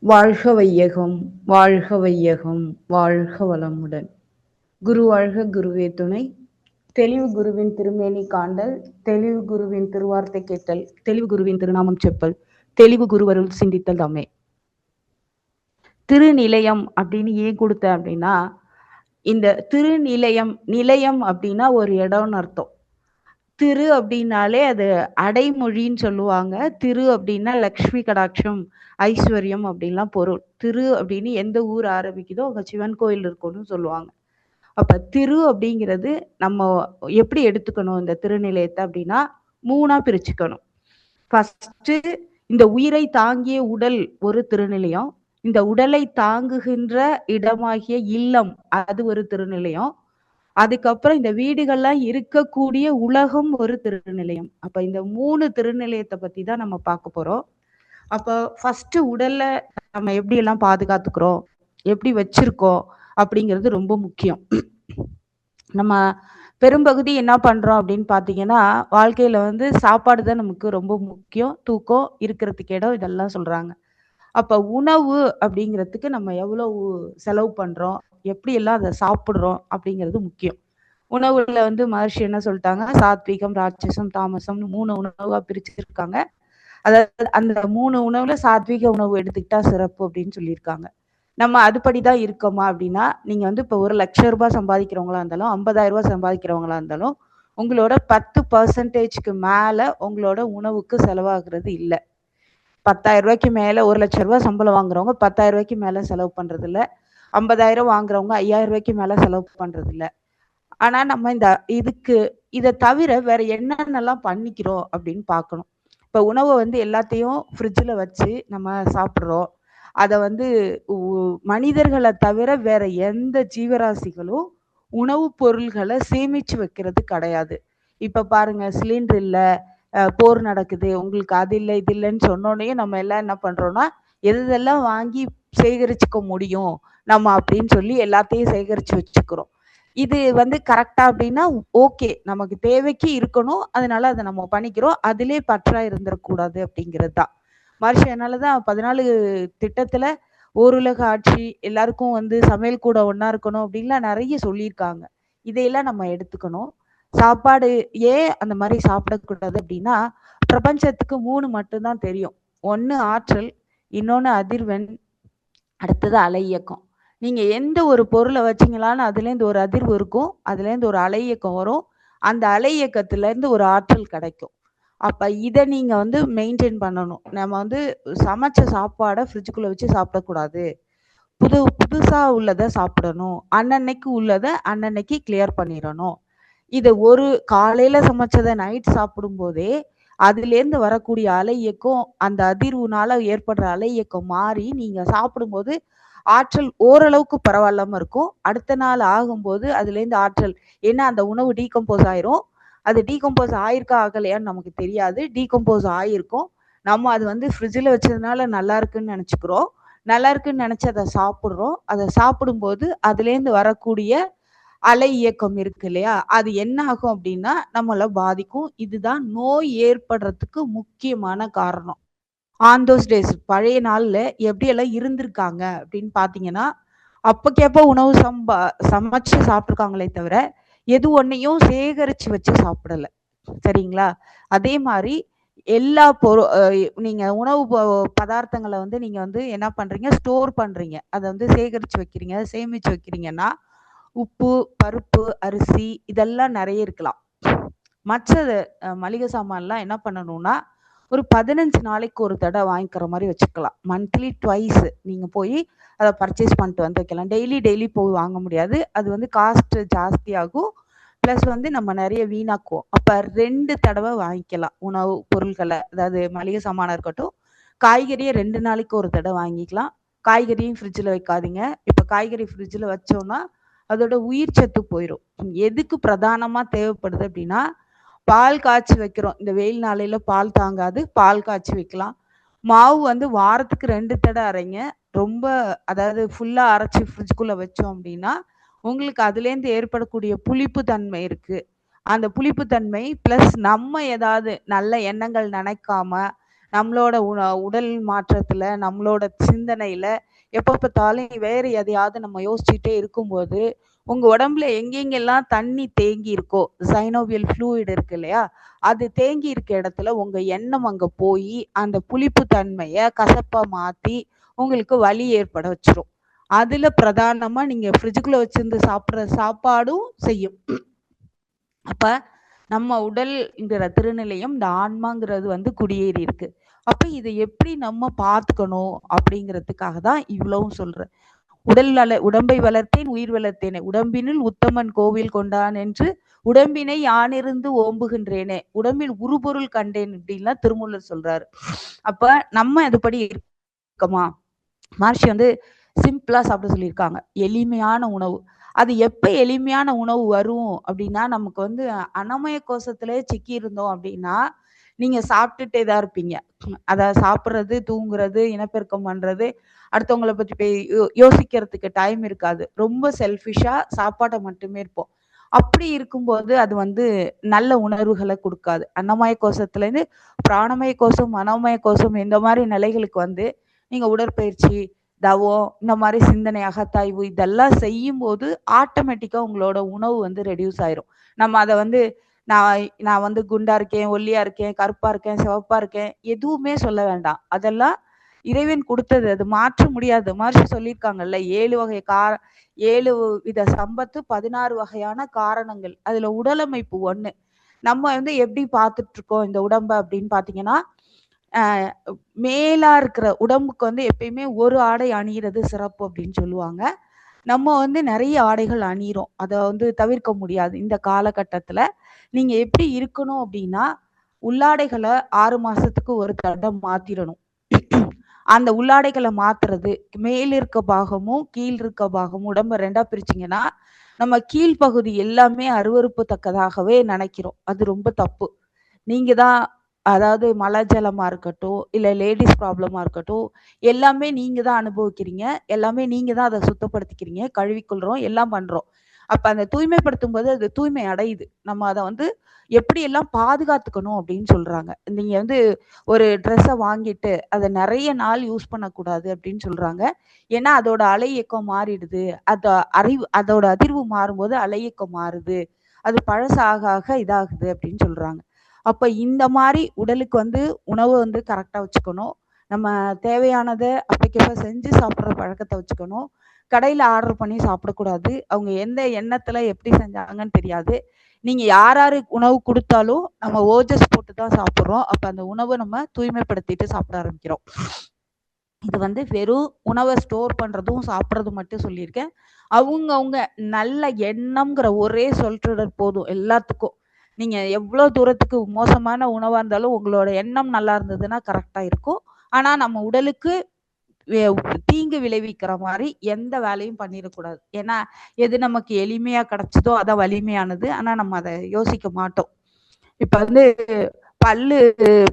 வாழ்க வையகம், வாழ்க வையகம், வாழ்க வளமுடன். குரு வாழ்க, குருவே துணை. தெளிவு குருவின் திருமேனி காண்டல், தெளிவு குருவின் திருவார்த்தை கேட்டல், தெளிவு குருவின் திருநாமம் செப்பல், தெளிவு குருவருள் சிந்தித்தல் தாமே. திருநிலையம் அப்படின்னு ஏன் கொடுத்த அப்படின்னா, இந்த திருநிலையம், நிலையம் அப்படின்னா ஒரு இடம்னு அர்த்தம். திரு அப்படின்னாலே அது அடைமொழின்னு சொல்லுவாங்க. திரு அப்படின்னா லக்ஷ்மி கடாட்சம், ஐஸ்வர்யம் அப்படின்லாம் பொருள். திரு அப்படின்னு எந்த ஊர் ஆரம்பிக்குதோ அங்க சிவன் கோயில் இருக்கும்னு சொல்லுவாங்க. அப்ப திரு அப்படிங்கிறது நம்ம எப்படி எடுத்துக்கணும் இந்த திருநிலையத்தை அப்படின்னா, 3ஆ பிரிச்சுக்கணும். ஃபர்ஸ்ட், இந்த உயிரை தாங்கிய உடல் ஒரு திருநிலையம். இந்த உடலை தாங்குகின்ற இடமாகிய இல்லம் அது ஒரு திருநிலையம். அதுக்கப்புறம் இந்த வீடுகள்லாம் இருக்கக்கூடிய உலகம் ஒரு திருநிலையம். அப்ப இந்த 3 திருநிலையத்தை பத்தி தான் நம்ம பார்க்க போறோம். அப்ப ஃபர்ஸ்ட் உடல்ல நம்ம எப்படி எல்லாம் பாதுகாத்துக்கிறோம், எப்படி வச்சிருக்கோம் அப்படிங்கிறது ரொம்ப முக்கியம். நம்ம பெரும்பகுதி என்ன பண்றோம் அப்படின்னு பாத்தீங்கன்னா, வாழ்க்கையில வந்து சாப்பாடு தான் நமக்கு ரொம்ப முக்கியம். தூக்கம், இருக்கிறதுக்கு இடம், இதெல்லாம் சொல்றாங்க. அப்ப உணவு அப்படிங்கிறதுக்கு நம்ம எவ்வளவு செலவு பண்றோம், எப்படி எல்லாம் அதை சாப்பிடுறோம் அப்படிங்கிறது முக்கியம். உணவுல வந்து மகர்ஷி என்ன சொல்லிட்டாங்க, சாத்விகம், ராட்சசம், தாமசம்னு 3 உணவா பிரிச்சிருக்காங்க. அதாவது அந்த 3 உணவுல சாத்விக உணவு எடுத்துக்கிட்டா சிறப்பு அப்படின்னு சொல்லியிருக்காங்க. நம்ம அதுபடிதான் இருக்கோமா அப்படின்னா, நீங்க வந்து இப்போ ஒரு ₹1,00,000 சம்பாதிக்கிறவங்களா இருந்தாலும், ₹50,000 சம்பாதிக்கிறவங்களா இருந்தாலும், உங்களோட 10%க்கு மேல உங்களோட உணவுக்கு செலவாகிறது இல்லை. ₹10,000 மேல ₹1,00,000 சம்பளம் வாங்குறவங்க ₹10,000 மேல செலவு பண்றது இல்ல. 50,000 வாங்குறவங்க ₹5,000 மேல செலவு பண்றது இல்ல. ஆனா நம்ம இதை தவிர வேற என்னென்னலாம் பண்ணிக்கிறோம் அப்படின்னு பார்க்கணும். இப்போ உணவை வந்து எல்லாத்தையும் ஃப்ரிட்ஜில் வச்சு நம்ம சாப்பிட்றோம். அதை வந்து மனிதர்களை தவிர வேற எந்த ஜீவராசிகளும் உணவுப் பொருள்களை சேமிச்சு வைக்கிறது கிடையாது. இப்ப பாருங்க, சிலிண்டர் இல்ல, போர் நடக்குது, உங்களுக்கு அது இல்லை இது இல்லைன்னு சொன்னோடனே நம்ம எல்லாம் என்ன பண்றோம்னா, எதெல்லாம் வாங்கி சேகரிச்சுக்க முடியும் நம்ம அப்படின்னு சொல்லி எல்லாத்தையும் சேகரிச்சு வச்சுக்கிறோம். இது வந்து கரெக்டா அப்படின்னா ஓகே, நமக்கு தேவைக்கு இருக்கணும், அதனால அதை நம்ம பண்ணிக்கிறோம். அதிலே பற்றா இருந்துடக்கூடாது அப்படிங்கிறது தான். மனுஷன் அதனாலதான் 14 திட்டத்துல ஓருலக ஆட்சி, எல்லாருக்கும் வந்து சமையல் கூட ஒண்ணா இருக்கணும் அப்படின்லாம் நிறைய சொல்லியிருக்காங்க. இதையெல்லாம் நம்ம எடுத்துக்கணும். சாப்பாடு ஏன் அந்த மாதிரி சாப்பிடக்கூடாது அப்படின்னா, பிரபஞ்சத்துக்கு 3 மட்டும்தான் தெரியும். ஒண்ணு ஆற்றல், இன்னொன்னு அதிர்வெண், அடுத்தது அலை இயக்கம். நீங்க எந்த ஒரு பொருளை வச்சீங்களான்னு அதுலேருந்து ஒரு அதிர்வு இருக்கும், அதுலேருந்து ஒரு அலை இயக்கம் வரும், அந்த அலை இயக்கத்துல இருந்து ஒரு ஆற்றல் கிடைக்கும். அப்ப இதை நீங்க வந்து மெயின்டைன் பண்ணணும். நம்ம வந்து சமைச்ச சாப்பாடை ஃப்ரிட்ஜுக்குள்ள வச்சு சாப்பிடக்கூடாது. புதுசா உள்ளதை சாப்பிடணும். அன்னன்னைக்கு உள்ளதை அன்னன்னைக்கு கிளியர் பண்ணிடணும். இதை ஒரு காலையில சமைச்சதை நைட் சாப்பிடும் போதே அதுலேருந்து வரக்கூடிய அலை இயக்கம், அந்த அதிர்வுனால ஏற்படுற அலை இயக்கம் மாறி நீங்க சாப்பிடும்போது ஆற்றல் ஓரளவுக்கு பரவாயில்லாம இருக்கும். அடுத்த நாள் ஆகும்போது அதுலேருந்து ஆற்றல், ஏன்னா அந்த உணவு டீகம்போஸ் ஆயிரும். அது டீகம்போஸ் ஆயிருக்கா ஆகலையான்னு நமக்கு தெரியாது. டீகம்போஸ் ஆயிருக்கும். நம்ம அது வந்து ஃப்ரிட்ஜில் வச்சதுனால நல்லா இருக்குன்னு நினச்சிக்கிறோம். நல்லா இருக்குன்னு நினச்சி அதை சாப்பிட்றோம். அதை சாப்பிடும்போது அதுலேருந்து வரக்கூடிய அலை இயக்கம் இருக்கு இல்லையா, அது என்ன ஆகும் அப்படின்னா நம்மளை பாதிக்கும். இதுதான் நோய் ஏற்படுறதுக்கு முக்கியமான காரணம். ஆன் தோஸ் டேஸ் பழைய நாள்ல எப்படியெல்லாம் இருந்திருக்காங்க அப்படின்னு பார்த்தீங்கன்னா, அப்போக்கேப்ப உணவு சமைச்சு சாப்பிட்ருக்காங்களே தவிர எது ஒன்றையும் சேகரித்து வச்சு சாப்பிடலை. சரிங்களா? அதே மாதிரி எல்லா நீங்க உணவு பதார்த்தங்களை வந்து நீங்க வந்து என்ன பண்றீங்க, ஸ்டோர் பண்றீங்க, அதை வந்து சேகரித்து வைக்கிறீங்க, சேமிச்சு வைக்கிறீங்கன்னா உப்பு, பருப்பு, அரிசி இதெல்லாம் நிறைய இருக்கலாம். மற்றது மளிகை சாமான்லாம் என்ன பண்ணணும்னா, ஒரு 15 நாளைக்கு ஒரு தடவை வாங்கிக்கிற மாதிரி வச்சுக்கலாம். மந்த்லி ட்வைஸ் நீங்க போய் அதை பர்ச்சேஸ் பண்ணிட்டு வந்து வைக்கலாம். டெய்லி போய் வாங்க முடியாது, அது வந்து காஸ்ட் ஜாஸ்தியாகும். ப்ளஸ் வந்து நம்ம நிறைய வீணாக்குவோம். அப்போ 2 தடவை வாங்கிக்கலாம் உணவு பொருட்களை. அதாவது மளிகை சாமானாக இருக்கட்டும், காய்கறியை 2 நாளைக்கு ஒரு தடவை வாங்கிக்கலாம். காய்கறியும் ஃப்ரிட்ஜில் வைக்காதீங்க. இப்போ காய்கறி ஃப்ரிட்ஜில் வச்சோம்னா அதோட உயிர் சத்து போயிடும். எதுக்கு பிரதானமா தேவைப்படுது அப்படின்னா, பால் காய்ச்சி வைக்கிறோம். இந்த வெயில் நாளையில பால் தாங்காது, பால் காய்ச்சி வைக்கலாம். மாவு வந்து வாரத்துக்கு 2 தடவை அரைங்க. ரொம்ப அதாவது ஃபுல்லா அரைச்சி ஃப்ரிட்ஜுக்குள்ள வச்சோம் அப்படின்னா உங்களுக்கு அதுலேருந்து ஏற்படக்கூடிய புளிப்பு தன்மை இருக்கு. அந்த புளிப்பு தன்மை பிளஸ் நம்ம ஏதாவது நல்ல எண்ணங்கள் நினைக்காம நம்மளோட உடல் மாற்றத்துல, நம்மளோட சிந்தனையில எப்ப பார்த்தாலும் வேற எதையாவது நம்ம யோசிச்சுட்டே இருக்கும்போது, உங்க உடம்புல எங்கெங்கெல்லாம் தண்ணி தேங்கி இருக்கோ, சைனோவியல் ஃப்ளூயிட் இருக்கு இல்லையா? அது தேங்கி இருக்க இடத்துல உங்க எண்ணம் அங்க போயி, அந்த புளிப்பு தன்மைய கசப்பா மாத்தி, உங்களுக்கு வலி ஏற்பட வச்சுரும். அதுல பிரதானமா நீங்க ஃப்ரிட்ஜுக்குள்ள வச்சிருந்து சாப்பிடுற சாப்பாடும் செய்யும். அப்ப நம்ம உடல்ங்கிற திருநிலையம், இந்த ஆன்மாங்கிறது வந்து குடியேறி இருக்கு. அப்ப இதை எப்படி நம்ம பார்த்துக்கணும் அப்படிங்கிறதுக்காக தான் இவ்வளவும் சொல்றேன். உடம்பை வளர்த்தேன் உயிர் வளர்த்தேனே, உடம்பினுள் உத்தமன் கோவில் கொண்டான் என்று உடம்பினை யானிருந்து ஓம்புகின்றேனே, உடம்பில் உருபொருள் கண்டேன் அப்படின்லாம் திருமூலர் சொல்றாரு. அப்ப நம்ம அதுபடி இருக்கமா? மகர்ஷி வந்து சிம்பிளா சாப்பிட சொல்லியிருக்காங்க. எளிமையான உணவு. அது எப்ப எளிமையான உணவு வரும் அப்படின்னா, நமக்கு வந்து அன்னமய கோசத்திலே சிக்கி இருந்தோம் அப்படின்னா, நீங்க சாப்பிட்டுட்டே தான் இருப்பீங்க. அத சாப்பிடுறது, தூங்குறது, இனப்பெருக்கம் பண்றது, அடுத்தவங்கள பத்தி யோசிக்கிறதுக்கு டைம் இருக்காது. ரொம்ப செல்ஃபிஷா சாப்பாட்ட மட்டுமே இருப்போம். அப்படி இருக்கும்போது அது வந்து நல்ல உணர்வுகள குடுக்காது. அன்னமய கோசத்திலேருந்து பிராணமய கோசம், மனோமய கோசம் இந்த மாரி நிலைகளுக்கு வந்து நீங்க உடற்பயிற்சி, தவம், இந்த மாரி சிந்தனை அகத்தாய்வு இதெல்லாம் செய்யும்போது ஆட்டோமேட்டிக்கா உங்களோட உணவு வந்து ரெடியூஸ் ஆயிரும். நம்ம அத வந்து நான் நான் வந்து குண்டா இருக்கேன், ஒல்லியா இருக்கேன், கருப்பா இருக்கேன், சிவப்பா இருக்கேன் எதுவுமே சொல்ல வேண்டாம். அதெல்லாம் இறைவன் குடுத்தது. அது மாற்ற முடியாது. மகர்ஷி சொல்லியிருக்காங்கல்ல 7 வித சம்பத்து, 16 வகையான காரணங்கள். அதுல உடலமைப்பு 1. நம்ம வந்து எப்படி பார்த்துட்டு இருக்கோம் இந்த உடம்ப அப்படின்னு பார்த்தீங்கன்னா, அ மேலா இருக்கிற உடம்புக்கு வந்து எப்பயுமே ஒரு ஆடை அணியிறது சிறப்பு அப்படின்னு சொல்லுவாங்க. நம்ம வந்து நெறைய ஆடைகள் அணியிறோம். அத வந்து தவிர்க்க முடியாது. இந்த காலகட்டத்தில நீங்க எப்படி இருக்கணும் அப்படின்னா, உள்ளாடைகள 6 மாசத்துக்கு ஒரு தடவ மாத்திரணும். அந்த உள்ளாடைகள மாத்துறது, மேல் இருக்க பாகமும், கீழ் இருக்க பாகமும் உடம்ப 2ஆ பிரிச்சீங்கன்னா, நம்ம கீழ் பகுதி எல்லாமே அருவருப்புத்தக்கதாகவே நெனைக்கிறோம். அது ரொம்ப தப்பு. நீங்க தான் அதாவது மலஜலமா இருக்கட்டும், இல்ல லேடீஸ் ப்ராப்ளமா இருக்கட்டும், எல்லாமே நீங்க தான் அனுபவிக்கிறீங்க. எல்லாமே நீங்க தான் அத சுத்தப்படுத்திக்கிறீங்க. கழுவிக்கொள்றோம், எல்லாம் பண்றோம். அப்ப அந்த தூய்மைப்படுத்தும்போது அது தூய்மை அடையுது. நம்ம அத வந்து எப்படியெல்லாம் பாதுகாத்துக்கணும் அப்படின்னு சொல்றாங்க. நீங்க வந்து ஒரு ட்ரெஸ்ஸ வாங்கிட்டு அத நெறைய நாள் யூஸ் பண்ணக்கூடாது அப்படின்னு சொல்றாங்க. ஏன்னா அதோட அலை இயக்கம் மாறிடுது. அதோட அதிர்வு மாறும்போது அலை இயக்கம் மாறுது. அது பழசு ஆக ஆக இதாகுது அப்படின்னு சொல்றாங்க. அப்ப இந்த மாரி உடலுக்கு வந்து உணவு வந்து கரெக்ட்டா வச்சுக்கணும். நம்ம தேவையானத அப்பைக்கப்ப செஞ்சு சாப்பிடுற பழக்கத்த வச்சுக்கணும். கடையில ஆர்டர் பண்ணி சாப்பிடக்கூடாது. அவங்க எந்த எண்ணத்துல எப்படி செஞ்சாங்கன்னு தெரியாது. நீங்க யார் உணவு குடுத்தாலும் நம்ம ஓஜஸ் போட்டு தான் சாப்பிடுறோம். அப்ப அந்த உணவ நம்ம தூய்மைப்படுத்திட்டு சாப்பிட ஆரம்பிக்கிறோம். இது வந்து வெறும் உணவ ஸ்டோர் பண்றதும், சாப்பிடுறதும் மட்டும் சொல்லியிருக்கேன். அவங்கவங்க நல்ல எண்ணம்ங்கிற ஒரே சொற்றொடர் போதும் எல்லாத்துக்கும். நீங்க எவ்வளோ தூரத்துக்கு மோசமான உணவா இருந்தாலும் உங்களோட எண்ணம் நல்லா இருந்ததுன்னா கரெக்ட்டா இருக்கும். ஆனா நம்ம உடலுக்கு வே தீங்கு விளைவிக்கிற மாரி எந்த வேலையும் பண்ணிறக்கூடாது. ஏன்னா, எது நமக்கு எளிமையா கிடைச்சதோ அதான் வலிமையானது. ஆனா நம்ம அத யோசிக்க மாட்டோம். இப்ப வந்து பல்லு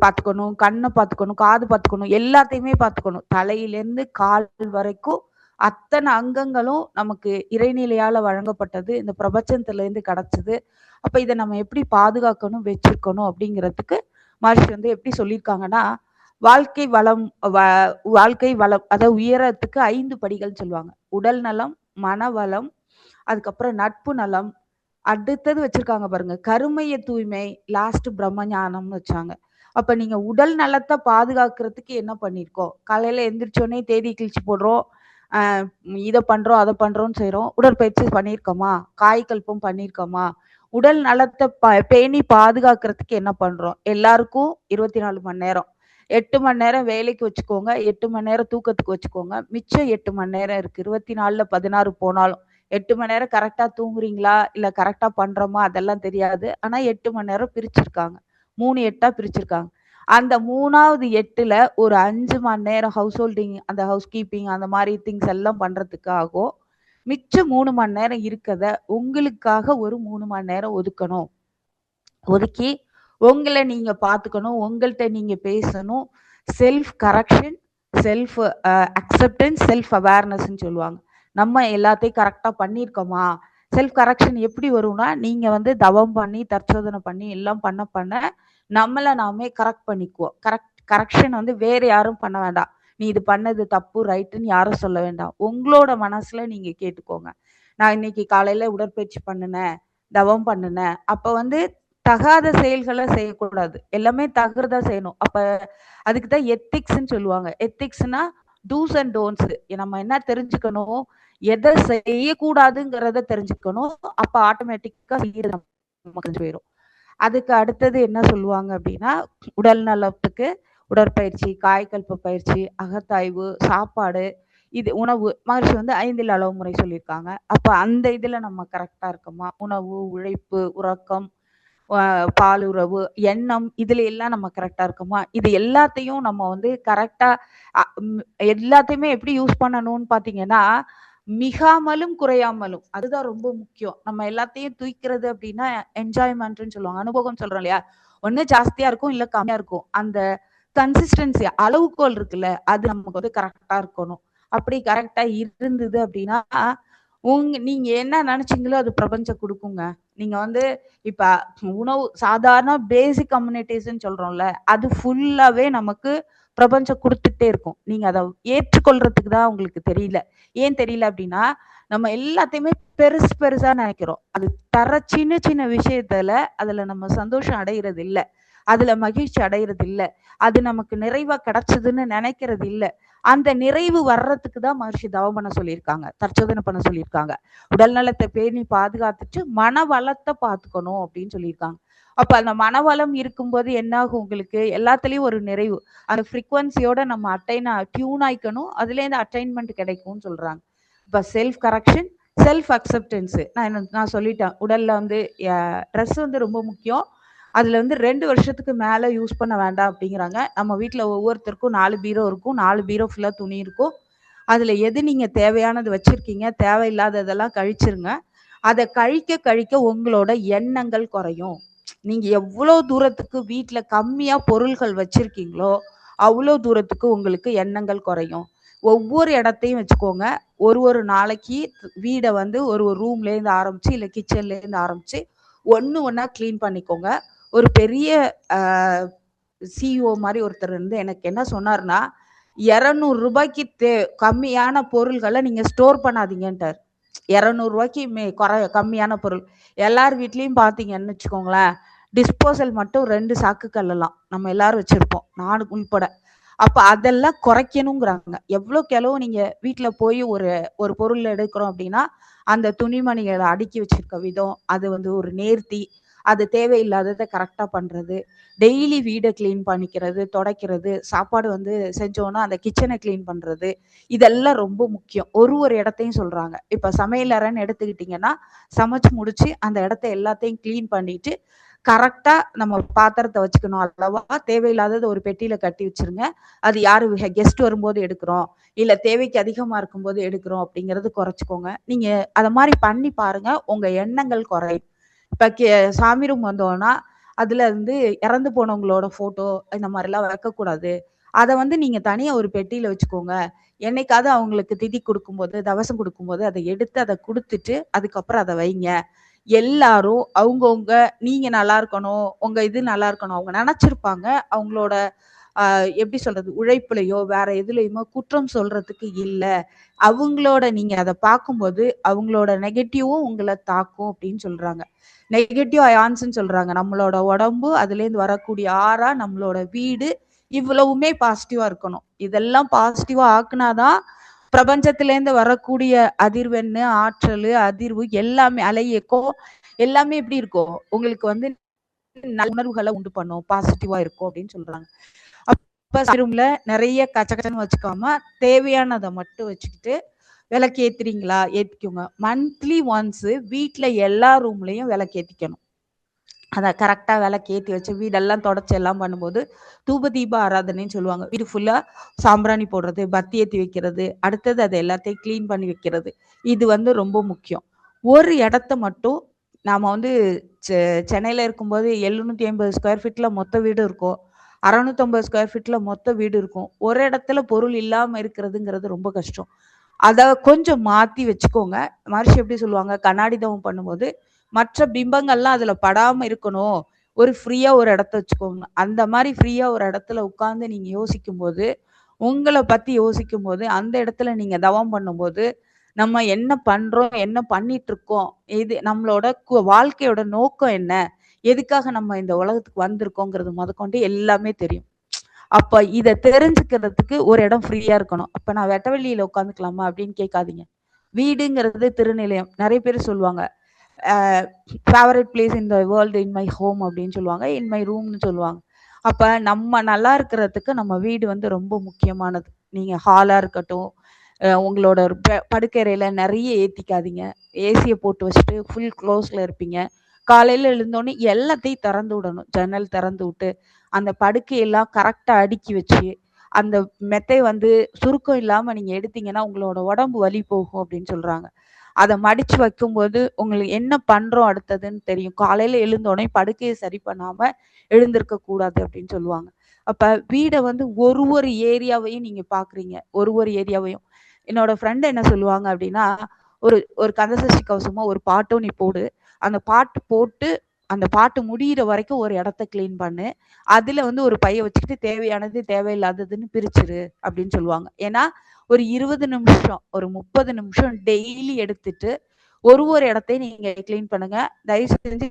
பார்த்துக்கணும், கண்ண பார்த்துக்கணும், காது பார்த்துக்கணும், எல்லாத்தையுமே பார்த்துக்கணும். தலையிலேருந்து கால் வரைக்கும் அத்தன அங்கங்களும் நமக்கு இறைநிலையால வழங்கப்பட்டது. இந்த பிரபஞ்சத்திலேருந்து கிடைச்சது. அப்ப இத நம்ம எப்படி பாதுகாக்கணும், வச்சிருக்கணும் அப்படிங்கிறதுக்கு மகர்ஷி வந்து எப்படி சொல்லியிருக்காங்கன்னா, வாழ்க்கை வளம் வ வாழ்க்கை வளம் அதாவது உயரத்துக்கு 5 படிகள் சொல்லுவாங்க. உடல் நலம், மனவளம், அதுக்கப்புறம் நட்பு நலம், அடுத்தது வச்சிருக்காங்க பாருங்க. கருமைய தூய்மை, லாஸ்ட் பிரம்ம ஞானம்னு வச்சாங்க. அப்ப நீங்க உடல் நலத்த பாதுகாக்கிறதுக்கு என்ன பண்ணியிருக்கோம்? காலையில எந்திரிச்சோனே தேடி கிழிச்சு போடுறோம். அ இத பண்றோம், அத பண்றோம்ன்னு செய்றோம். உடற்பயிற்சி பண்ணியிருக்கோமா? காய்கல்பம் பண்ணியிருக்கோமா? உடல் நலத்த பேணி பாதுகாக்கிறதுக்கு என்ன பண்றோம்? எல்லாருக்கும் 24 மணி நேரம். 8 மணி நேரம் வேலைக்கு வச்சுக்கோங்க. 8 மணி நேரம் தூக்கத்துக்கு வச்சுக்கோங்க. மிச்சம் 8 மணி நேரம் இருக்கு. 24ல 16 போனாலும். 8 மணி நேரம் கரெக்ட்டா தூங்குறீங்களா? இல்ல கரெக்ட்டா பண்றோமா? அதெல்லாம் தெரியாது. ஆனா 8 மணி நேரம் பிரிச்சிருக்காங்க. 3 8ஆ பிரிச்சிருக்காங்க. அந்த 3வது 8ல ஒரு 5 மணி நேரம் ஹவுஸ் ஹோல்டிங் அந்த ஹவுஸ் கீப்பிங் அந்த மாரி திங்ஸ் எல்லாம் பண்றதுக்கு ஆகும். மிச்சம் 3 மணி நேரம் இருக்கத உங்களுக்காக ஒரு 3 மணி நேரம் ஒதுக்கணும். ஒதுக்கி உங்கள நீங்க பார்த்துக்கணும். உங்கள்ட்ட நீங்க பேசணும். Self correction, self acceptance, self அவேர்னஸ்ன்னு சொல்லுவாங்க. நம்ம எல்லாத்தையும் கரெக்ட்டா பண்ணியிருக்கோமா? செல்ஃப் கரெக்ஷன் எப்படி வரும்னா, நீங்க வந்து தவம் பண்ணி, தற்சோதனை பண்ணி எல்லாம் பண்ண நம்மள நாமே கரெக்ட் பண்ணிக்குவோம். கரெக்ஷன் வந்து வேற யாரும் பண்ண வேண்டாம். நீ இது பண்ணது தப்பு, ரைட்டுன்னு யாரும் சொல்ல வேண்டாம். உங்களோட மனசுல நீங்க கேட்டுக்கோங்க. நான் இன்னைக்கு காலையில உடற்பயிற்சி பண்ணுனேன், தவம் பண்ணுனேன். அப்ப வந்து தகாத செயல்கள செய்யக்கூடாது. எல்லாமே தகுறதா செய்யணும். அப்ப அதுக்கு தான் எத்திக்ஸ்ன்னு சொல்லுவாங்க. எத்திக்ஸ்னா டூஸ் அண்ட் டோன்ட்ஸ். நம்ம என்ன தெரிஞ்சுக்கணும், எத செய்யக்கூடாதுங்கிறத தெரிஞ்சுக்கணும். அப்ப ஆட்டோமேட்டிக்கா செய்யறது நமக்கு தெரிஞ்சு போயிரும். அதுக்கு அடுத்தது என்ன சொல்லுவாங்க அப்படின்னா, உடல் நலத்துக்கு உடற்பயிற்சி, காய்கல்ப பயிற்சி, அகத்தாய்வு, சாப்பாடு, இது உணவு. மகரிஷி வந்து 5ல் அளவு முறை சொல்லியிருக்காங்க. அப்ப அந்த இதுல நம்ம கரெக்ட்டா இருக்கோமா? உணவு, உழைப்பு, உறக்கம், பாலுறவு, எண்ணம், இதுல எல்லாம் நம்ம கரெக்ட்டா இருக்கோமா? இது எல்லாத்தையும் நம்ம வந்து கரெக்ட்டா அ ம் எல்லாத்தையுமே எப்படி யூஸ் பண்ணணும்னு பார்த்தீங்கன்னா, மிகாமலும், குறையாமலும். அதுதான் ரொம்ப முக்கியம். நம்ம எல்லாத்தையும் தூய்க்கிறது அப்படின்னா, என்ஜாய்மென்ட்ன்னு சொல்லுவாங்க. அனுபவம் சொல்றோம் இல்லையா? ஒண்ணு ஜாஸ்தியா இருக்கும், இல்ல கம்மியா இருக்கும். அந்த கன்சிஸ்டன்சி அளவுகோல் இருக்குல்ல, அது நமக்கு வந்து கரெக்ட்டா இருக்கணும். அப்படி கரெக்ட்டா இருந்தது அப்படின்னா, நீங்க என்ன நெனச்சீங்களோ அது பிரபஞ்சம் குடுக்குங்க. நீங்க வந்து இப்ப உணவு சாதாரண பேசிக் கம்யூனிட்டீஸ்ன்னு சொல்றோம்ல, அது ஃபுல்லாவே நமக்கு பிரபஞ்சம் குடுத்துட்டே இருக்கும். நீங்க அத ஏற்றுக்கொள்றதுக்கு தான் உங்களுக்கு தெரியல. ஏன் தெரியல அப்படின்னா, நம்ம எல்லாத்தையுமே பெருசு பெருசா நெனைக்கிறோம். அது தர சின்ன சின்ன விஷயத்துல அதுல நம்ம சந்தோஷம் அடையறது இல்ல. அதுல மகிழ்ச்சி அடையறது இல்ல. அது நமக்கு நிறைவா கிடைச்சதுன்னு நெனைக்கிறது இல்ல. அந்த நிறைவு வர்றதுக்கு தான் மகரிஷி தவம் பண்ண சொல்லியிருக்காங்க. தற்சோதனை பண்ண சொல்லியிருக்காங்க. உடல் நலத்த பேணி பாதுகாத்துட்டு, மன வளத்த பார்த்துக்கணும் அப்படின்னு சொல்லியிருக்காங்க. அப்ப அந்த மனவளம் இருக்கும்போது என்ன ஆகும் உங்களுக்கு? எல்லாத்துலயும் ஒரு நிறைவு. அந்த ஃப்ரீக்வன்சியோட நம்ம டியூன் ஆயிக்கணும். அதுலேருந்து அட்டைன்மென்ட் கிடைக்கும்னு சொல்றாங்க. இப்ப செல்ஃப் கரெக்ஷன், செல்ஃப் அக்செப்டன்ஸ். நான் சொல்லிட்டேன். உடல்ல வந்து ட்ரெஸ் வந்து ரொம்ப முக்கியம். அதுல வந்து 2 வருஷத்துக்கு மேல யூஸ் பண்ண வேண்டாம் அப்படிங்கிறாங்க. நம்ம வீட்ல ஒவ்வொருத்தருக்கும் 4 பீரோ இருக்கும். 4 பீரோ ஃபுல்லா துணி இருக்கும். அதுல எது நீங்க தேவையானது வச்சிருக்கீங்க, தேவையில்லாததெல்லாம் கழிச்சிருங்க. அத கழிக்க கழிக்க உங்களோட எண்ணங்கள் குறையும். நீங்க எவ்வளோ தூரத்துக்கு வீட்ல கம்மியா பொருள்கள் வச்சிருக்கீங்களோ, அவ்வளோ தூரத்துக்கு உங்களுக்கு எண்ணங்கள் குறையும். ஒவ்வொரு இடத்தையும் வச்சுக்கோங்க. ஒரு நாளைக்கு வீட வந்து ஒரு ரூம்லேருந்து ஆரம்பிச்சு, இல்ல கிச்சன்லேருந்து ஆரம்பிச்சு, ஒண்ணு ஒண்ணா கிளீன் பண்ணிக்கோங்க. ஒரு பெரிய அ சிஇஓ மாரி ஒருத்தர் வந்து எனக்கு என்ன சொன்னாருன்னா, ரூ. 200 கம்மியான பொருள்கள நீங்க ஸ்டோர் பண்ணாதீங்கன்ட்டாரு. ரூ. 200 கம்மியான பொருள். எல்லார் வீட்லயும் பார்த்தீங்கன்னு வச்சுக்கோங்களேன், டிஸ்போசல் மட்டும் 2 சாக்கு கல்லலாம். நம்ம எல்லாரும் வச்சிருப்போம். நானும் உள்பட. அப்ப அதெல்லாம் குறைக்கணுங்கிறாங்க. எவ்வளோக்கு எவ்வளோ நீங்க வீட்ல போய் ஒரு ஒரு பொருள் எடுக்கிறோம் அப்படின்னா, அந்த துணிமணிகள அடுக்கி வச்சிருக்க விதம், அது வந்து ஒரு நேர்த்தி, அது தேவையில்லாதத கரெக்ட்டா பண்றது, டெய்லி வீட கிளீன் பண்ணிக்கிறது, தொடைக்கிறது, சாப்பாடு வந்து செஞ்சோன்னா அந்த கிச்சன கிளீன் பண்றது, இதெல்லாம் ரொம்ப முக்கியம். ஒரு இடத்தையும் சொல்றாங்க. இப்ப சமையல் அறைன்னு எடுத்துக்கிட்டீங்கன்னா, சமைச்சு முடிச்சு அந்த இடத்த எல்லாத்தையும் கிளீன் பண்ணிட்டு, கரெக்ட்டா நம்ம பாத்திரத்த வச்சுக்கணும் அளவா. தேவையில்லாதத ஒரு பெட்டியில கட்டி வச்சுருங்க. அது யாரு கெஸ்ட் வரும்போது எடுக்கிறோம், இல்ல தேவைக்கு அதிகமா இருக்கும்போது எடுக்கிறோம் அப்படிங்கிறது குறைச்சுக்கோங்க. நீங்க அத மாரி பண்ணி பாருங்க. உங்க எண்ணங்கள் குறையும். இப்ப சாமி ரூம் வந்தோம்னா, அதுல வந்து இறந்து போனவங்களோட ஃபோட்டோ இந்த மாரிலாம் வைக்கக்கூடாது. அத வந்து நீங்க தனியா ஒரு பெட்டியில வச்சுக்கோங்க. என்னைக்காவது அவங்களுக்கு திதி குடுக்கும்போது, தவசம் குடுக்கும்போது அத எடுத்து அத குடுத்துட்டு, அதுக்கப்புறம் அத வைங்க. எல்லாரும் அவங்கவங்க நீங்க நல்லா இருக்கணும், உங்க இது நல்லா இருக்கணும். அவங்க நெனச்சிருப்பாங்க. அவங்களோட எப்படி சொல்றது? உழைப்புலயோ, வேற எதுலயுமோ குற்றம் சொல்றதுக்கு இல்ல. அவங்களோட நீங்க அத பார்க்கும்போது, அவங்களோட நெகட்டிவும் உங்கள தாக்கும் அப்படின்னு சொல்றாங்க. நெகட்டிவ் அயான்ஸ்ன்னு சொல்றாங்க. நம்மளோட உடம்பு, அதுலேருந்து வரக்கூடிய ஆறா, நம்மளோட வீடு, இவ்வளவுமே பாசிட்டிவா இருக்கணும். இதெல்லாம் பாசிட்டிவா ஆக்குனாதான், பிரபஞ்சத்திலேருந்து வரக்கூடிய அதிர்வெண்ணு, ஆற்றலு, அதிர்வு எல்லாமே அலை இயக்கம் எல்லாமே எப்படி இருக்கும்? உங்களுக்கு வந்து நல்ல உணர்வுகள உண்டு பண்ணும். பாசிட்டிவா இருக்கும் அப்படின்னு சொல்றாங்க. அப்ப ரூம்ல நெறைய கச்சகச்சன்னு வச்சுக்காம, தேவையானத மட்டும் வச்சுக்கிட்டு, விளக்கு ஏத்துறீங்களா? ஏத்திக்கோங்க. மந்த்லி ஒன்ஸ் வீட்ல எல்லா ரூம்லயும் விளக்கு ஏத்திக்கணும். அத கரெக்ட்டா விளக்கேத்தி வச்சு வீடெல்லாம் தொடச்சு எல்லாம் பண்ணும்போது, தூப தீப ஆராதனைன்னு சொல்லுவாங்க. வீடு ஃபுல்லா சாம்பிராணி போடுறது, பத்தி ஏத்தி வைக்கிறது, அடுத்தது அத எல்லாத்தையும் கிளீன் பண்ணி வைக்கிறது. இது வந்து ரொம்ப முக்கியம். ஒரு இடத்த மட்டும் நாம வந்து செ சென்னையில இருக்கும்போது 750 ஸ்கொயர் ஃபீட்ல மொத்த வீடு இருக்கும். 650 ஸ்கொயர் ஃபீட்ல மொத்த வீடு இருக்கும். ஒரு இடத்துல பொருள் இல்லாம இருக்கிறதுங்கிறது ரொம்ப கஷ்டம். அத கொஞ்சம் மாத்தி வச்சுக்கோங்க. மகரிஷி எப்படி சொல்லுவாங்க, கண்ணாடி தவம் பண்ணும்போது, மற்ற பிம்பங்கள்லாம் அதுல படாம இருக்கணும். ஒரு ஃப்ரீயா ஒரு இடத்த வச்சுக்கோங்க. அந்த மாதிரி ஃப்ரீயா ஒரு இடத்துல உட்கார்ந்து நீங்க யோசிக்கும்போது, உங்கள பத்தி யோசிக்கும்போது, அந்த இடத்துல நீங்க தவம் பண்ணும்போது, நம்ம என்ன பண்றோம்? என்ன பண்ணிட்டுருக்கோம்? இது நம்மளோட வாழ்க்கையோட நோக்கம் என்ன? எதுக்காக நம்ம இந்த உலகத்துக்கு வந்திருக்கோங்கிறது முதற்கொண்டு எல்லாமே தெரியும். அப்ப இத தெரிஞ்சுக்கிறதுக்கு ஒரு இடம் ஃப்ரீயா இருக்கணும். அப்ப நான் வெட்ட வெளியில உட்காந்துக்கலாமா? அப்படின்னு கேட்காதீங்க. வீடுங்கிறது திருநிலையம். நெறைய பேர் சொல்லுவாங்க. A favourite place in the world in my home அப்படின்னு சொல்லுவாங்க. இன் மை ரூம்னு சொல்லுவாங்க. அப்ப நம்ம நல்லா இருக்கிறதுக்கு நம்ம வீடு வந்து ரொம்ப முக்கியமானது. நீங்க ஹாலா இருக்கட்டும், உங்களோட படுக்கறையில நெறைய ஏத்திக்காதீங்க. ஏசிய போட்டு வச்சுட்டு ஃபுல் க்ளோஸ்ல இருப்பீங்க. காலையில எழுந்தோனே எல்லாத்தையும் திறந்து விடணும். ஜன்னல் திறந்து விட்டு, அந்த படுக்கையெல்லாம் கரெக்ட்டா அடுக்கி வச்சு, அந்த மெத்தை வந்து சுருக்கம் இல்லாம நீங்க எடுத்தீங்கன்னா, உங்களோட உடம்பு வலி போகும் அப்படின்னு சொல்றாங்க. அத மடிச்சு வைக்கும்போது, உங்களுக்கு என்ன பண்றோம் அடுத்ததுன்னு தெரியும். காலையில எழுந்தோனே படுக்கைய சரி பண்ணாம எழுந்திருக்க கூடாது அப்படின்னு சொல்லுவாங்க. அப்ப வீட வந்து ஒரு ஏரியாவையும் நீங்க பார்க்குறீங்க. ஒரு ஏரியாவையும். என்னோட ஃப்ரெண்ட் என்ன சொல்லுவாங்க அப்படின்னா, ஒரு ஒரு கந்தசஷ்டி கவசமோ ஒரு பாட்டோ நீ போடு. அந்த பாட்டு போட்டு, அந்த பாட்டு முடியிற வரைக்கும் ஒரு இடத்த கிளீன் பண்ணு. அதுல வந்து ஒரு பைய வச்சுக்கிட்டு தேவையானது, தேவையில்லாததுன்னு பிரிச்சுரு அப்படின்னு சொல்லுவாங்க. ஏன்னா, ஒரு 20 நிமிஷம், ஒரு 30 நிமிஷம் டெய்லி எடுத்துட்டு, ஒரு இடத்தையும் நீங்க கிளீன் பண்ணுங்க. தயவு செஞ்சு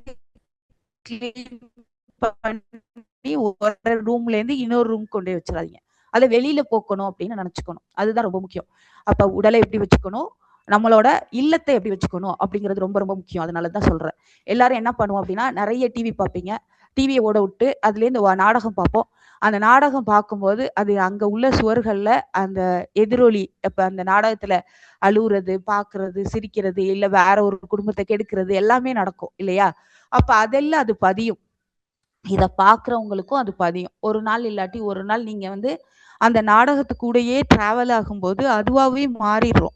கிளீன் பண்ணி ஒரு ரூம்லேருந்து இன்னொரு ரூம் கொண்டு போய் வச்சுறாதீங்க. அத வெளியில போக்கணும் அப்படின்னு நினைச்சுக்கணும். அதுதான் ரொம்ப முக்கியம். அப்ப உடலை எப்படி வச்சுக்கணும்? நம்மளோட இல்லத்தை எப்படி வச்சுக்கணும்? அப்படிங்கிறது ரொம்ப ரொம்ப முக்கியம். அதனால தான் சொல்றேன். எல்லாரும் என்ன பண்ணுவோம் அப்படின்னா, நெறைய டிவி பார்ப்பீங்க. டிவிய ஓட விட்டு அதுலேருந்து நாடகம் பார்ப்போம். அந்த நாடகம் பார்க்கும்போது, அது அங்க உள்ள சுவர்கள்ல அந்த எதிரொலி இப்ப அந்த நாடகத்துல அழுவுறது, பார்க்குறது, சிரிக்கிறது, இல்ல வேற ஒரு குடும்பத்த கெடுக்கிறது எல்லாமே நடக்கும் இல்லையா? அப்ப அதெல்லாம் அது பதியும். இத பார்க்குறவங்களுக்கும் அது பதியும். ஒரு நாள் இல்லாட்டி ஒரு நாள் நீங்க வந்து அந்த நாடகத்து கூடயே ட்ராவல் ஆகும்போது அதுவாவே மாறிரும்.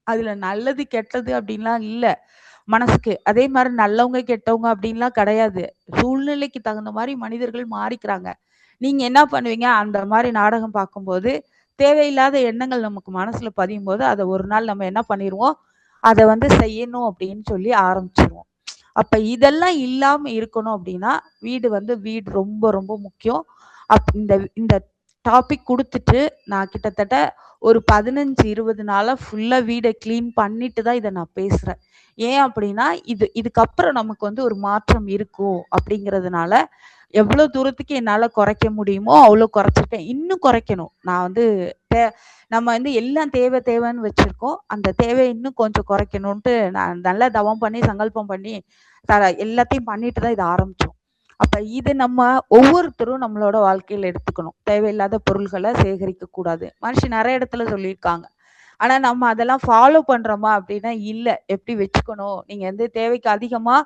அதுல நல்லது, கெட்டது அப்படின்லாம் இல்ல மனசுக்கு. அதே மாரி நல்லவங்க, கெட்டவங்க அப்படின்லாம் கிடையாது. சூழ்நிலைக்கு தகுந்த மாரி மனிதர்கள் மாறிக்கிறாங்க. நீங்க என்ன பண்ணுவீங்க, அந்த மாரி நாடகம் பார்க்கும்போது, தேவையில்லாத எண்ணங்கள் நமக்கு மனசுல பதியும்போது, அத ஒரு நாள் நம்ம என்ன பண்ணிருவோம், அத வந்து செய்யணும் அப்படின்னு சொல்லி ஆரம்பிச்சுருவோம். அப்ப இதெல்லாம் இல்லாம இருக்கணும் அப்படின்னா, வீடு வந்து வீடு ரொம்ப ரொம்ப முக்கியம். இந்த இந்த டாபிக் குடுத்துட்டு, நான் கிட்டத்தட்ட ஒரு 15, 20 நாளா ஃபுல்லா வீட கிளீன் பண்ணிட்டு தான் இத நான் பேசுறேன். ஏன் அப்படின்னா, இதுக்கப்புறம் நமக்கு வந்து ஒரு மாற்றம் இருக்கும் அப்படிங்கிறதுனால, எவ்வளோ தூரத்துக்கு என்னால குறைக்க முடியுமோ, அவ்வளோ குறைச்சிருக்கேன். இன்னும் குறைக்கணும். நான் வந்து தே நம்ம வந்து எல்லாம் தேவை தேவைன்னு வச்சிருக்கோம். அந்த தேவைய இன்னும் கொஞ்சம் குறைக்கணுன்ட்டு நான் நல்லா தவம் பண்ணி, சங்கல்பம் பண்ணி, எல்லாத்தையும் பண்ணிட்டு தான் இத ஆரம்பிச்சோம். அப்ப இது நம்ம ஒவ்வொருத்தரும் நம்மளோட வாழ்க்கையில எடுத்துக்கணும். தேவையில்லாத பொருள்கள சேகரிக்க கூடாது. மனுஷன் நெறைய இடத்துல சொல்லியிருக்காங்க. ஆனா நம்ம அதெல்லாம் ஃபாலோ பண்றோமா அப்படின்னா இல்ல. எப்படி வச்சுக்கணும்? நீங்க வந்து தேவைக்கு அதிகமா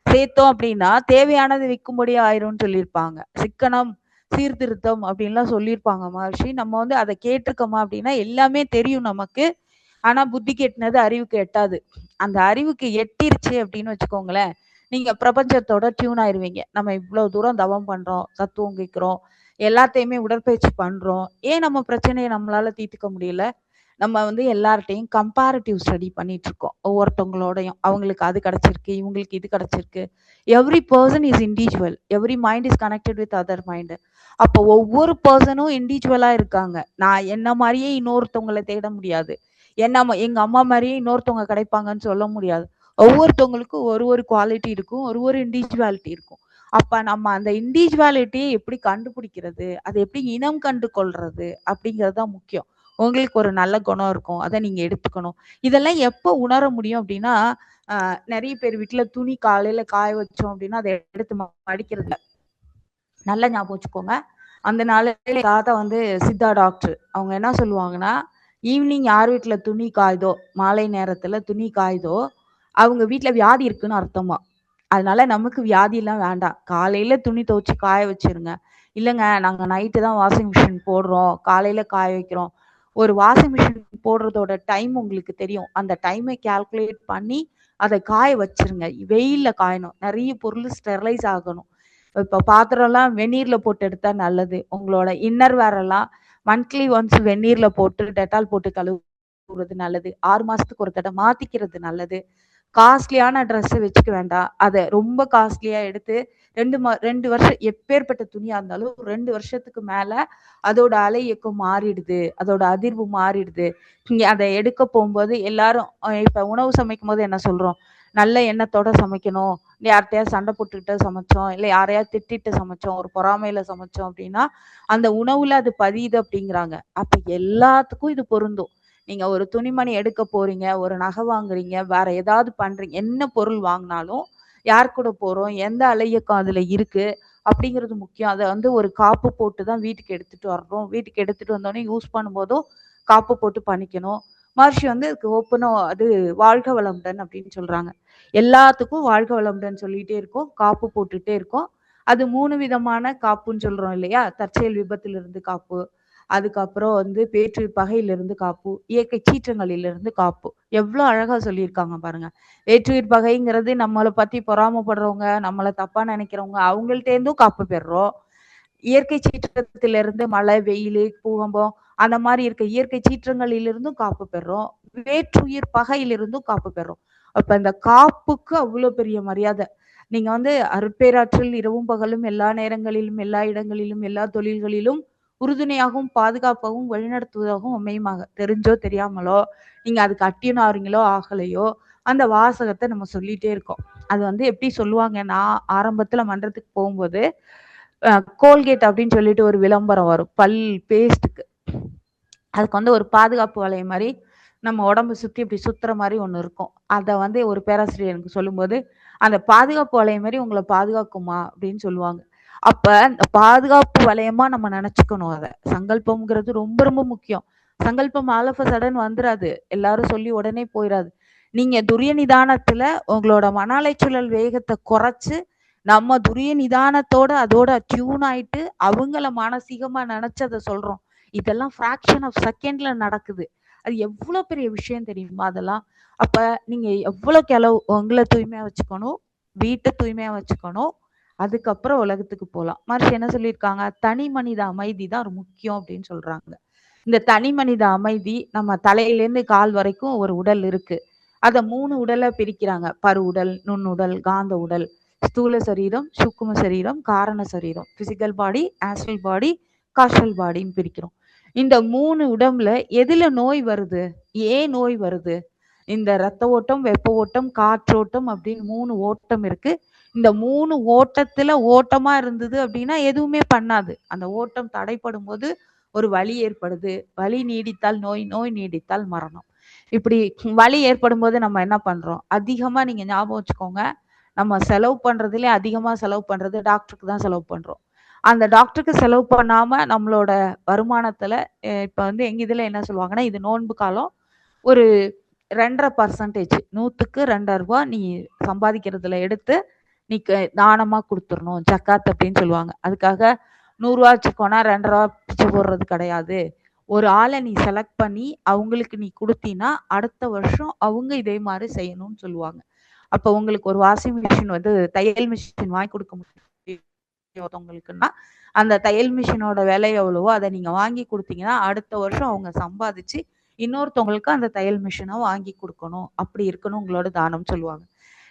சேர்த்தோம் அப்படின்னா, தேவையானது விக்கும்படி ஆயிரும்னு சொல்லியிருப்பாங்க. சிக்கனம், சீர்திருத்தம் அப்படின்லாம் சொல்லியிருப்பாங்க மகர்ஷி. நம்ம வந்து அத கேட்டுருக்கோமா அப்படின்னா, எல்லாமே தெரியும் நமக்கு. ஆனா புத்திக்கு எட்டுனது அறிவுக்கு எட்டாது. அந்த அறிவுக்கு எட்டிருச்சு அப்படின்னு வச்சுக்கோங்களேன், நீங்க பிரபஞ்சத்தோட டியூன் ஆயிருவீங்க. நம்ம இவ்ளோ தூரம் தவம் பண்றோம், தத்துவம் கேட்கிறோம், எல்லாத்தையுமே உடற்பயிற்சி பண்றோம். ஏன் நம்ம பிரச்சனைய நம்மளால தீர்த்துக்க முடியல? நம்ம வந்து எல்லார்ட்டயும் கம்பேரிட்டிவ் ஸ்டடி பண்ணிட்டு இருக்கோம். ஒவ்வொருத்தவங்களோடையும். அவங்களுக்கு அது கிடைச்சிருக்கு, இவங்களுக்கு இது கிடைச்சிருக்கு. Every person is individual. Every mind is connected with other mind. அப்போ ஒவ்வொரு பெர்சனும் இண்டிவிஜுவலா இருக்காங்க. நான் என்ன மாரியே இன்னொருத்தவங்கள தேட முடியாது. எங்க அம்மா மாரியே இன்னொருத்தவங்க கிடைப்பாங்கன்னு சொல்ல முடியாது. ஒவ்வொருத்தவங்களுக்கும் ஒரு குவாலிட்டி இருக்கும். ஒரு இண்டிவிஜுவாலிட்டி இருக்கும். அப்ப நம்ம அந்த இண்டிவிஜுவாலிட்டிய எப்படி கண்டுபிடிக்கிறது? அத எப்படி இனம் கண்டு கொள்றது? அப்படிங்கிறது தான் முக்கியம். உங்களுக்கு ஒரு நல்ல குணம் இருக்கும். அத நீங்க எடுத்துக்கணும். இதெல்லாம் எப்ப உணர முடியும் அப்படின்னா, நெறைய பேர் வீட்ல துணி காலையில காய வச்சோம் அப்படின்னா, அத எடுத்து மடிக்கிறது இல்ல. நல்லா ஞாபகம் வச்சுக்கோங்க. அந்த நாளையில தாத்தா வந்து சித்தா டாக்டர். அவங்க என்ன சொல்லுவாங்கன்னா, ஈவினிங் யார் வீட்ல துணி காயுதோ, மாலை நேரத்துல துணி காயுதோ, அவங்க வீட்ல வியாதி இருக்குன்னு அர்த்தமாம். அதனால நமக்கு வியாதிலாம் வேண்டாம். காலையில துணி துவைச்சு காய வச்சுருங்க. இல்லங்க நாங்க நைட்டு தான் வாஷிங் மிஷின் போடுறோம். காலையில காய வைக்கிறோம். ஒரு வாஷிங் மிஷின் போடுறதோட டைம் உங்களுக்கு தெரியும். அந்த டைமை கால்குலேட் பண்ணி அத காய வச்சுருங்க. வெயில்ல காயணும். நெறைய பொருள் ஸ்டெர்லைஸ் ஆகணும். இப்ப பாத்திரம்லாம் வெந்நீர்ல போட்டு எடுத்தா நல்லது. உங்களோட இன்னர் வேர் எல்லாம் மந்த்லி ஒன்ஸ் வெந்நீர்ல போட்டு டெட்டால் போட்டு கழுவுறது நல்லது. 6 மாசத்துக்கு ஒரு தடவ மாத்திக்கிறது நல்லது. காஸ்ட்லியான ட்ரெஸ் வச்சுக்க வேண்டாம். அத ரொம்ப காஸ்ட்லியா எடுத்து 2 வருஷம் எப்பேற்பட்ட துணியா இருந்தாலும் 2 வருஷத்துக்கு மேல அதோட அலை இயக்கம் மாறிடுது. அதோட அதிர்வு மாறிடுது. நீங்க அத எடுக்க போம்போது எல்லாரும் இப்ப உணவு சமைக்கும்போது என்ன சொல்றோம்? நல்ல எண்ணத்தோட சமைக்கணும். யார்ட்டயாவது சண்டை போட்டுக்கிட்டு சமைச்சோம், இல்ல யாரையாவது திட்டிட்டு சமைச்சோம், ஒரு பொறாமையில சமைச்சோம் அப்படின்னா, அந்த உணவுல அது பதியுது அப்படிங்கிறாங்க. அப்ப எல்லாத்துக்கும் இது பொருந்தும். நீங்க ஒரு துணிமணி எடுக்க போறீங்க, ஒரு நகை வாங்குறீங்க, வேற ஏதாவது பண்றீங்க. என்ன பொருள் வாங்குனாலும், யார் கூட போறோம்? எந்த அலையியக்கம் அதுல இருக்கு? அப்படிங்கிறது முக்கியம். அத வந்து ஒரு காப்பு போட்டு தான் வீட்டுக்கு எடுத்துட்டு வரணும். வீட்டுக்கு எடுத்துட்டு வந்தோனே யூஸ் பண்ணும்போதும் காப்பு போட்டு பண்ணிக்கணும். மகர்ஷி வந்து அதுக்கு ஓப்பனா அது வாழ்க வளமுடன் அப்படின்னு சொல்றாங்க. எல்லாத்துக்கும் வாழ்க வளமுடன் சொல்லிட்டே இருக்கோம். காப்பு போட்டுட்டே இருக்கோம். அது 3 விதமான காப்புன்னு சொல்றோம் இல்லையா? தற்செயல் விபத்திலிருந்து காப்பு. அதுக்கப்புறம் வந்து பேற்றுயிர் பகையிலிருந்து காப்பு, இயற்கை சீற்றங்களிலிருந்து காப்பு. எவ்ளோ அழகா சொல்லியிருக்காங்க பாருங்க. வேற்றுயிர் பகைங்கிறது நம்மள பத்தி பொறாமப்படுறவங்க, நம்மள தப்பா நினைக்கிறவங்க, அவங்கள்ட்டேருந்தும் காப்பு பெறுறோம். இயற்கை சீற்றத்திலிருந்து மழை, வெயிலு, பூகம்பம் அந்த மாரி இருக்க இயற்கை சீற்றங்களிலிருந்தும் காப்பு பெறுறோம். வேற்றுயிர் பகையிலிருந்தும் காப்பு பெறுறோம். அப்ப இந்த காப்புக்கு அவ்ளோ பெரிய மரியாதை. நீங்க வந்து அருட்பேராற்றல் இரவும் பகலும் எல்லா நேரங்களிலும், எல்லா இடங்களிலும், எல்லா தொழில்களிலும் உறுதுணையாகவும், பாதுகாப்பாகவும், வழிநடத்துவதாகவும் அமையுமாக. தெரிஞ்சோ தெரியாமலோ, நீங்க அதுக்கு அட்டியனாறீங்களோ ஆகலையோ, அந்த வாசகத்த நம்ம சொல்லிட்டே இருக்கோம். அது வந்து எப்படி சொல்லுவாங்கன்னா, ஆரம்பத்துல மன்றத்துக்கு போகும்போது, கோல்கேட் அப்படின்னு சொல்லிட்டு ஒரு விளம்பரம் வரும். பேஸ்ட்டுக்கு. அதுக்கு வந்து ஒரு பாதுகாப்பு வளையம் மாரி, நம்ம உடம்ப சுத்தி இப்படி சுத்துற மாரி ஒண்ணு இருக்கும். அத வந்து ஒரு பேராசிரியர் எனக்கு சொல்லும்போது, "அந்த பாதுகாப்பு வளையம் மாரி உங்கள பாதுகாக்குமா?" அப்படின்னு சொல்லுவாங்க. அப்ப அந்த பாதுகாப்பு வளையமா நம்ம நெனச்சுக்கணும் அத. சங்கல்பம்ங்கிறது ரொம்ப ரொம்ப முக்கியம். சங்கல்பம் ஆல் ஆஃப் அ சடன் வந்துராது. எல்லாரும் சொல்லி உடனே போயிராது. நீங்க துரிய நிதானத்துல உங்களோட மன அலைச்சல் வேகத்த குறைச்சு, நம்ம துரிய நிதானத்தோட அதோட டியூன் ஆயிட்டு, அவங்கள மானசீகமா நெனச்சு அத சொல்றோம். இதெல்லாம் ஃபிராக்ஷன் ஆஃப் செகண்ட்ல நடக்குது. அது எவ்வளோ பெரிய விஷயம் தெரியுமா அதெல்லாம்? அப்ப நீங்க எவ்வளோக்கு எவ்வளோ உங்கள தூய்மையா வச்சுக்கணும், வீட்ட தூய்மையா வச்சுக்கணும். அதுக்கப்புறம் உலகத்துக்கு போலாம். மகர்ஷி என்ன சொல்லியிருக்காங்க? தனி மனித அமைதி தான் ஒரு முக்கியம் அப்படின்னு சொல்றாங்க. இந்த தனி மனித அமைதி நம்ம தலையிலேருந்து கால் வரைக்கும் ஒரு உடல் இருக்கு. அத 3 உடலா பிரிக்கிறாங்க. பருவுடல், நுண்ணுடல், காந்த உடல், ஸ்தூல சரீரம், சூக்கும சரீரம், காரண சரீரம். பிசிக்கல் பாடி, ஆஸ்ட்ரல் பாடி, காஸ்ட்ரல் பாடின்னு பிரிக்கிறோம். இந்த 3 உடம்புல எதுல நோய் வருது? ஏன் நோய் வருது? இந்த ரத்த ஓட்டம், வெப்ப ஓட்டம், காற்றோட்டம் அப்படின்னு 3 ஓட்டம் இருக்கு. இந்த 3 ஓட்டத்துல ஓட்டமா இருந்தது அப்படின்னா எதுவுமே பண்ணாது. அந்த ஓட்டம் தடைப்படும்போது ஒரு வலி ஏற்படுது. வலி நீடித்தால் நோய், நோய் நீடித்தால் மரணம். இப்படி வலி ஏற்படும்போது நம்ம என்ன பண்றோம்? அதிகமா நீங்க ஞாபகம் வச்சுக்கோங்க. நம்ம செலவு பண்றதுலயே அதிகமா செலவு பண்றது டாக்டருக்கு தான் செலவு பண்றோம். அந்த டாக்டருக்கு செலவு பண்ணாம நம்மளோட வருமானத்துல இப்ப வந்து எங்க இதுல என்ன சொல்லுவாங்கன்னா, இது நோன்பு காலம். ஒரு 2.5% 100க்கு ரூ. 2.5 நீ சம்பாதிக்கிறதுல எடுத்து நீ தானமா குடுத்துறணும். ஜக்காத் அப்படின்னு சொல்லுவாங்க. அதுக்காக ரூ. 100 வச்சுக்கோனா ரூ. 2.5 பிச்சை போடுறது கிடையாது. ஒரு ஆள நீ செலக்ட் பண்ணி அவங்களுக்கு நீ குடுத்தீன்னா, அடுத்த வருஷம் அவங்க இதே மாரி செய்யணும்னு சொல்லுவாங்க. அப்ப உங்களுக்கு ஒரு வாஷிங் மிஷின் வந்து தையல் மிஷின் வாங்கி குடுக்க ஒருத்தவங்களுக்குன்னா, அந்த தையல் மிஷினோட விலை எவ்வளவோ அத நீங்க வாங்கி குடுத்தீங்கன்னா, அடுத்த வருஷம் அவங்க சம்பாதிச்சு இன்னொருத்தவங்களுக்கு அந்த தையல் மிஷின வாங்கி குடுக்கணும். அப்படி இருக்கணும் உங்களோட தானம்னு சொல்லுவாங்க.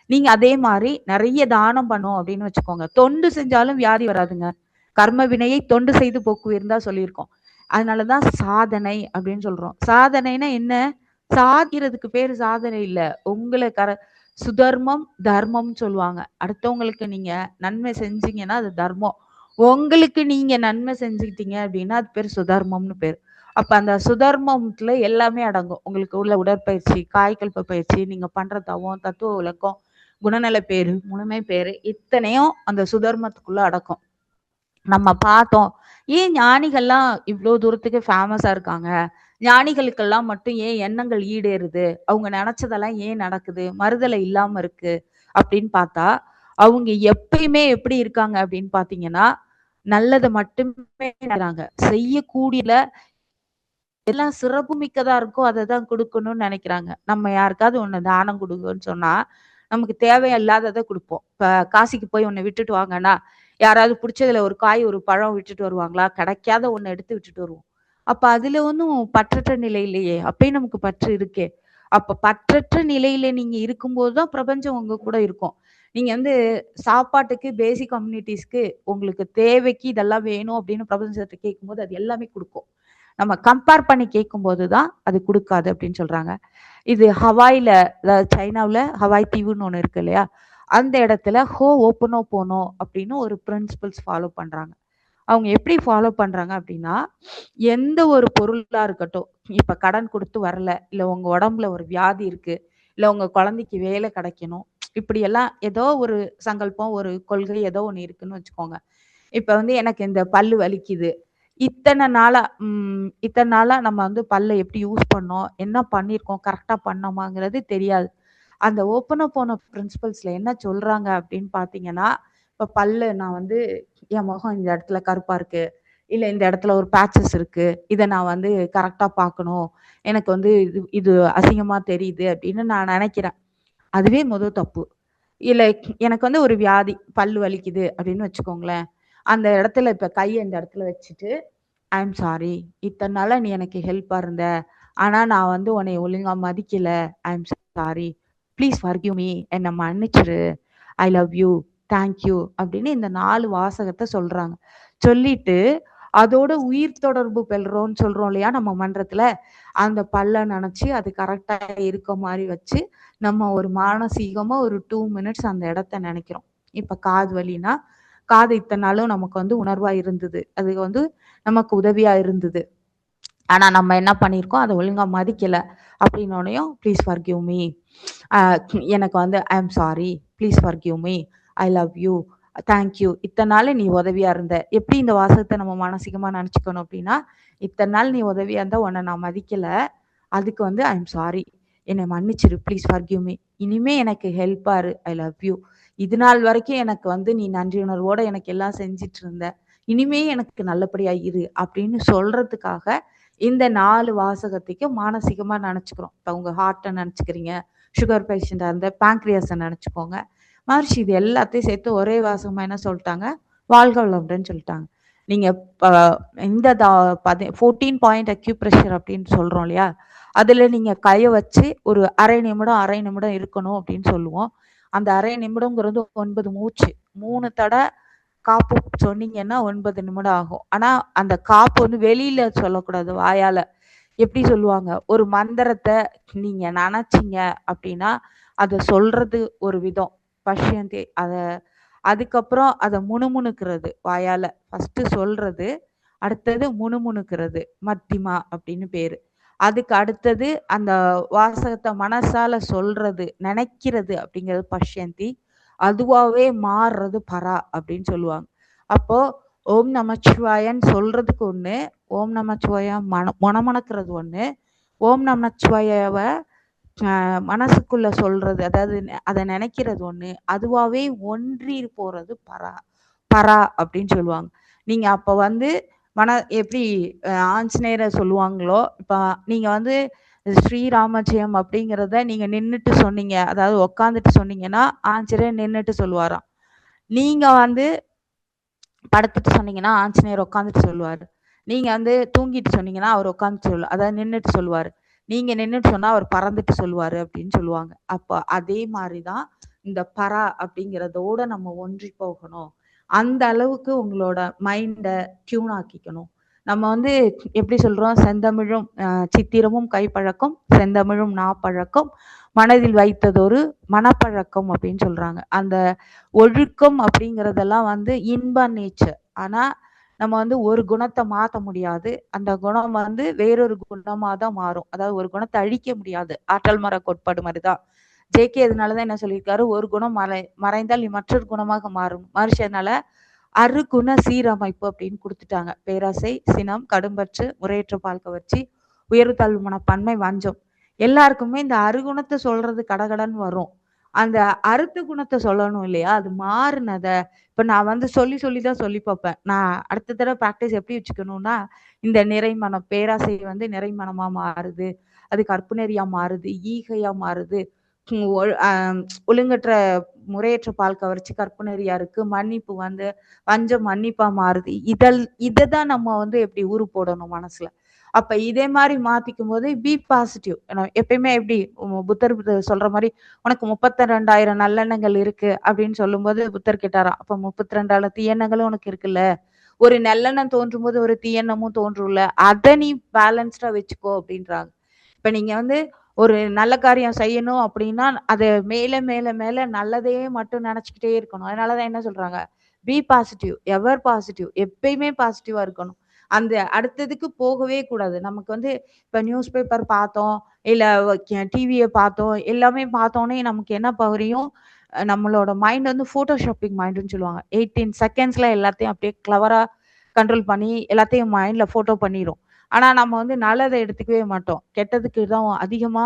நீங்க அதே மாரி நெறைய தானம் பண்ணோம் அப்படின்னு வச்சுக்கோங்க. தொண்டு செஞ்சாலும் வியாதி வராதுங்க. கர்ம வினையை தொண்டு செய்து போக்குவீர்ன்னு தான் சொல்லியிருக்கோம். அதனால தான் சாதனை அப்படின்னு சொல்றோம். சாதனைனா என்ன? சாதிக்கிறதுக்கு பேரு சாதனை இல்ல. உங்கள சுதர்மம், தர்மம்னு சொல்லுவாங்க. அடுத்தவங்களுக்கு நீங்க நன்மை செஞ்சீங்கன்னா, அது தர்மம். உங்களுக்கு நீங்க நன்மை செஞ்சுக்கிட்டீங்க அப்படின்னா, அது பேரு சுதர்மம்னு பேரு. அப்ப அந்த சுதர்மத்துல எல்லாமே அடங்கும். உங்களுக்கு உள்ள உடற்பயிற்சி, காய்கல்ப பயிற்சி, நீங்க பண்ற தவம், தத்துவ விளக்கம், குணநல பேரு, முழுமை பேரு இத்தனையும் அந்த சுதர்மத்துக்குள்ள அடக்கும். நம்ம பார்த்தோம். ஏன் ஞானிகள்லாம் இவ்ளோ தூரத்துக்கு ஃபேமஸா இருக்காங்க? ஞானிகளுக்கெல்லாம் மட்டும் ஏன் எண்ணங்கள் ஈடேறுது? அவங்க நெனச்சதெல்லாம் ஏன் நடக்குது? மறுதலை இல்லாம இருக்கு. அப்படின்னு பார்த்தா, அவங்க எப்பயுமே எப்படி இருக்காங்க அப்படின்னு பார்த்தீங்கன்னா, நல்லத மட்டுமே நெனைக்கிறாங்க. செய்யக்கூடியல எல்லாம் சிறப்பு மிக்கதா இருக்கோ, அத தான் குடுக்கணும்னு நெனைக்கிறாங்க. நம்ம யாருக்காவது ஒண்ணு தானம் குடுங்கன்னு சொன்னா, நமக்கு தேவையில்லாதத குடுப்போம். இப்ப காசிக்கு போய் ஒண்ணு விட்டுட்டு வாங்கன்னா, யாராவது புடிச்சதுல ஒரு காய், ஒரு பழம் விட்டுட்டு வருவாங்களா? கிடைக்காத ஒண்ண எடுத்து விட்டுட்டு வருவோம். அப்ப அதுல ஒண்ணும் பற்றற்ற நிலை இல்லையே! அப்பயும் நமக்கு பற்று இருக்கே! அப்ப பற்றற்ற நிலையில நீங்க இருக்கும்போது தான் பிரபஞ்சம் உங்க கூட இருக்கும். நீங்க வந்து சாப்பாட்டுக்கு பேசிக் கம்யூனிட்டீஸ்க்கு உங்களுக்கு தேவைக்கு இதெல்லாம் வேணும் அப்படின்னு பிரபஞ்சத்த கேட்கும்போது, அது எல்லாமே குடுக்கும். நம்ம கம்பேர் பண்ணி கேட்கும்போது தான் அது குடுக்காது அப்படின்னு சொல்றாங்க. இது ஹவாய்ல, அதாவது சைனாவுல ஹவாய் தீவுன்னு ஒண்ணு இருக்கு இல்லையா? அந்த இடத்துல ஓப்பனோ போனோ அப்படின்னு ஒரு பிரின்சிபல்ஸ் ஃபாலோ பண்றாங்க. அவங்க எப்படி ஃபாலோ பண்றாங்க அப்படின்னா, எந்த ஒரு பொருளா இருக்கட்டும், இப்ப கடன் குடுத்து வரல, இல்ல உங்க உடம்புல ஒரு வியாதி இருக்கு, இல்ல உங்க குழந்தைக்கு வேலை கிடைக்கணும், இப்படியெல்லாம் ஏதோ ஒரு சங்கல்பம், ஒரு கொள்கை ஏதோ ஒண்ணு இருக்குன்னு வச்சுக்கோங்க. இப்ப வந்து எனக்கு இந்த பல்லு வலிக்குது. இத்தன நாளா நம்ம வந்து பல்ல எப்படி யூஸ் பண்ணோம்? என்ன பண்ணியிருக்கோம்? கரெக்ட்டா பண்ணோமாங்கிறது தெரியாது. அந்த ஓப்பனோ பிரின்சிபல்ஸ்ல என்ன சொல்றாங்க அப்படின்னு பார்த்தீங்கன்னா, இப்ப பல்லு நான் வந்து என் முகம் இந்த இடத்துல கருப்பா இருக்கு. இல்ல இந்த இடத்துல ஒரு பேட்சஸ் இருக்கு. இத நான் வந்து கரெக்ட்டா பார்க்கணும். எனக்கு வந்து இது இது அசிங்கமா தெரியுது அப்படின்னு நான் நெனைக்கிறேன். அதுவே தப்பு. இல்ல எனக்கு வந்து ஒரு வியாதி, பல்லு வலிக்குது அப்படின்னு வச்சுக்கோங்களேன். அந்த இடத்துல இப்ப கைய இந்த இடத்துல வச்சுட்டு, ஐ அம் சாரி. இத்தன நாளா நீ எனக்கு ஹெல்ப்பா இருந்த. ஆனா நான் வந்து உன்னைய ஒழுங்கா மதிக்கல. I am sorry. Please forgive me. என்ன மன்னிச்சிரு. I love you. Thank you அப்படின்னு இந்த 4 வாசகத்த சொல்றாங்க. சொல்லிட்டு, அதோட உயிர் தொடர்பு பெறுறோம்ன்னு சொல்றோம் இல்லையா நம்ம மன்றத்துல, அந்த பல்ல நெனச்சு அது கரெக்ட்டா இருக்க மாரி வச்சு, நம்ம ஒரு மானசீகமா ஒரு 2 மினிட்ஸ் அந்த இடத்த நெனைக்கிறோம். இப்ப காது வலின்னா, காது இத்தன நாளும் நமக்கு வந்து உணர்வா இருந்தது. அது வந்து நமக்கு உதவியா இருந்தது. ஆனா நம்ம என்ன பண்ணியிருக்கோம், அத ஒழுங்கா மதிக்கல. அப்படின்னோனையும், ப்ளீஸ் ஃபர்கிவ் மீ. அ எனக்கு வந்து I am sorry. Please forgive me. I love you. Thank you. இத்தன நாள் நீ உதவியா இருந்த. எப்படி இந்த வாசகத்த நம்ம மானசீகமா நெனச்சுக்கணும் அப்படின்னா, இத்தன நாள் நீ உதவியா இருந்த. உன்ன நான் மதிக்கல. அதுக்கு வந்து ஐ அம் சாரி. என்னை மன்னிச்சிரு. Please forgive me. இனிமே எனக்கு ஹெல்ப்பா இரு. I love you. இது நாள் வரைக்கும் எனக்கு வந்து நீ நன்றி உணர்வோட எனக்கு எல்லாம் செஞ்சுட்டு இருந்த. இனிமே எனக்கு நல்லபடியா இரு. அப்படின்னு சொல்றதுக்காக இந்த 4 வாசகத்தையும் மானசீகமா நெனச்சுக்கிறோம். இப்ப உங்க ஹார்ட்ட நெனச்சுக்கிறீங்க. சுகர் பேஷண்டா இருந்தா பேங்க்ரியாஸ நெனச்சுக்கோங்க. மகரிஷி இது எல்லாத்தையும் சேர்த்து ஒரே வாசகமா என்ன சொல்ட்டாங்க? வாழ்க வளமுடன் சொல்ட்டாங்க. நீங்க ப இந்த 14 பாயிண்ட் அக்யூப்ரெஷர் அப்படின்னு சொல்றோம் இல்லையா? அதுல நீங்க கைய வச்சு ஒரு 1/2 நிமிடம் இருக்கணும் அப்படின்னு சொல்லுவோம். அந்த 1/2 நிமிடம்ங்கிறது 9 மூச்சு. 3 தட காப்பு சொன்னீங்கன்னா 9 நிமிடம் ஆகும். ஆனா அந்த காப்பு வந்து வெளியில சொல்லக்கூடாது வாயால. எப்படி சொல்லுவாங்க? ஒரு மந்திரத்த நீங்க நெனச்சீங்க அப்படின்னா, அத சொல்றது ஒரு விதம். பஷ்யந்தே அதுக்கப்புறம் அத முணுமுணுக்கிறது வாயால. ஃபர்ஸ்ட்டு சொல்றது, அடுத்தது முணுமுணுக்கிறது. மத்திமா அப்படின்னு பேரு. அதுக்கு அடுத்தது அந்த வாசகத்த மனசால சொல்றது, நெனைக்கிறது அப்படிங்கிறது பஷ்யந்தி. அதுவாவே மாறுறது பரா அப்படின்னு சொல்லுவாங்க. அப்போ ஓம் நமச்சிவாயன்னு சொல்றதுக்கு ஒண்ணு, ஓம் நமச்சிவாய மொணமொணக்கிறது ஒண்ணு, ஓம் நமச்சிவாயவ மனசுக்குள்ள சொல்றது, அதாவது அத நெனைக்கிறது ஒண்ணு, அதுவாவே ஒன்றி போறது பரா. பரா அப்படின்னு சொல்லுவாங்க. நீங்க அப்ப வந்து எப்படி ஆஞ்சநேயர சொல்லுவாங்களோ, இப்ப நீங்க வந்து ஸ்ரீராமஜெயம் அப்படிங்கிறத நீங்க நின்னுட்டு சொன்னீங்க. அதாவது உட்காந்துட்டு சொன்னீங்கன்னா, ஆஞ்சநேயர் நின்னுட்டு சொல்லுவாராம். நீங்க வந்து படுத்துட்டு சொன்னீங்கன்னா, ஆஞ்சநேயர் உட்காந்துட்டு சொல்லுவாரு. நீங்க வந்து தூங்கிட்டு சொன்னீங்கன்னா, அவர் உட்காந்துட்டு அதாவது நின்னுட்டு சொல்லுவாரு. நீங்க நின்னுட்டு சொன்னா, அவர் பறந்துட்டு சொல்லுவாரு அப்படின்னு சொல்லுவாங்க. அப்ப அதே மாரி தான் இந்த பரா அப்படிங்கிறதோட நம்ம ஒன்றி போகணும். அந்த அளவுக்கு உங்களோட மைண்ட டியூன் ஆக்கிக்கணும். நம்ம வந்து எப்படி சொல்றோம்? செந்தமிழும் சித்திரமும் கைப்பழக்கம், செந்தமிழும் நாப்பழக்கம், மனதில் வைத்ததொரு மனப்பழக்கம் அப்படின்னு சொல்றாங்க. அந்த ஒழுக்கம் அப்படிங்கிறதெல்லாம் வந்து இன்ப நேச்சர். ஆனா நம்ம வந்து ஒரு குணத்த மாத்த முடியாது. அந்த குணம் வந்து வேறொரு குணமா தான் மாறும். அதாவது ஒரு குணத்த அழிக்க முடியாது. ஆற்றல் மர கோட்பாடு மாரிதான். ஜேகே அதனாலதான் என்ன சொல்லியிருக்காரு? ஒரு குணம் மறைந்தால் மற்றொரு குணமாக மாறும். மகரிஷி அதனால அருகுண சீரமைப்பு அப்படின்னு குடுத்துட்டாங்க. பேராசை, சினம், கடும்பற்று, முறையற்ற பால் கவர்ச்சி, உயர்வு தாழ்வு மனப்பான்மை, வஞ்சம். எல்லாருக்குமே இந்த அருகுணத்த சொல்றது கடகடன்னு வரும். அந்த அருத்த குணத்த சொல்லணும் இல்லையா? அது மாறுனத இப்ப நான் வந்து சொல்லி சொல்லி தான் சொல்லி பார்ப்பேன். நான் அடுத்த தடவ பிராக்டிஸ் எப்படி வச்சுக்கணும்னா, இந்த நிறைமனம் பேராசை வந்து நிறைமனமா மாறுது. அது கற்பு நெறியா மாறுது. ஈகையா மாறுது. ம் ஒழு அ ஒழுங்கற்ற முறையற்ற பால் கவர்ச்சி கற்பு நெறியா இருக்கு. மன்னிப்பு வந்து வஞ்சம் மன்னிப்பா மாறுது. இத தான் நம்ம வந்து எப்படி ஊறு போடணும் மனசுல. அப்ப இதே மாரி மாத்திக்கும்போது பி பாசிட்டிவ். எப்பயுமே எப்படி புத்தர் சொல்ற மாரி, "உனக்கு 32,000 நல்லெண்ணங்கள் இருக்கு" அப்படின்னு சொல்லும்போது புத்தர் கேட்டாராம். "அப்ப 32,000 தீயெண்ணங்களும் உனக்கு இருக்குல்ல? ஒரு நல்லெண்ணம் தோன்றும்போது ஒரு தீயெண்ணமும் தோன்றும்ல. அத நீ பேலன்ஸ்டா வச்சுக்கோ" அப்படின்றாங்க. இப்ப நீங்க வந்து ஒரு நல்ல காரியம் செய்யணும் அப்படின்னா, அத மேல மேல மேல நல்லதையே மட்டும் நெனச்சுக்கிட்டே இருக்கணும். அதனால தான் என்ன சொல்றாங்க, பி பாசிட்டிவ், எவர் பாசிட்டிவ். எப்பயுமே பாசிட்டிவா இருக்கணும். அந்த அடுத்ததுக்கு போகவே கூடாது. நமக்கு வந்து இப்ப நியூஸ் பேப்பர் பார்த்தோம், இல்ல டிவிய பார்த்தோம், எல்லாமே பார்த்தோனே நமக்கு என்ன புரியும், நம்மளோட மைண்ட் வந்து ஃபோட்டோ ஷாப்பிங் மைண்டுன்னு சொல்லுவாங்க. 18 செகண்ட்ஸ்ல எல்லாத்தையும் அப்படியே கிளவரா கண்ட்ரோல் பண்ணி எல்லாத்தையும் மைண்ட்ல ஃபோட்டோ பண்ணிரும். ஆனா நம்ம வந்து நல்லத எடுத்துக்கவே மாட்டோம். கெட்டதுக்கு தான் அதிகமா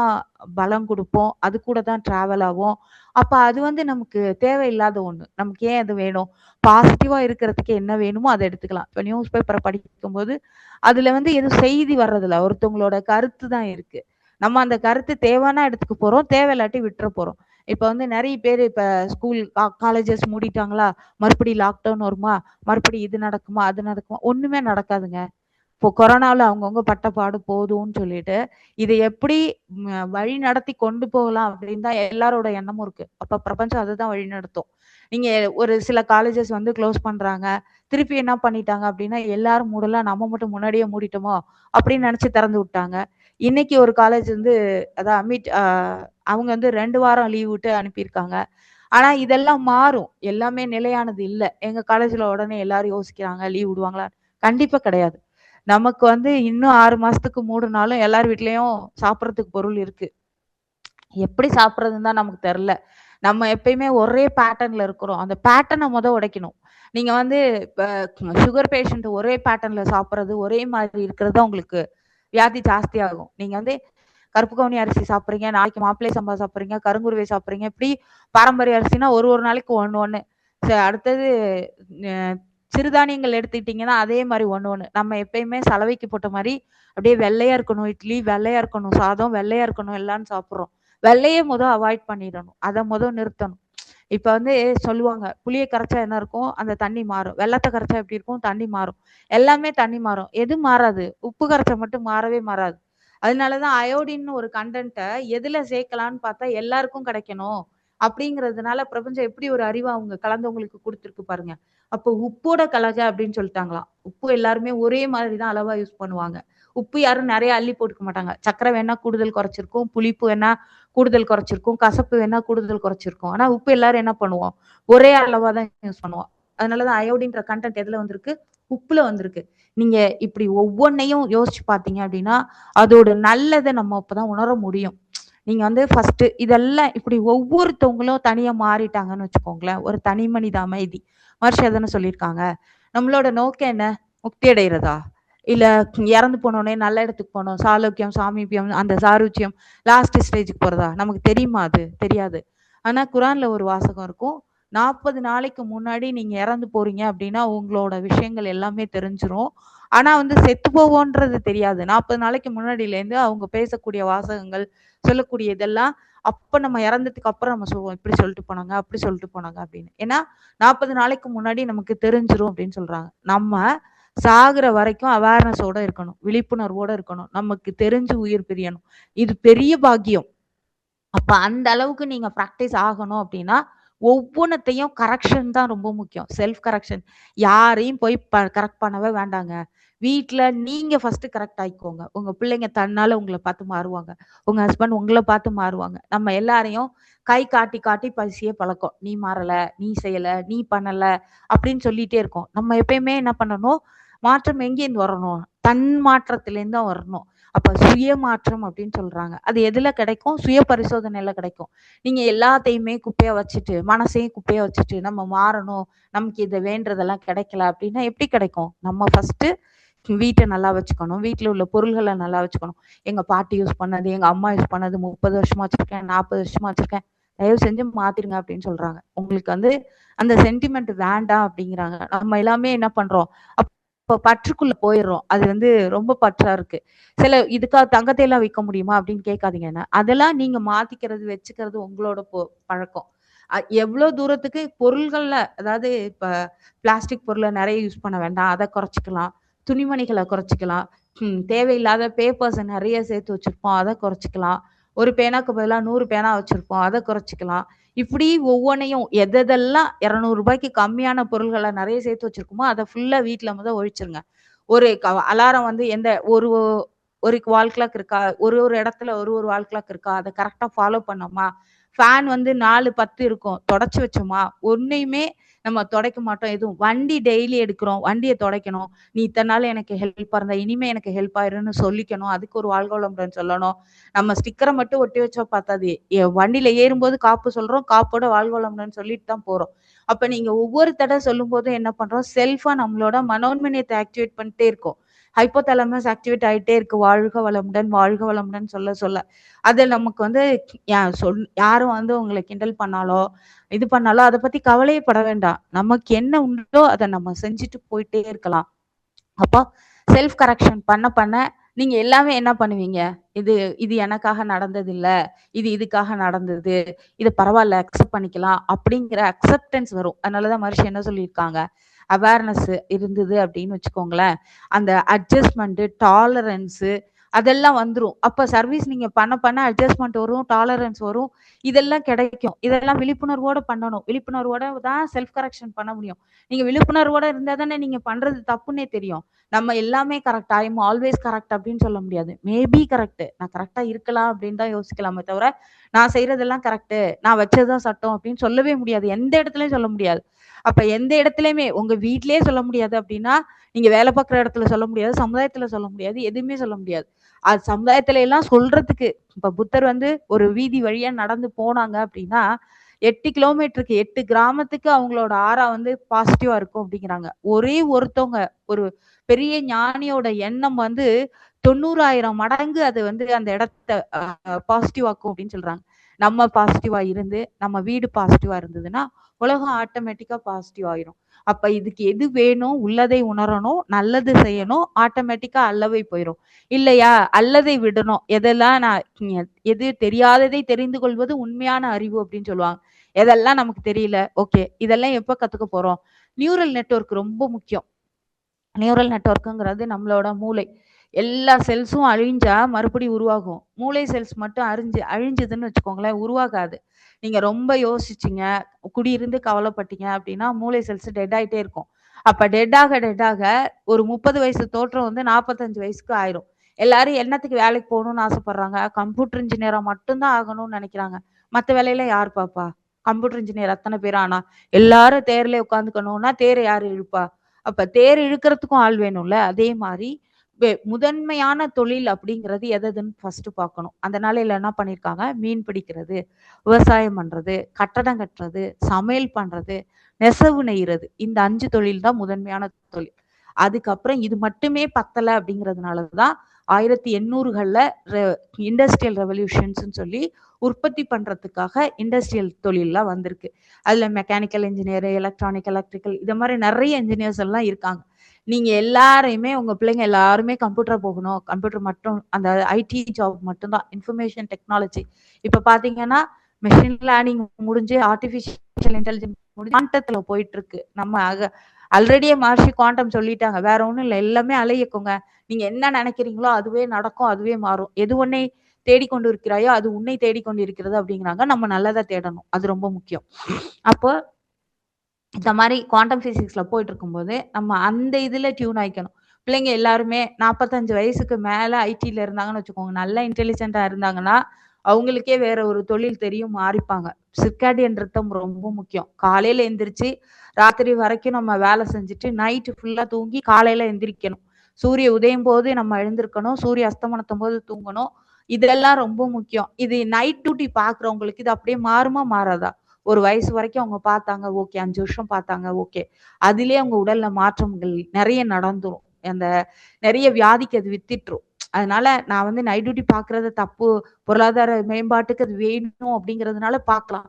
பலம் குடுப்போம். அது கூட தான் ட்ராவல் ஆவோம். அப்ப அது வந்து நமக்கு தேவையில்லாத ஒண்ணு. நமக்கு ஏன் அது வேணும்? பாசிட்டிவா இருக்கிறதுக்கு என்ன வேணுமோ அத எடுத்துக்கலாம். இப்ப நியூஸ் பேப்பர படிக்கும்போது, அதுல வந்து எதுவும் செய்தி வர்றதில்ல. ஒருத்தவங்களோட கருத்து தான் இருக்கு. நம்ம அந்த கருத்து தேவைன்னா எடுத்துக்க போறோம். தேவையில்லாட்டி விட்டுற போறோம். இப்ப வந்து நெறைய பேரு இப்ப ஸ்கூல், காலேஜஸ் மூடிட்டாங்களா? மறுபடியும் லாக்டவுன் வருமா? மறுபடியும் இது நடக்குமா? அது நடக்குமா? ஒண்ணுமே நடக்காதுங்க. இப்போ கொரோனால அவங்கவங்க பட்ட பாடு போதும்ன்னு சொல்லிட்டு, இத எப்படி வழி நடத்தி கொண்டு போகலாம் அப்படின்னு தான் எல்லாரோட எண்ணமும் இருக்கு. அப்ப பிரபஞ்சம் அதுதான் வழிநடத்தும். நீங்க ஒரு சில காலேஜஸ் வந்து க்ளோஸ் பண்றாங்க. திருப்பி என்ன பண்ணிட்டாங்க அப்படின்னா, எல்லாரும் மூடலாம், நம்ம மட்டும் முன்னாடியே மூடிட்டோமோ அப்படின்னு நெனச்சு திறந்து விட்டாங்க. இன்னைக்கு ஒரு காலேஜ் வந்து அதான் அவங்க வந்து 2 வாரம் லீவ் விட்டு அனுப்பியிருக்காங்க. ஆனா இதெல்லாம் மாறும். எல்லாமே நிலையானது இல்ல. எங்க காலேஜ்ல உடனே எல்லாரும் யோசிக்கிறாங்க, லீவ் விடுவாங்களா? கண்டிப்பா கிடையாது. நமக்கு வந்து இன்னும் 6 மாசத்துக்கு மூடுனாலும் எல்லார் வீட்லயும் சாப்பிடறதுக்கு பொருள் இருக்கு. எப்படி சாப்பிடுறதுன்னு தான் நமக்கு தெர்ல. நம்ம எப்பயுமே ஒரே பேட்டர்ன்ல இருக்கிறோம். அந்த பேட்டர்ன உடைக்கணும். நீங்க வந்து இப்ப சுகர் பேஷண்ட் ஒரே பேட்டர்ன்ல சாப்பிடுறது, ஒரே மாதிரி இருக்கிறது தான் உங்களுக்கு வியாதி ஜாஸ்தியாகும். நீங்க வந்து கருப்பு கவுனி அரிசி சாப்பிடுறீங்க, நாளைக்கு மாப்பிள்ளை சம்பா சாப்பிடுறீங்க, கருங்குருவை சாப்பிடுறீங்க. இப்படி பாரம்பரிய அரிசினா ஒரு நாளைக்கு ஒண்ணு ஒண்ணு. அடுத்தது அ சிறுதானியங்கள் எடுத்துக்கிட்டீங்கன்னா, அதே மாரி ஒண்ணு ஒண்ணு. நம்ம எப்பயுமே சலவைக்கு போட்ட மாரி அப்படியே வெள்ளையா இருக்கணும் இட்லி, வெள்ளையா இருக்கணும் சாதம், வெள்ளையா இருக்கணும் எல்லாம்ன்னு சாப்பிடுறோம். வெள்ளைய அவாய்ட் பண்ணிறணும். அத நிறுத்தணும். இப்ப வந்து சொல்லுவாங்க, புளிய கரைச்சா என்ன இருக்கும்? அந்த தண்ணி மாறும். வெல்லத்த கரைச்சா எப்படி இருக்கும்? தண்ணி மாறும். எல்லாமே தண்ணி மாறும். எது மாறாது? உப்பு கரைச்சா மட்டும் மாறவே மாறாது. அதனால தான் அயோடின்னு ஒரு கன்டென்ட்ட எதுல சேர்க்கலான்னு பார்த்தா எல்லாருக்கும் கிடைக்கணும். அப்படிங்கிறதுனால பிரபஞ்சம் எப்படி ஒரு அறிவ அவங்க கலந்தவங்களுக்கு குடுத்துருக்கு பாருங்க. அப்போ உப்போட கலக அப்படின்னு சொல்லிட்டாங்களாம். உப்பு எல்லாருமே ஒரே மாதிரி தான் அளவா யூஸ் பண்ணுவாங்க. உப்பு யாரும் நெறைய அள்ளி போட்டுக்க மாட்டாங்க. சர்க்கரை வேணா கூடுதல் குறைச்சிருக்கும். புளிப்பு வேணா கூடுதல் குறைச்சிருக்கும். கசப்பு வேணா கூடுதல் குறைச்சிருக்கும். ஆனா உப்பு எல்லாரும் என்ன பண்ணுவோம்? ஒரே அளவா தான் யூஸ் பண்ணுவோம். அதனால தான் அயோடின்ற கன்டென்ட் எதுல வந்திருக்கு? உப்புல வந்திருக்கு. நீங்க இப்படி ஒவ்வொன்னையும் யோசிச்சு பார்த்தீங்க அப்படின்னா, அதோட நல்லத நம்ம அப்பதான் உணர முடியும். நீங்க வந்து ஃபர்ஸ்ட்டு இதெல்லாம் இப்படி ஒவ்வொருத்தவங்களும் தனியா மாறிட்டாங்கன்னு வச்சுக்கோங்களேன். ஒரு தனி மனித அமைதி. மகர்ஷி அதானே சொல்லியிருக்காங்க. நம்மளோட நோக்கம் என்ன? முக்தி அடையறதா? இல்ல இறந்து போனோனே நல்ல இடத்துக்கு போணும். சாலோக்கியம், சாமீபியம், அந்த சாருச்சியம், லாஸ்ட் ஸ்டேஜ்க்கு போறதா? நமக்கு தெரியுமா அது? தெரியாது. ஆனா குரான்ல ஒரு வாசகம் இருக்கும். 40 நாளைக்கு முன்னாடி நீங்க இறந்து போறீங்க அப்படின்னா, உங்களோட விஷயங்கள் எல்லாமே தெரிஞ்சிரும். ஆனா வந்து செத்து போவோன்றது தெரியாது. 40 நாளைக்கு முன்னாடிலேருந்து அவங்க பேசக்கூடிய வாசகங்கள், சொல்லக்கூடிய இதெல்லாம் அப்ப நம்ம இறந்ததுக்கு அப்புறம் நம்ம சொல்லுவோம். இப்படி சொல்லிட்டு போனாங்க, அப்படி சொல்லிட்டு போனாங்க அப்படின்னு. ஏன்னா 40 நாளைக்கு முன்னாடி நமக்கு தெரிஞ்சிரும் அப்படின்னு சொல்றாங்க. நம்ம சாகுற வரைக்கும் அவேர்னஸோட இருக்கணும். விழிப்புணர்வோட இருக்கணும். நமக்கு தெரிஞ்சு உயிர் பிரியணும். இது பெரிய பாக்கியம். அப்ப அந்த அளவுக்கு நீங்க பிராக்டிஸ் ஆகணும் அப்படின்னா, ஒவ்வொன்னத்தையும் கரெக்ஷன் தான் ரொம்ப முக்கியம். Self correction. யாரையும் போய் கரெக்ட் பண்ணவே வேண்டாங்க. வீட்ல நீங்க ஃபர்ஸ்ட் கரெக்ட் ஆயிக்கோங்க. உங்க பிள்ளைங்க தன்னால உங்கள பார்த்து மாறுவாங்க. உங்க ஹஸ்பண்ட் உங்கள பார்த்து மாறுவாங்க. நம்ம எல்லாரையும் கை காட்டி காட்டி பசியே பழக்கம். நீ மாறல, நீ செய்யல, நீ பண்ணல அப்படின்னு சொல்லிட்டே இருக்கோம். நம்ம எப்பயுமே என்ன பண்ணணும்? மாற்றம் எங்கேருந்து வரணும்? தன் மாற்றத்திலேருந்து தான் வரணும். அப்ப சுய மாற்றம் அப்படின்னு சொல்றாங்க. அது எதுல கிடைக்கும்? சுய பரிசோதனையில கிடைக்கும். நீங்க எல்லாத்தையுமே குப்பையா வச்சுட்டு, மனசையும் குப்பையா வச்சுட்டு, நம்ம மாறணும், நமக்கு இது வேண்டதெல்லாம் கிடைக்கல அப்படின்னா எப்படி கிடைக்கும்? நம்ம ஃபர்ஸ்ட்டு வீட்ட நல்லா வச்சுக்கணும். வீட்ல உள்ள பொருள்கள நல்லா வச்சுக்கணும். எங்க பாட்டி யூஸ் பண்ணது, எங்க அம்மா யூஸ் பண்ணது 30 வருஷமா வச்சிருக்கேன், 40 வருஷமா வச்சிருக்கேன். தயவு செஞ்சு மாத்திருங்க அப்படின்னு சொல்றாங்க. உங்களுக்கு வந்து அந்த சென்டிமெண்ட் வேண்டாம் அப்படிங்கிறாங்க. நம்ம எல்லாமே என்ன பண்றோம்? அப்ப பற்றுக்குள்ள போயிர்றோம். அது வந்து ரொம்ப பற்றா இருக்கு. சில இதுக்கா தங்கத்தை எல்லாம் விக்க முடியுமா அப்படின்னு கேட்காதீங்க என்ன. அதெல்லாம் நீங்க மாத்திக்கிறது, வச்சுக்கிறது உங்களோட பழக்கம். எவ்ளோ தூரத்துக்கு பொருள்கள்ல அதாவது இப்ப பிளாஸ்டிக் பொருள நெறைய யூஸ் பண்ண வேண்டாம். அத குறைச்சுக்கலாம். துணிமணிகள குறைச்சுக்கலாம். தேவையில்லாத பேப்பர்ஸ நெறைய சேர்த்து வச்சிருப்போம். அத குறைச்சுக்கலாம். ஒரு பேனாக்கு பதிலா 100 பேனா வச்சிருப்போம். அத குறைச்சுக்கலாம். இப்படி ஒவ்வொன்னையும் எதெல்லாம் ரூ. 200க்கு கம்மியான பொருள்கள நெறைய சேர்த்து வச்சிருக்கோமோ, அத ஃபுல்லா வீட்ல ஒழிச்சிருங்க. ஒரு அலாரம் எந்த ஒரு வால் கிளாக் இருக்கா? ஒரு ஒரு இடத்துல ஒரு ஒரு வால் கிளாக் இருக்கா? அத கரெக்ட்டா ஃபாலோ பண்ணோமா? ஃபேன் 4, 10 இருக்கும். தொடச்சு வச்சோமா? ஒண்ணையுமே நம்ம தொடைக்க மாட்டோம் எதுவும். வண்டி டெய்லி எடுக்கிறோம். வண்டிய தொடைக்கணும். நீ இத்தன நாள் எனக்கு ஹெல்ப்பா இருந்த. இனிமே எனக்கு ஹெல்ப் ஆயிருன்னு சொல்லிக்கணும். அதுக்கு ஒரு வாழ்க வளமுடன் சொல்லணும். நம்ம ஸ்டிக்கர மட்டும் ஒட்டி வச்சா பத்தாது. வண்டியில ஏறும்போது காப்பு சொல்றோம். காப்போட வாழ்க வளமுடன் சொல்லிட்டு தான் போறோம். அப்ப நீங்க ஒவ்வொரு தடவ சொல்லும்போதும் என்ன பண்றோம்? செல்ஃபா நம்மளோட மனோன்மணியத்த ஆக்டிவேட் பண்ணிட்டே இருக்கோம். ஹைப்போதாலமஸ் ஆக்டிவேட் ஆயிட்டே இருக்கு. வாழ்க வளமுடன், வாழ்க வளமுடன் சொல்ல சொல்ல. அது நமக்கு யாரும் உங்கள கிண்டல் பண்ணாலோ, இது பண்ணாலோ அத பத்தி கவலையே பட வேண்டாம். நமக்கு என்ன உண்டோ அத நம்ம செஞ்சுட்டு போயிட்டே இருக்கலாம். அப்போ செல்ஃப் கரெக்ஷன் பண்ண பண்ண நீங்க எல்லாமே என்ன பண்ணுவீங்க? இது இது எனக்காக நடந்தது இல்ல. இது இதுக்காக நடந்தது. இது பரவால்ல அக்செப்ட் பண்ணிக்கலாம். அப்படிங்கிற அக்செப்டன்ஸ் வரும். அதனால தான் மகரிஷி என்ன சொல்லியிருக்காங்க? அவேர்னஸ் இருந்தது அப்படின்னு வச்சுக்கோங்களேன். அந்த அட்ஜஸ்ட்மென்ட், டாலரன்ஸ் அதெல்லாம் வந்துரும். அப்ப சர்வீஸ் நீங்க பண்ண பண்ண அட்ஜஸ்ட்மென்ட் வரும், டாலரன்ஸ் வரும். இதெல்லாம் கிடைக்கும். இதெல்லாம் விழிப்புணர்வோட பண்ணணும். விழிப்புணர்வோட தான் செல்ஃப் கரெக்ஷன் பண்ண முடியும். நீங்க விழிப்புணர்வோட இருந்தா தானே நீங்க பண்றது தப்புன்னே தெரியும். நம்ம எல்லாமே correct. I am always correct அப்படின்னு சொல்ல முடியாது. Maybe correct. நான் கரெக்ட்டா இருக்கலாம் அப்படின்னு தான் யோசிக்கலாமே தவிர, நான் செய்றதெல்லாம் கரெக்ட். நான் வச்சது தான் சட்டம் அப்படின்னு சொல்லவே முடியாது. எந்த இடத்துலயும் சொல்ல முடியாது. அப்ப எந்த இடத்துலயுமே உங்க வீட்லயே சொல்ல முடியாது அப்படின்னா, நீங்க வேலை பார்க்குற இடத்துல சொல்ல முடியாது. சமுதாயத்துல சொல்ல முடியாது. எதுவுமே சொல்ல முடியாது. அது சமுதாயத்துல எல்லாம் சொல்றதுக்கு இப்ப புத்தர் ஒரு வீதி வழியா நடந்து போனாங்க அப்படின்னா, 8 கிலோமீட்டருக்கு 8 கிராமத்துக்கு அவங்களோட ஆறா பாசிட்டிவா இருக்கும் அப்படிங்கிறாங்க. ஒரே ஒருத்தவங்க ஒரு பெரிய ஞானியோட எண்ணம் 90,000 மடங்கு அது அந்த இடத்த பாசிட்டிவ் ஆக்கும் அப்படின்னு சொல்றாங்க. நம்ம பாசிட்டிவா இருந்து, நம்ம வீடு பாசிட்டிவா இருந்ததுன்னா, உலகம் ஆட்டோமேட்டிக்கா பாசிட்டிவ் ஆயிரும். அப்ப இதுக்கு எது வேணும்? உள்ளதை உணரணும், நல்லது செய்யணும், ஆட்டோமேட்டிக்கா அல்லவை போயிரும். இல்லையா? அல்லதை விடணும். எது தெரியாததை தெரிந்து கொள்வது உண்மையான அறிவு அப்படின்னு சொல்லுவாங்க. எதெல்லாம் நமக்கு தெரியல, ஓகே. இதெல்லாம் எப்ப கத்துக்க போறோம்? நியூரல் நெட்வொர்க் ரொம்ப முக்கியம். நியூரல் நெட்வொர்க்குங்கிறது நம்மளோட மூளை. எல்லா செல்ஸும் அழிஞ்சா மறுபடியும் உருவாகும். மூளை செல்ஸ் மட்டும் அழிஞ்சதுன்னு வச்சுக்கோங்களேன், உருவாகாது. நீங்க ரொம்ப யோசிச்சீங்க, குடியிருந்து கவலைப்பட்டீங்க அப்படின்னா, மூளை செல்ஸ் டெட் ஆயிட்டே இருக்கும். அப்ப டெட் ஆக ஒரு 30 வயசு தோற்றம் 45 வயசுக்கு ஆயிரும். எல்லாரும் என்னத்துக்கு வேலைக்கு போகணும்னு ஆசைப்படுறாங்க? கம்ப்யூட்டர் இன்ஜினியரா மட்டும் தான் ஆகணும்னு நெனைக்கிறாங்க. மத்த வேலையெல்லாம் யார் பாப்பா? கம்ப்யூட்டர் இன்ஜினியர் அத்தன பேர் ஆனா, எல்லாரும் தேர்லயே உட்காந்துக்கணும்னா, தேர யாரு இழுப்பா? அப்ப தேர் இழுக்கிறதுக்கும் ஆள் வேணும்ல. அதே மாரி முதன்மையான தொழில் அப்படிங்கிறது எதுன்னு ஃபர்ஸ்ட் பார்க்கணும். அந்த நாளையில என்ன பண்ணியிருக்காங்க? மீன் பிடிக்கிறது, விவசாயம் பண்றது, கட்டடம் கட்டுறது, சமையல் பண்றது, நெசவு நெய்றது. இந்த 5 தொழில் தான் முதன்மையான தொழில். அதுக்கப்புறம் இது மட்டுமே பத்தல அப்படிங்கிறதுனால தான் 1800கள்ல இண்டஸ்ட்ரியல் ரெவல்யூஷன்ஸ்ன்னு சொல்லி உற்பத்தி பண்றதுக்காக இண்டஸ்ட்ரியல் தொழில்லாம் வந்திருக்கு. அதுல மெக்கானிக்கல் இன்ஜினியர், எலக்ட்ரானிக், எலக்ட்ரிக்கல் இத மாரி நெறைய இன்ஜினியர்ஸ் எல்லாம் இருக்காங்க. நீங்க எல்லாரையுமே உங்க பிள்ளைங்க எல்லாருமே கம்ப்யூட்டர் போகணும். கம்ப்யூட்டர் மட்டும் அந்த ஐடி ஜாப் மட்டும் தான். Information technology. இப்ப பார்த்தீங்கன்னா, மெஷின் லேர்னிங் முடிஞ்சு ஆர்டிஃபிஷியல் இன்டெலிஜென்ஸ் முடிஞ்சு குவாண்டத்துல போயிட்டு இருக்கு. நம்ம ஆல்ரெடியே மகர்ஷி குவாண்டம் சொல்லிட்டாங்க. வேற ஒண்ணும் இல்ல. எல்லாமே அலை இயக்கங்க. நீங்க என்ன நினைக்கிறீங்களோ அதுவே நடக்கும். அதுவே மாறும். எது உன்னை தேடிக்கொண்டு இருக்கிறாயோ அது உன்னை தேடிக்கொண்டு இருக்கிறது அப்படிங்கிறாங்க. நம்ம நல்லதா தேடணும். அது ரொம்ப முக்கியம். அப்போ இந்த மாரி குவாண்டம் பிசிக்ஸ்ல போயிட்டு இருக்கும்போது, நம்ம அந்த இதுல டியூன் ஆயிக்கணும். பிள்ளைங்க எல்லாருமே 45 வயசுக்கு மேல ஐடில இருந்தாங்கன்னு வச்சுக்கோங்க. நல்லா இன்டெலிஜென்ட்டா இருந்தாங்கன்னா, அவங்களுக்கே வேற ஒரு தொழில் தெரியும் மாறிப்பாங்க. சிர்காடியன் ரிதம் ரொம்ப முக்கியம். காலையில எந்திரிச்சு, ராத்திரி வரைக்கும் நம்ம வேலை செஞ்சுட்டு, நைட்டு ஃபுல்லா தூங்கி காலையில எந்திரிக்கணும். சூரிய உதயம் போது நம்ம எழுந்திருக்கணும். சூரிய அஸ்தமனத்தும் போது தூங்கணும். இதெல்லாம் ரொம்ப முக்கியம். இது நைட் டியூட்டி பார்க்குறவங்களுக்கு இது அப்படியே மாறுமா? மாறாதா? ஒரு வயசு வரைக்கும் அவங்க பார்த்தாங்க. ஓகே. 5 வருஷம் பார்த்தாங்க. ஓகே. அதிலயே அவங்க உடல்ல மாற்றங்கள் நெறைய நடந்துரும். அந்த நெறைய வியாதிக்கு அது வித்திட்டுரும். அதனால நான் நைட் டியூட்டி பார்க்குறது தப்பு. பொருளாதார மேம்பாட்டுக்கு அது வேணும் அப்படிங்கிறதுனால பார்க்கலாம்.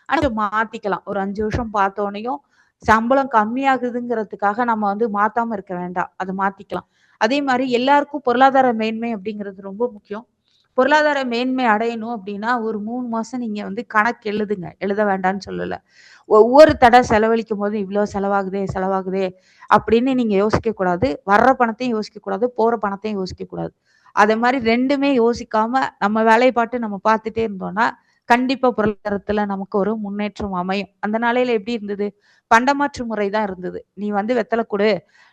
ஆனா மாத்திக்கலாம். ஒரு 5 வருஷம் பார்த்தோனயும் சம்பளம் கம்மியாகுதுங்கிறதுக்காக நம்ம மாத்தாம இருக்க வேண்டாம். அத மாத்திக்கலாம். அதே மாரி எல்லாருக்கும் பொருளாதார மேன்மை அப்படிங்கிறது ரொம்ப முக்கியம். பொருளாதார மேன்மை அடையணும் அப்படின்னா ஒரு 3 மாசம் நீங்க வந்து கணக்கு எழுதுங்க. எழுத வேண்டான்னு சொல்லல. ஒவ்வொரு செலவழிக்கும் போது இவ்ளோ செலவாகுதே, செலவாகுதே அப்படின்னு நீங்க யோசிக்கக் கூடாது. வர்ற பணத்தையும் யோசிக்கக் கூடாது. போற பணத்தையும் யோசிக்கக் கூடாது. அதே மாரி 2மே யோசிக்காம நம்ம வேலைய பாட்டு நம்ம பார்த்துட்டே இருந்தோம்னா, கண்டிப்பா பொருளாதாரத்துல நமக்கு ஒரு முன்னேற்றம் அமையும். அந்த நாளையில எப்படி இருந்தது? பண்டமாற்று முறை தான் இருந்தது. நீ வந்து வெத்தல குடு,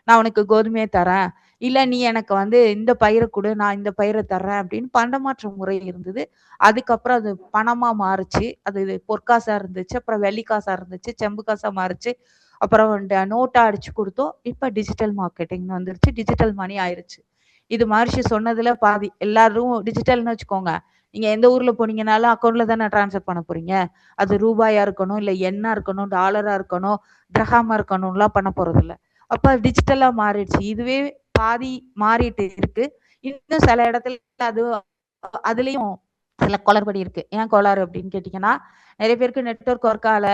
நான் உனக்கு கோதுமைய தரேன். இல்ல நீ எனக்கு வந்து இந்த பயிர குடு, நான் இந்த பயிர தர்றேன் அப்படின்னு பண்டமாற்று முறை இருந்தது. அதுக்கப்புறம் அது பணமா மாறுச்சு. அது பொற்காசா இருந்துச்சு. அப்புறம் வெள்ளி காசா இருந்துச்சு. செம்பு காசா மாறுச்சு. அப்புறம் நோட்டா அடிச்சு குடுத்தோம். இப்ப டிஜிட்டல் மார்க்கெட்டிங்ன்னு வந்துருச்சு. டிஜிட்டல் மணி ஆயிருச்சு. இது மகரிஷி சொன்னதுல பாதி. எல்லாரும் டிஜிட்டல்ன்னு வச்சுக்கோங்க. நீங்க எந்த ஊர்ல போனீங்கனாலும் அக்கவுண்ட்ல தானே ட்ரான்ஸ்ஃபர் பண்ண போறீங்க. அது ரூபாயா இருக்கணும், இல்ல எண்ணா இருக்கணும், டாலரா இருக்கணும், திரஹாமா இருக்கணும்லாம் பண்ண போறதில்ல. அப்ப டிஜிட்டலா மாறிடுச்சு. இதுவே பாதி மாறிட்டு இருக்கு. இன்னும் சில இடத்துல அது அதுலயும் சில குளறுபடி இருக்கு. ஏன் கோளாறு அப்படின்னு கேட்டீங்கன்னா, நெறைய பேருக்கு நெட்வொர்க் ஒர்க் ஆகல.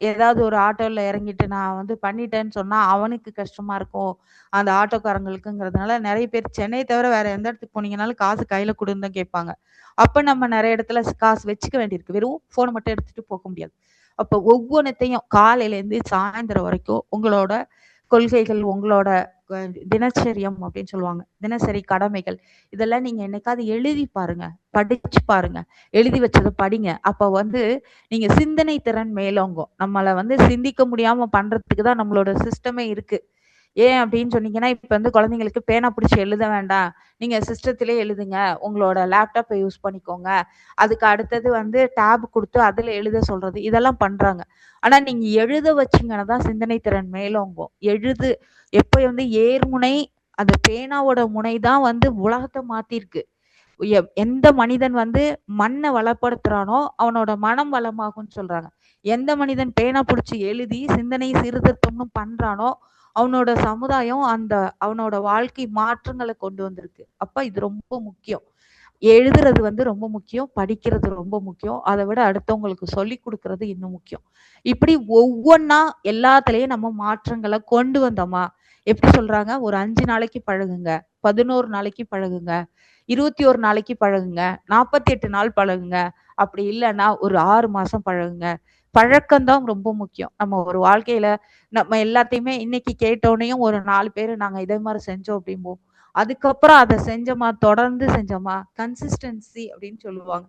ஏதாவது ஒரு ஆட்டோல இறங்கிட்டு நான் வந்து பண்ணிட்டேன்னு சொன்னா, அவனுக்கு கஷ்டமா இருக்கும். அந்த ஆட்டோக்காரங்களுக்குங்கிறதுனால நெறைய பேர் சென்னைய தவிர வேற எந்த இடத்துக்கு போனீங்கனாலும் காசு கையில குடுன்னு தான் கேட்பாங்க. அப்ப நம்ம நெறைய இடத்துல காசு வச்சுக்க வேண்டியிருக்கு. வெறும் ஃபோன மட்டும் எடுத்துட்டு போக முடியாது. அப்ப ஒவ்வொன்னத்தையும் காலையிலேருந்து சாயந்தரம் வரைக்கும் உங்களோட கொள்கைகள், உங்களோட அ தினச்சரியம் அப்படின்னு சொல்லுவாங்க. தினசரி கடமைகள். இதெல்லாம் நீங்க என்னைக்காவது எழுதி பாருங்க. படிச்சு பாருங்க. எழுதி வச்சத படிங்க. அப்ப வந்து நீங்க சிந்தனை திறன் மேலோங்கும். நம்மள வந்து சிந்திக்க முடியாம பண்றதுக்கு தான் நம்மளோட சிஸ்டமே இருக்கு. ஏன் அப்படின்னு சொன்னீங்கன்னா, இப்ப வந்து குழந்தைங்களுக்கு பேனா புடிச்சு எழுத வேண்டாம். நீங்க சிஸ்டத்திலேயே எழுதுங்க. உங்களோட லேப்டாப்ப யூஸ் பண்ணிக்கோங்க. அதுக்கு அடுத்தது வந்து டேப் குடுத்து அதுல எழுத சொல்றது. இதெல்லாம் பண்றாங்க. ஆனா நீங்க எழுத வச்சீங்கன்னா தான் சிந்தனை திறன் மேலோங்கும். எப்ப வந்து ஏர்முனை அந்த பேனாவோட முனை தான் வந்து உலகத்த மாத்திருக்கு. எந்த மனிதன் வந்து மண்ண வளப்படுத்துறானோ, அவனோட மனம் வளமாகும்ன்னு சொல்றாங்க. எந்த மனிதன் பேனா புடிச்சு எழுதி சிந்தனை சீர்திருத்தம்னு பண்றானோ, அவனோட சமுதாயம் அவனோட வாழ்க்கை மாற்றங்கள கொண்டு வந்திருக்கு. அப்ப இது ரொம்ப முக்கியம். எழுதுறது வந்து ரொம்ப முக்கியம். படிக்கிறது ரொம்ப முக்கியம். அத விட அடுத்தவங்களுக்கு சொல்லிக் குடுக்குறது இன்னும் முக்கியம். இப்படி ஒவ்வொன்னா எல்லாத்துலயும் நம்ம மாற்றங்கள கொண்டு வந்தோமா, எப்படி சொல்றாங்க? ஒரு 5 நாளைக்கு பழகுங்க. 11 நாளைக்கு பழகுங்க. 21 நாளைக்கு பழகுங்க. 48 நாள் பழகுங்க. அப்படி இல்லன்னா ஒரு 6 மாசம் பழகுங்க. பழக்கம் தான் ரொம்ப முக்கியம். நம்ம ஒரு வாழ்க்கையில நம்ம எல்லாத்தையுமே இன்னைக்கு கேட்டோனையும் ஒரு 4 பேரு நாங்க இதே மாரி செஞ்சோம் அப்படிம்போம். அதுக்கப்புறம் அத செஞ்சோமா, தொடர்ந்து செஞ்சோமா, கன்சிஸ்டன்சி அப்படின்னு சொல்லுவாங்க.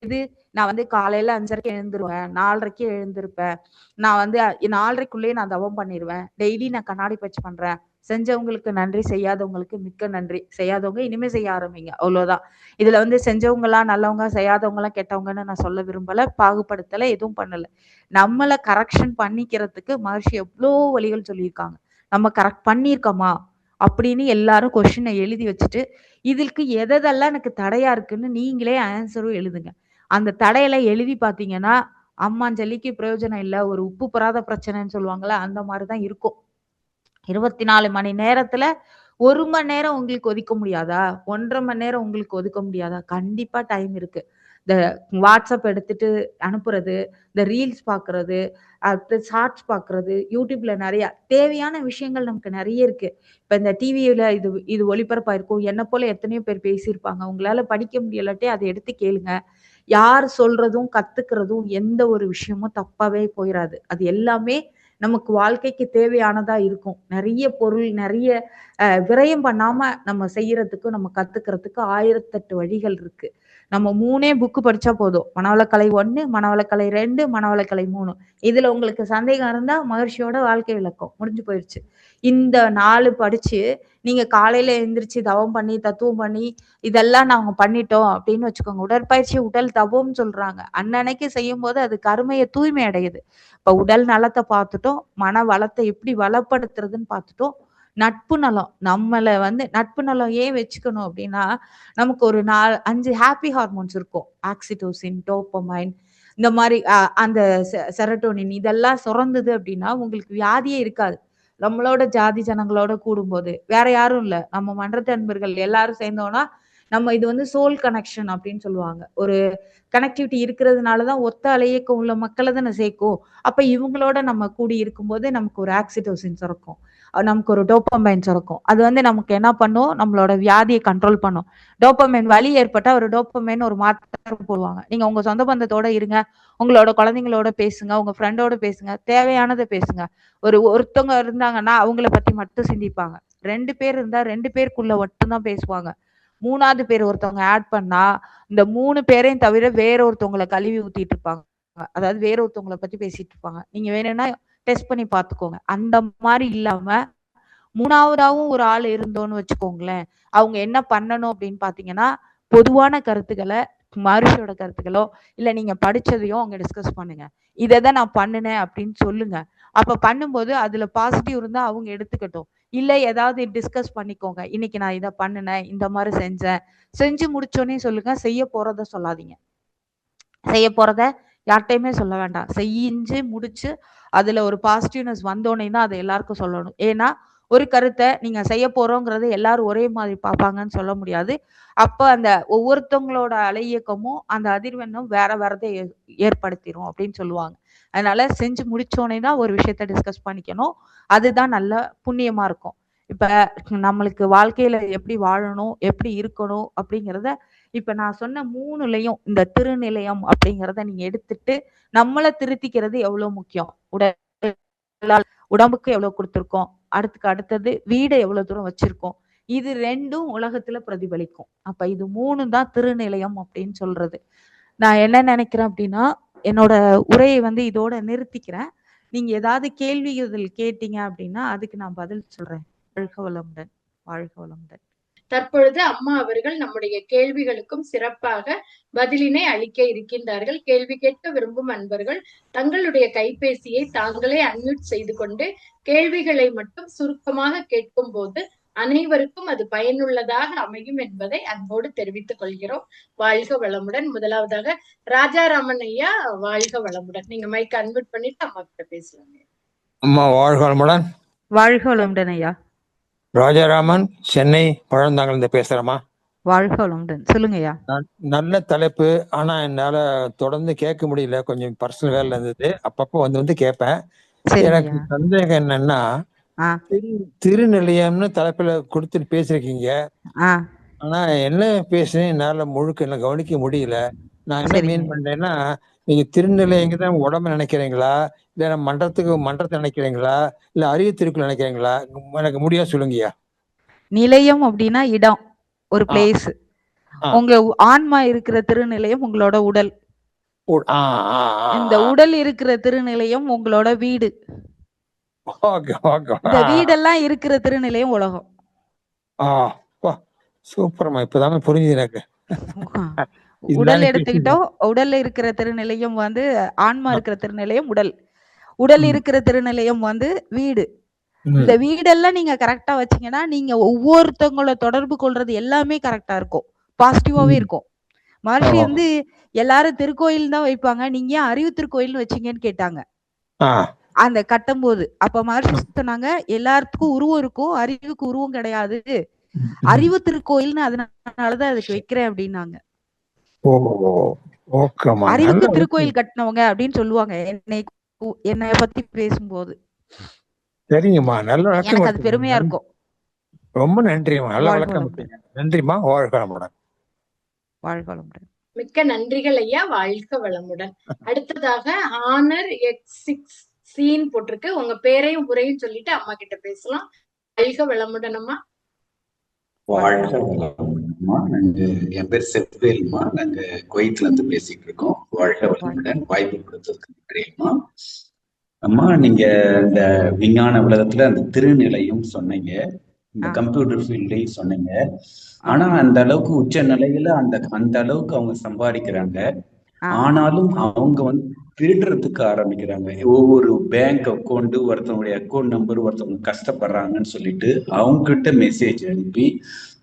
இது நான் வந்து காலையில 5:30க்கு எழுந்துருவேன். 4:30க்கு எழுந்திருப்பேன். நான் வந்து 4:30க்குள்ளயே நான் தவம் பண்ணிருவேன். டெய்லி நான் கண்ணாடி பயிற்சி பண்றேன். செஞ்சவங்களுக்கு நன்றி, செய்யாதவங்களுக்கு மிக்க நன்றி. செய்யாதவங்க இனிமே செய்ய ஆரம்பிங்க. அவ்வளோதான். இதுல வந்து செஞ்சவங்கலாம் நல்லவங்க, செய்யாதவங்கலாம் கெட்டவங்கன்னு நான் சொல்ல விரும்பல. பாகுபடுத்தல, எதுவும் பண்ணல. நம்மள கரெக்ஷன் பண்ணிக்கிறதுக்கு மகர்ஷி எவ்ளோ வழிகள் சொல்லியிருக்காங்க. நம்ம கரெக்ட் பண்ணியிருக்கோமா? அப்படின்னு எல்லாரும் கொஸ்டின எழுதி வச்சுட்டு, இதற்கு எதெல்லாம் எனக்கு தடையா இருக்குன்னு நீங்களே ஆன்ஸரும் எழுதுங்க. அந்த தடையெல்லாம் எழுதி பார்த்தீங்கன்னா, அம்மாஞ்சல்லிக்கு பிரயோஜனம் இல்ல. ஒரு உப்பு பெறாத பிரச்சனைன்னு சொல்லுவாங்கல்ல, அந்த மாரி தான் இருக்கும். 24 மணி நேரத்துல 1 மணி நேரம் உங்களுக்கு ஒதுக்க முடியாதா? 1 1/2 மணி நேரம் உங்களுக்கு ஒதுக்க முடியாதா? கண்டிப்பா டைம் இருக்கு. இந்த WhatsApp எடுத்துட்டு அனுப்புறது, இந்த ரீல்ஸ் பார்க்குறது, அடுத்து ஷார்ட்ஸ் பார்க்குறது, YouTubeல நெறைய தேவையான விஷயங்கள் நமக்கு நெறைய இருக்கு. இப்ப இந்த டிவில இது இது ஒளிபரப்பாயிருக்கும். என்ன போல எத்தனையோ பேர் பேசியிருப்பாங்க. உங்களால படிக்க முடியலாட்டி அத எடுத்து கேளுங்க. யார் சொல்றதும், கத்துக்கிறதும் எந்த ஒரு விஷயமும் தப்பாவே போயிராது. அது எல்லாமே நமக்கு வாழ்க்கைக்கு தேவையானதா இருக்கும். நெறைய பொருள், நெறைய விரயம் பண்ணாம நம்ம செய்யறதுக்கு, நம்ம கத்துக்கிறதுக்கு 1008 வழிகள் இருக்கு. நம்ம 3 புக் படிச்சா போதும். மனவளக்கலை 1, மனவளக்கலை 2, மனவளக்கலை 3. இதுல உங்களுக்கு சந்தேகம் இருந்தா மகர்ஷியோட வாழ்க்கை விளக்கம். முடிஞ்சு போயிருச்சு. இந்த 4 படிச்சு, நீங்க காலையில எந்திரிச்சு தவம் பண்ணி, தத்துவம் பண்ணி, இதெல்லாம் நாங்க பண்ணிட்டோம் அப்படின்னு வச்சுக்கோங்க. உடற்பயிற்சி உடல் தவம்னு சொல்றாங்க. அன்னன்னைக்கு செய்யும்போது அது கருமைய தூய்மை அடையுது. இப்ப உடல் நலத்த பார்த்துட்டோம். மன வளத்த எப்படி வளப்படுத்துறதுன்னு பார்த்துட்டோம். நட்பு நலம். நம்மள வந்து நட்பு நலம் ஏன் வச்சுக்கணும் அப்படின்னா, நமக்கு ஒரு 5 ஹாப்பி ஹார்மோன்ஸ் இருக்கும். ஆக்ஸிடோசின், டோப்பமைன் இந்த மாரி அந்த செரட்டோனின் இதெல்லாம் சுரந்தது அப்படின்னா, உங்களுக்கு வியாதியே இருக்காது. நம்மளோட ஜாதி ஜனங்களோட கூடும்போது. வேற யாரும் இல்ல. நம்ம மன்றத்து அன்பர்கள் எல்லாரும் சேர்ந்தோம்னா, நம்ம இது வந்து சோல் கனெக்ஷன் அப்படின்னு சொல்லுவாங்க. ஒரு கனெக்டிவிட்டி இருக்கிறதுனாலதான் ஒத்த அலையக்கம் உள்ள மக்களை தானே சேர்க்கும். அப்ப இவங்களோட நம்ம கூடி இருக்கும்போது நமக்கு ஒரு ஆக்சிடோசின் சுரக்கும், நமக்கு ஒரு டோப்பமைன் சுரக்கும். அது வந்து நமக்கு என்ன பண்ணும், நம்மளோட வியாதியை கண்ட்ரோல் பண்ணும். டோப்பமைன் வலி ஏற்பட்டா ஒரு டோப்பமைன் ஒரு மாத்திரை போடுவாங்க. நீங்க உங்க சொந்த பந்தத்தோட இருங்க, உங்களோட குழந்தைங்களோட பேசுங்க, உங்க ஃப்ரெண்டோட பேசுங்க, தேவையானதை பேசுங்க. ஒருத்தவங்க இருந்தாங்கன்னா அவங்கள பத்தி மட்டும் சிந்திப்பாங்க. 2 பேர் இருந்தா 2 பேருக்குள்ள மட்டும்தான் பேசுவாங்க. 3வது பேர் ஒருத்தவங்க ஆட் பண்ணா இந்த 3 பேரையும் தவிர வேற ஒருத்தவங்களை கழுவி ஊத்திட்டு இருப்பாங்க. அதாவது வேற ஒருத்தவங்களை பத்தி பேசிட்டு இருப்பாங்க. நீங்க வேணும்னா டெஸ்ட் பண்ணி பாத்துக்கோங்க. அந்த மாதிரி இல்லாம 3வதாவும் ஒரு ஆள் இருந்தோன்னு வச்சுக்கோங்களேன், அவங்க என்ன பண்ணணும் அப்படின்னு பாத்தீங்கன்னா, பொதுவான கருத்துக்களை, மகரிஷியோட கருத்துக்களோ இல்ல நீங்க படிச்சதையோ அவங்க டிஸ்கஸ் பண்ணுங்க. இதைதான் நான் பண்ணினேன் அப்படின்னு சொல்லுங்க. அப்ப பண்ணும்போது அதுல பாசிட்டிவ் இருந்தா அவங்க எடுத்துக்கட்டும். இல்ல ஏதாவது டிஸ்கஸ் பண்ணிக்கோங்க. இன்னைக்கு நான் இதை பண்ணினேன், இந்த மாதிரி செஞ்சேன். செஞ்சு முடிச்சோன்னே சொல்லுங்க, செய்ய போறத சொல்லாதீங்க. செய்ய போறத யார்கிட்டயுமே சொல்ல வேண்டாம். செஞ்சு முடிச்சு அதுல ஒரு பாசிட்டிவ்னஸ் வந்தோடனே தான் அதை எல்லாருக்கும் சொல்லணும். ஏன்னா ஒரு கருத்தை நீங்க செய்ய போறோங்கிறத எல்லாரும் ஒரே மாதிரி பார்ப்பாங்கன்னு சொல்ல முடியாது. அப்ப அந்த ஒவ்வொருத்தவங்களோட அலை இயக்கமும் அந்த அதிர்வெண்ணும் வேற வேறதை ஏற்படுத்திடும் அப்படின்னு சொல்லுவாங்க. அதனால செஞ்சு முடிச்சோடனே தான் ஒரு விஷயத்த டிஸ்கஸ் பண்ணிக்கணும். அதுதான் நல்ல புண்ணியமா இருக்கும். இப்ப நம்மளுக்கு வாழ்க்கையில எப்படி வாழணும், எப்படி இருக்கணும் அப்படிங்கிறத இப்ப நான் சொன்ன 3லயும் இந்த திருநிலையம் அப்படிங்கிறத நீங்க எடுத்துட்டு நம்மளை திருத்திக்கிறது எவ்வளவு முக்கியம். உடம்புக்கு எவ்வளவு கொடுத்திருக்கோம், அடுத்தது வீடை எவ்வளவு தூரம் வச்சிருக்கோம், இது 2ம் உலகத்துல பிரதிபலிக்கும். அப்ப இது 3 தான் திருநிலையம் அப்படின்னு சொல்றது. நான் என்ன நினைக்கிறேன் அப்படின்னா, என்னோட உரையை வந்து இதோட நிறுத்திக்கிறேன். நீங்க ஏதாவது கேள்விகள் கேட்டீங்க அப்படின்னா அதுக்கு நான் பதில் சொல்றேன். வாழ்க வளமுடன். வாழ்க வளமுடன். தற்பொழுது அம்மா அவர்கள் நம்முடைய கேள்விகளுக்கும் சிறப்பாக பதிலினை அளிக்க இருக்கின்றார்கள். கேள்வி கேட்க விரும்பும் அன்பர்கள் தங்களுடைய கைபேசியை தாங்களே அன்மியூட் செய்து கொண்டு கேள்விகளை மட்டும் சுருக்கமாக கேட்கும் போது அனைவருக்கும் அது பயனுள்ளதாக அமையும் என்பதை அன்போடு தெரிவித்துக் கொள்கிறோம். வாழ்க வளமுடன். முதலாவதாக ராஜாராமன் ஐயா, வாழ்க வளமுடன். நீங்க மைக் அன்மியூட் பண்ணிட்டு அம்மா கிட்ட பேசலாங்க. அம்மா வாழ்க வளமுடன். வாழ்க வளமுடன் ஐயா. ராஜாராமன், சென்னை பழந்தாங்கல் பேசுறேம்மா. வாழ்க வளமுடன். சொல்லுங்க ஐயா. நல்ல தலைப்பு. ஆனா என்னால தொடர்ந்து கேட்க முடியல, கொஞ்சம் பர்சனல் வேலை இருந்தது. அப்பப்போ வந்து கேட்பேன். எனக்கு சந்தேகம் என்னன்னா, திருநிலையம்னு தலைப்புல கொடுத்துட்டு பேசிருக்கீங்க. ஆனா என்ன பேசுறேன் என்னால முழுக்க என்ன கவனிக்க முடியல. நான் என்ன மீன் பண்றேன்னா, நீங்க திருநிலையங்கதான் உடம்பு நினைக்கிறீங்களா, இல்ல மன்றத்தை நினைக்கிறீங்களா, இல்ல அறிவு திருக்குள் நினைக்கிறீங்களா? எனக்கு முடியா சொல்லுங்கய்யா. நிலையம் அப்படின்னா இடம், ஒரு பிளேஸ். உங்க ஆன்மா இருக்கிற திருநிலையம் உங்களோட உடல். இந்த உடல் இருக்கிற திருநிலையம் உங்களோட வீடு. இந்த வீடெல்லாம் இருக்கிற திருநிலையம் உலகம். சூப்பர்மா, இப்பதானே புரியுது எனக்கு. உடல் எடுத்துக்கிட்டோம், உடல்ல இருக்கிற திருநிலையம் வந்து ஆன்மா இருக்கிற திருநிலையம் உடல். உடல் இருக்கிற திருநிலையம் வந்து வீடு. இந்த வீடெல்லாம் நீங்க கரெக்டா வச்சீங்கன்னா நீங்க ஒவ்வொருத்தவங்கள தொடர்பு கொள்றது எல்லாமே கரெக்டா இருக்கும், பாசிட்டிவாவே இருக்கும். மகர்ஷி வந்து எல்லாரும் திருக்கோயில் தான் வைப்பாங்க, நீங்க ஏன் அறிவு திருக்கோயில்னு வச்சீங்கன்னு கேட்டாங்க அந்த கட்டும் போது. அப்ப மகர்ஷி சொன்னாங்க, எல்லாத்துக்கும் உருவம் இருக்கும், அறிவுக்கு உருவம் கிடையாது, அறிவு திருக்கோயில்னு அதனாலதான் அதுக்கு வைக்கிறேன் அப்படின்னாங்க. அறிவுக்கு திருக்கோயில் கட்டினவங்க அப்படின்னு சொல்லுவாங்க என்னை பத்தி பேசும்போது. சரிங்கம்மா, நல்ல எனக்கு அது பெருமையா இருக்கும். ரொம்ப நன்றிம்மா, நல்ல வணக்கம். நன்றிம்மா, வாழ்க வளமுடன். வாழ்க வளமுடன். மிக்க நன்றிகள் ஐயா, வாழ்க வளமுடன். அடுத்ததாக ஆனர் X6 சீன் போட்டிருக்கு. உங்க பேரையும் முறையும் சொல்லிட்டு அம்மா கிட்ட பேசலாம். வாழ்க வளமுடன் அம்மா. வாழ்க வளமுடன்மா. என் பேர் செவ்வேல்மா, நாங்க குவைத்ல இருந்து பேசிட்டு இருக்கோம். வாழ்க வளமுடன். வாய்ப்பு கொடுத்ததுக்கு நன்றி அம்மா. அம்மா, நீங்க இந்த விஞ்ஞான உலகத்துல அந்த திருநிலையும் சொன்னீங்க, இந்த கம்ப்யூட்டர் ஃபீல்டையும் சொன்னீங்க. ஆனா அந்த அளவுக்கு உச்ச நிலையில அந்த அளவுக்கு அவங்க சம்பாதிக்கிறாங்க. ஆனாலும் அவங்க திருடுறதுக்கு ஆரம்பிக்கிறாங்க. ஒவ்வொரு பேங்க் அக்கௌண்ட், ஒருத்தவங்களுடைய அக்கௌண்ட் நம்பர், ஒருத்தவங்க கஷ்டப்படுறாங்கன்னு சொல்லிட்டு அவங்க கிட்ட மெசேஜ் அனுப்பி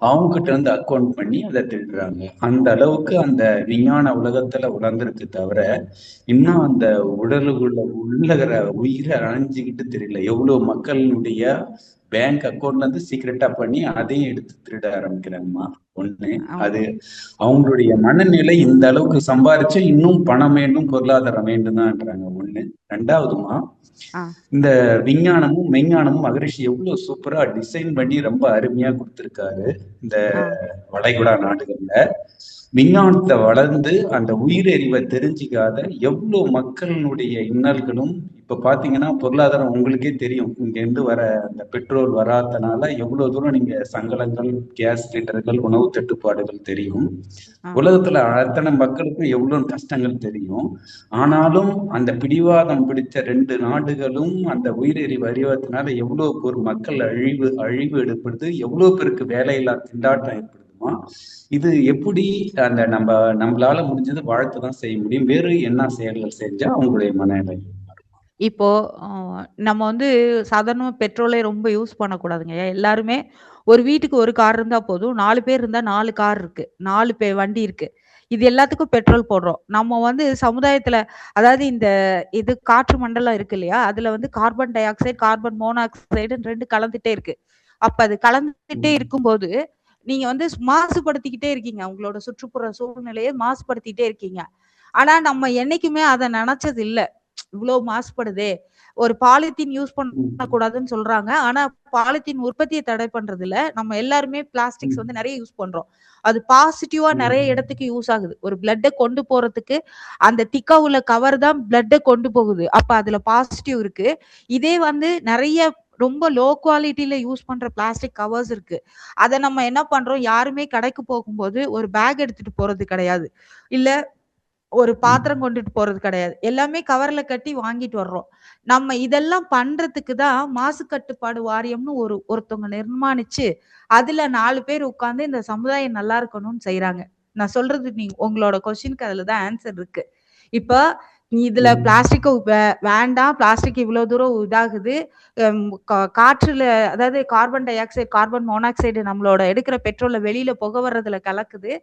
அவங்க கிட்ட இருந்து அக்கௌண்ட் பண்ணி அதை திருடுறாங்க. அந்த அளவுக்கு அந்த விஞ்ஞான உலகத்துல உணர்ந்திருக்கு தவிர இன்னும் அந்த உடலுக்குள்ள உள்ளகிற உயிரை அணைஞ்சுக்கிட்டு தெரியல. எவ்வளவு மக்களுடைய பேங்க் அக்கௌண்ட்ல இருந்து சீக்கிரட்டா பண்ணி அதையும் எடுத்து திருட ஆரம்பிக்கிறாங்கம்மா. ஒண்ணு அது அவங்களுடைய மனநிலை இந்த அளவுக்கு சம்பாரிச்சு இன்னும் பணம் வேண்டும் பொருளாதாரம் வேண்டும் தான்ன்றாங்க. ஒண்ணு. ரெண்டாவதுமா இந்த விஞ்ஞானமும் மெஞ்ஞானமும் மகரிஷி எவ்வளவு சூப்பரா டிசைன் பண்ணி ரொம்ப அருமையா கொடுத்திருக்காரு. இந்த வளைகுடா நாடுகள்ல விஞ்ஞானத்தை வளர்ந்து அந்த உயிரறிவை தெரிஞ்சுக்காத எவ்வளவு மக்களுடைய இன்னல்களும் இப்ப பாத்தீங்கன்னா பொருளாதாரம் உங்களுக்கே தெரியும். இங்க இருந்து வர அந்த பெட்ரோல் வராதனால எவ்வளவு தூரம் நீங்க சங்கடங்கள், கேஸ் சிலிண்டர்கள், உணவு தட்டுப்பாடுகள் தெரியும். உலகத்துல அத்தனை மக்களுக்கும் எவ்வளவு கஷ்டங்கள் தெரியும். ஆனாலும் அந்த பிடிவாதம் பிடித்த 2 நாடுகளும் அந்த உயிரறிவு அறிவதனால எவ்வளவு ஒரு மக்கள் அழிவு ஏற்படுது, எவ்வளவு பேருக்கு வேலையில்லா திண்டாட்டம் ஏற்படுதுமா. இது எப்படி அந்த நம்மளால முடிஞ்சது வாழ்த்துதான் செய்ய முடியும். வேறு என்ன செயல்கள் செஞ்சா அவங்களுடைய மனநிலை? இப்போ நம்ம வந்து சாதாரணமா பெட்ரோலே ரொம்ப யூஸ் பண்ணக்கூடாதுங்க. எல்லாருமே ஒரு வீட்டுக்கு ஒரு கார் இருந்தா போதும். 4 பேர் இருந்தா 4 கார் இருக்கு. 4 வண்டி இருக்கு. இது எல்லாத்துக்கும் பெட்ரோல் போடுறோம். நம்ம வந்து சமுதாயத்துல அதாவது இந்த இது காற்று மண்டலம் இருக்கு இல்லையா? அதுல வந்து கார்பன் டை ஆக்சைடு, கார்பன் மோனாக்சைடுன்னு 2 கலந்துட்டே இருக்கு. அப்ப அது கலந்துட்டே இருக்கும்போது, நீங்க வந்து மாசுபடுத்திக்கிட்டே இருக்கீங்க. உங்களோட சுற்றுப்புற சூழ்நிலையை மாசுபடுத்திட்டே இருக்கீங்க. ஆனா நம்ம என்னைக்குமே அத நெனச்சது இல்ல. இவ்வளவு மாசுபடுதே. ஒரு பாலித்தீன் யூஸ் பண்ணக்கூடாதுன்னு சொல்றாங்க. ஆனா பாலித்தீன் உற்பத்தியை தடை பண்றது இல்ல. நம்ம எல்லாருமே பிளாஸ்டிக்ஸ் வந்து நிறைய யூஸ் பண்றோம். அது பாசிட்டிவா நிறைய இடத்துக்கு யூஸ் ஆகுது. ஒரு பிளட்டை கொண்டு போறதுக்கு அந்த திக்கா உள்ள கவர் தான் பிளட்டை கொண்டு போகுது. அப்ப அதுல பாசிட்டிவ் இருக்கு. இதே வந்து நிறைய ரொம்ப லோ குவாலிட்டியில யூஸ் பண்ற பிளாஸ்டிக் கவர்ஸ் இருக்கு. அதை நம்ம என்ன பண்றோம், யாருமே கடைக்கு போகும்போது ஒரு பேக் எடுத்துட்டு போறது கிடையாது, இல்ல ஒரு பாத்திரம் கொண்டுட்டு போறது கிடையாது. எல்லாமே கவர்ல கட்டி வாங்கிட்டு வர்றோம். நம்ம இதெல்லாம் பண்றதுக்கு தான் மாசு கட்டுப்பாடு வாரியம்னு ஒருத்தவங்க நிர்மாணிச்சு அதுல 4 பேர் உட்கார்ந்து இந்த சமுதாயம் நல்லா இருக்கணும்னு செய்யறாங்க. நான் சொல்றது நீங்க உங்களோட கொஸ்டினுக்கு அதுலதான் ஆன்சர் இருக்கு. இப்ப இதுல பிளாஸ்டிக் வேண்டாம், பிளாஸ்டிக் இவ்வளவு தூரம் இதாகுது, காற்றுல அதாவது carbon di oxide, carbon monoxide நம்மளோட எடுக்கிற பெட்ரோல்ல வெளியில புகை வர்றதுல கலக்குது.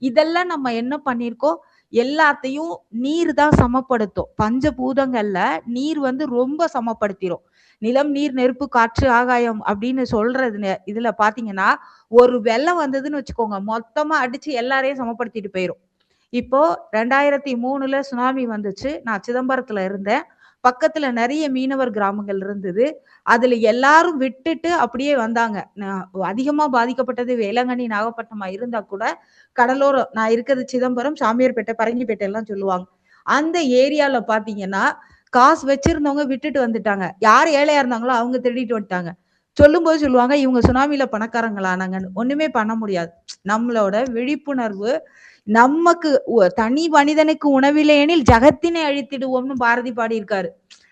இதெல்லாம் நம்ம என்ன பண்ணிருக்கோம், எல்லாத்தையும் நீர் தான் சமப்படுத்தும். பஞ்சபூதங்கள்ல நீர் வந்து ரொம்ப சமப்படுத்திரும். நிலம், நீர், நெருப்பு, காற்று, ஆகாயம் அப்படின்னு சொல்றது இதுல பாத்தீங்கன்னா ஒரு வெள்ளம் வந்ததுன்னு வச்சுக்கோங்க, மொத்தமா அடிச்சு எல்லாரையும் சமப்படுத்திட்டு போயிரும். இப்போ 2003 சுனாமி வந்துச்சு. நான் சிதம்பரத்துல இருந்தேன். பக்கத்துல நிறைய மீனவர் கிராமங்கள் இருந்தது. அதுல எல்லாரும் விட்டுட்டு அப்படியே வந்தாங்க. அதிகமா பாதிக்கப்பட்டது வேளாங்கண்ணி, நாகப்பட்டினமா இருந்தா கூட கடலோரம், நான் இருக்கிறது சிதம்பரம், சாமியார்பேட்டை, பரங்கிப்பேட்டை எல்லாம் சொல்லுவாங்க. அந்த ஏரியால பாத்தீங்கன்னா காசு வச்சிருந்தவங்க விட்டுட்டு வந்துட்டாங்க. யார் ஏழையா இருந்தாங்களோ அவங்க திருடிட்டு வந்துட்டாங்க. சொல்லும் போது சொல்லுவாங்க, இவங்க சுனாமில பணக்காரங்களானாங்கன்னு. ஒண்ணுமே பண்ண முடியாது. நம்மளோட விழிப்புணர்வு, நமக்கு தனி மனிதனுக்கு உணவில்லையெனில் ஜகத்தினை அழித்திடுவோம்னு பாரதி பாடியிருக்காரு.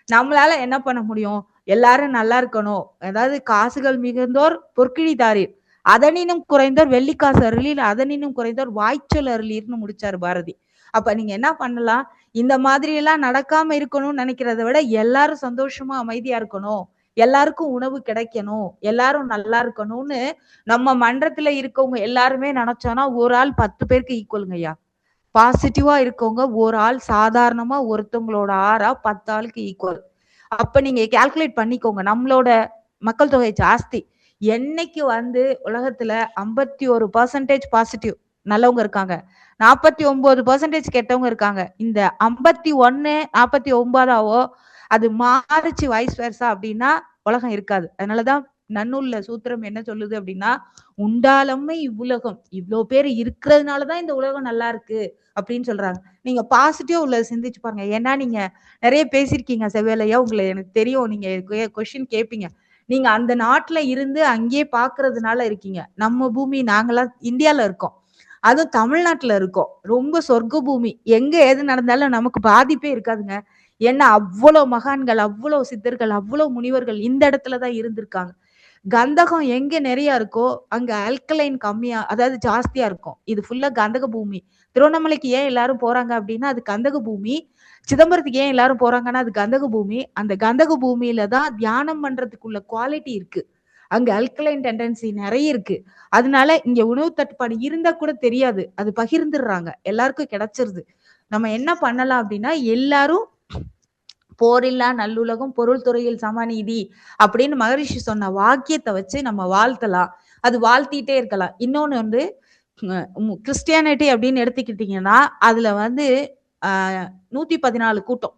நம்மளால என்ன பண்ண முடியும், எல்லாரும் நல்லா இருக்கணும். அதாவது காசுகள் மிகுந்தோர் பொற்கிழிதாரீர், அதனினும் குறைந்தோர் வெள்ளிக்காசு அருளில், அதனினும் குறைந்தோர் வாய்ச்சொல் அருளீர்னு முடிச்சாரு பாரதி. அப்ப நீங்க என்ன பண்ணலாம், இந்த மாதிரி எல்லாம் நடக்காம இருக்கணும்னு நினைக்கிறத விட எல்லாரும் சந்தோஷமா அமைதியா இருக்கணும், எல்லாருக்கும் உணவு கிடைக்கணும், எல்லாரும் நல்லா இருக்கணும்னு நம்ம மன்றத்துல இருக்கவங்க எல்லாருமே நினைச்சோம்னா ஒரு ஆள் 10 பேருக்கு ஈக்குவலுங்க ஐயா. பாசிட்டிவா இருக்கவங்க ஒரு ஆள் சாதாரணமா ஒருத்தவங்களோட 10 ஆளுக்கு ஈக்குவல். அப்ப நீங்க கால்குலேட் பண்ணிக்கோங்க, நம்மளோட மக்கள் தொகை ஜாஸ்தி. என்னைக்கு வந்து உலகத்துல 51% பாசிட்டிவ் நல்லவங்க இருக்காங்க, 49% கெட்டவங்க இருக்காங்க, இந்த 51 49ஆவோ அது மாறிச்சு வைஸ் வெர்சா அப்படின்னா உலகம் இருக்காது. அதனாலதான் நன்னூல்ல சூத்திரம் என்ன சொல்லுது அப்படின்னா, உண்டாலம்மை இவ்வுலகம், இவ்வளவு பேர் இருக்கிறதுனாலதான் இந்த உலகம் நல்லா இருக்கு அப்படின்னு சொல்றாங்க. நீங்க பாசிட்டிவா உள்ள சிந்திச்சு பாருங்க. ஏன்னா நீங்க நிறைய பேசிருக்கீங்க செவ்வேலையா, உங்களை எனக்கு தெரியும், நீங்க கொஸ்டின் கேட்பீங்க. நீங்க அந்த நாட்டுல இருந்து அங்கேயே பாக்குறதுனால இருக்கீங்க. நம்ம பூமி, நாங்களாம் இந்தியால இருக்கோம், அதுவும் தமிழ்நாட்டுல இருக்கோம், ரொம்ப சொர்க்க பூமி. எங்க எது நடந்தாலும் நமக்கு பாதிப்பே இருக்காதுங்க. ஏன்னா அவ்வளவு மகான்கள், அவ்வளவு சித்தர்கள், அவ்வளவு முனிவர்கள் இந்த இடத்துலதான் இருந்திருக்காங்க. கந்தகம் எங்க நிறைய இருக்கோ அங்க ஆல்கலைன் கம்மியா, அதாவது ஜாஸ்தியா இருக்கும். இது ஃபுல்லா கந்தக பூமி. திருவண்ணாமலைக்கு ஏன் எல்லாரும் போறாங்க அப்படின்னா அது கந்தக பூமி. சிதம்பரத்துக்கு ஏன் எல்லாரும் போறாங்கன்னா அது கந்தக பூமி. அந்த கந்தக பூமியில தான் தியானம் பண்றதுக்குள்ள குவாலிட்டி இருக்கு. அங்க அல்கலைன் டெண்டன்சி நிறைய இருக்கு. அதனால இங்க உணவு தட்டுப்பாடு இருந்தா கூட தெரியாது, அது பகிர்ந்துடுறாங்க, எல்லாருக்கும் கிடைச்சிருது. நம்ம என்ன பண்ணலாம் அப்படின்னா, எல்லாரும் போரில்லா நல்லுலகம் பொருள் துறையில் சமநீதி அப்படின்னு மகரிஷி சொன்ன வாக்கியத்தை வச்சு நம்ம வாழ்த்தலாம். அது வாழ்த்திட்டே இருக்கலாம். இன்னொன்னு வந்து கிறிஸ்டியானிட்டி அப்படின்னு எடுத்துக்கிட்டீங்கன்னா அதுல வந்து 114 கூட்டம்.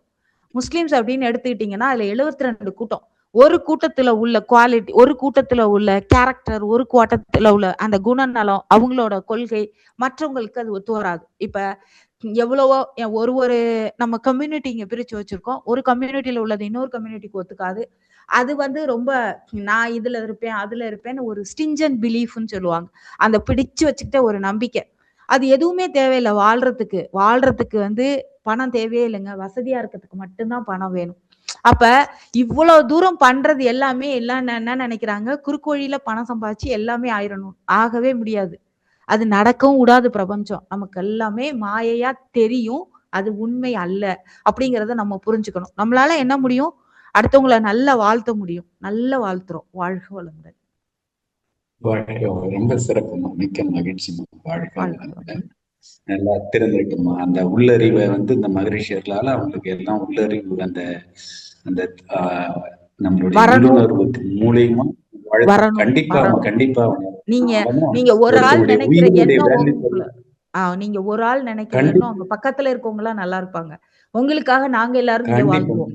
முஸ்லிம்ஸ் அப்படின்னு எடுத்துக்கிட்டீங்கன்னா அதுல 72 கூட்டம். ஒரு கூட்டத்துல உள்ள குவாலிட்டி, ஒரு கூட்டத்துல உள்ள கேரக்டர், ஒரு கூட்டத்துல உள்ள அந்த குணநலம், அவங்களோட கொள்கை மற்றவங்களுக்கு அது ஒத்து வராது. இப்ப எவ்வளவோ ஒரு நம்ம கம்யூனிட்டி இங்க பிரிச்சு வச்சிருக்கோம். ஒரு கம்யூனிட்டியில உள்ளது இன்னொரு கம்யூனிட்டிக்கு ஒத்துக்காது. அது வந்து ரொம்ப நான் இதுல இருப்பேன் அதுல இருப்பேன்னு ஒரு ஸ்டிஞ்சன் பிலீஃப்னு சொல்லுவாங்க. அந்த பிடிச்சு வச்சுக்கிட்ட ஒரு நம்பிக்கை. அது எதுவுமே தேவையில்லை வாழ்றதுக்கு வந்து பணம் தேவையே இல்லைங்க. வசதியா இருக்கிறதுக்கு மட்டும்தான் பணம் வேணும். அப்ப இவ்வளவு தூரம் பண்றது எல்லாமே எல்லாம் என்ன நினைக்கிறாங்க, குறுக்கு வழியில பணம் சம்பாதிச்சு எல்லாமே ஆயிரணும். ஆகவே முடியாது. அது நடக்கவும் விடாது. பிரபஞ்சம் நமக்கு எல்லாமே மாயையா தெரியும். அது உண்மை அல்ல அப்படிங்கிறத நம்ம புரிஞ்சுக்கணும். நம்மளால என்ன முடியும்? அடுத்தவங்களை நல்லா வாழ்த்த முடியும். நல்லா வாழ்த்துறோம். வாழ்க வளமுடன். ரொம்ப சிறப்புமா, மிக்க மகிழ்ச்சிமா. வாழ்க வளமுடன். நல்லா திறந்துட்டுமா அந்த உள்ளறிவை வந்து இந்த மகரிஷியர்களால அவங்களுக்கு எல்லாம் உள்ளறிவு அந்த அந்த நம்மளுடைய உள்ளுணர்வுக்கு மூலியமா கண்டிப்பா கண்டிப்பா நீங்க ஒரு ஆள் நினைக்கிற எண்ணம் நீங்க ஒரு ஆள் நினைக்கிற எண்ணம் உங்க பக்கத்துல இருக்கவங்க எல்லாம் நல்லா இருப்பாங்க. உங்களுக்காக நாங்க எல்லாரும் இங்க வாழ்வோம்.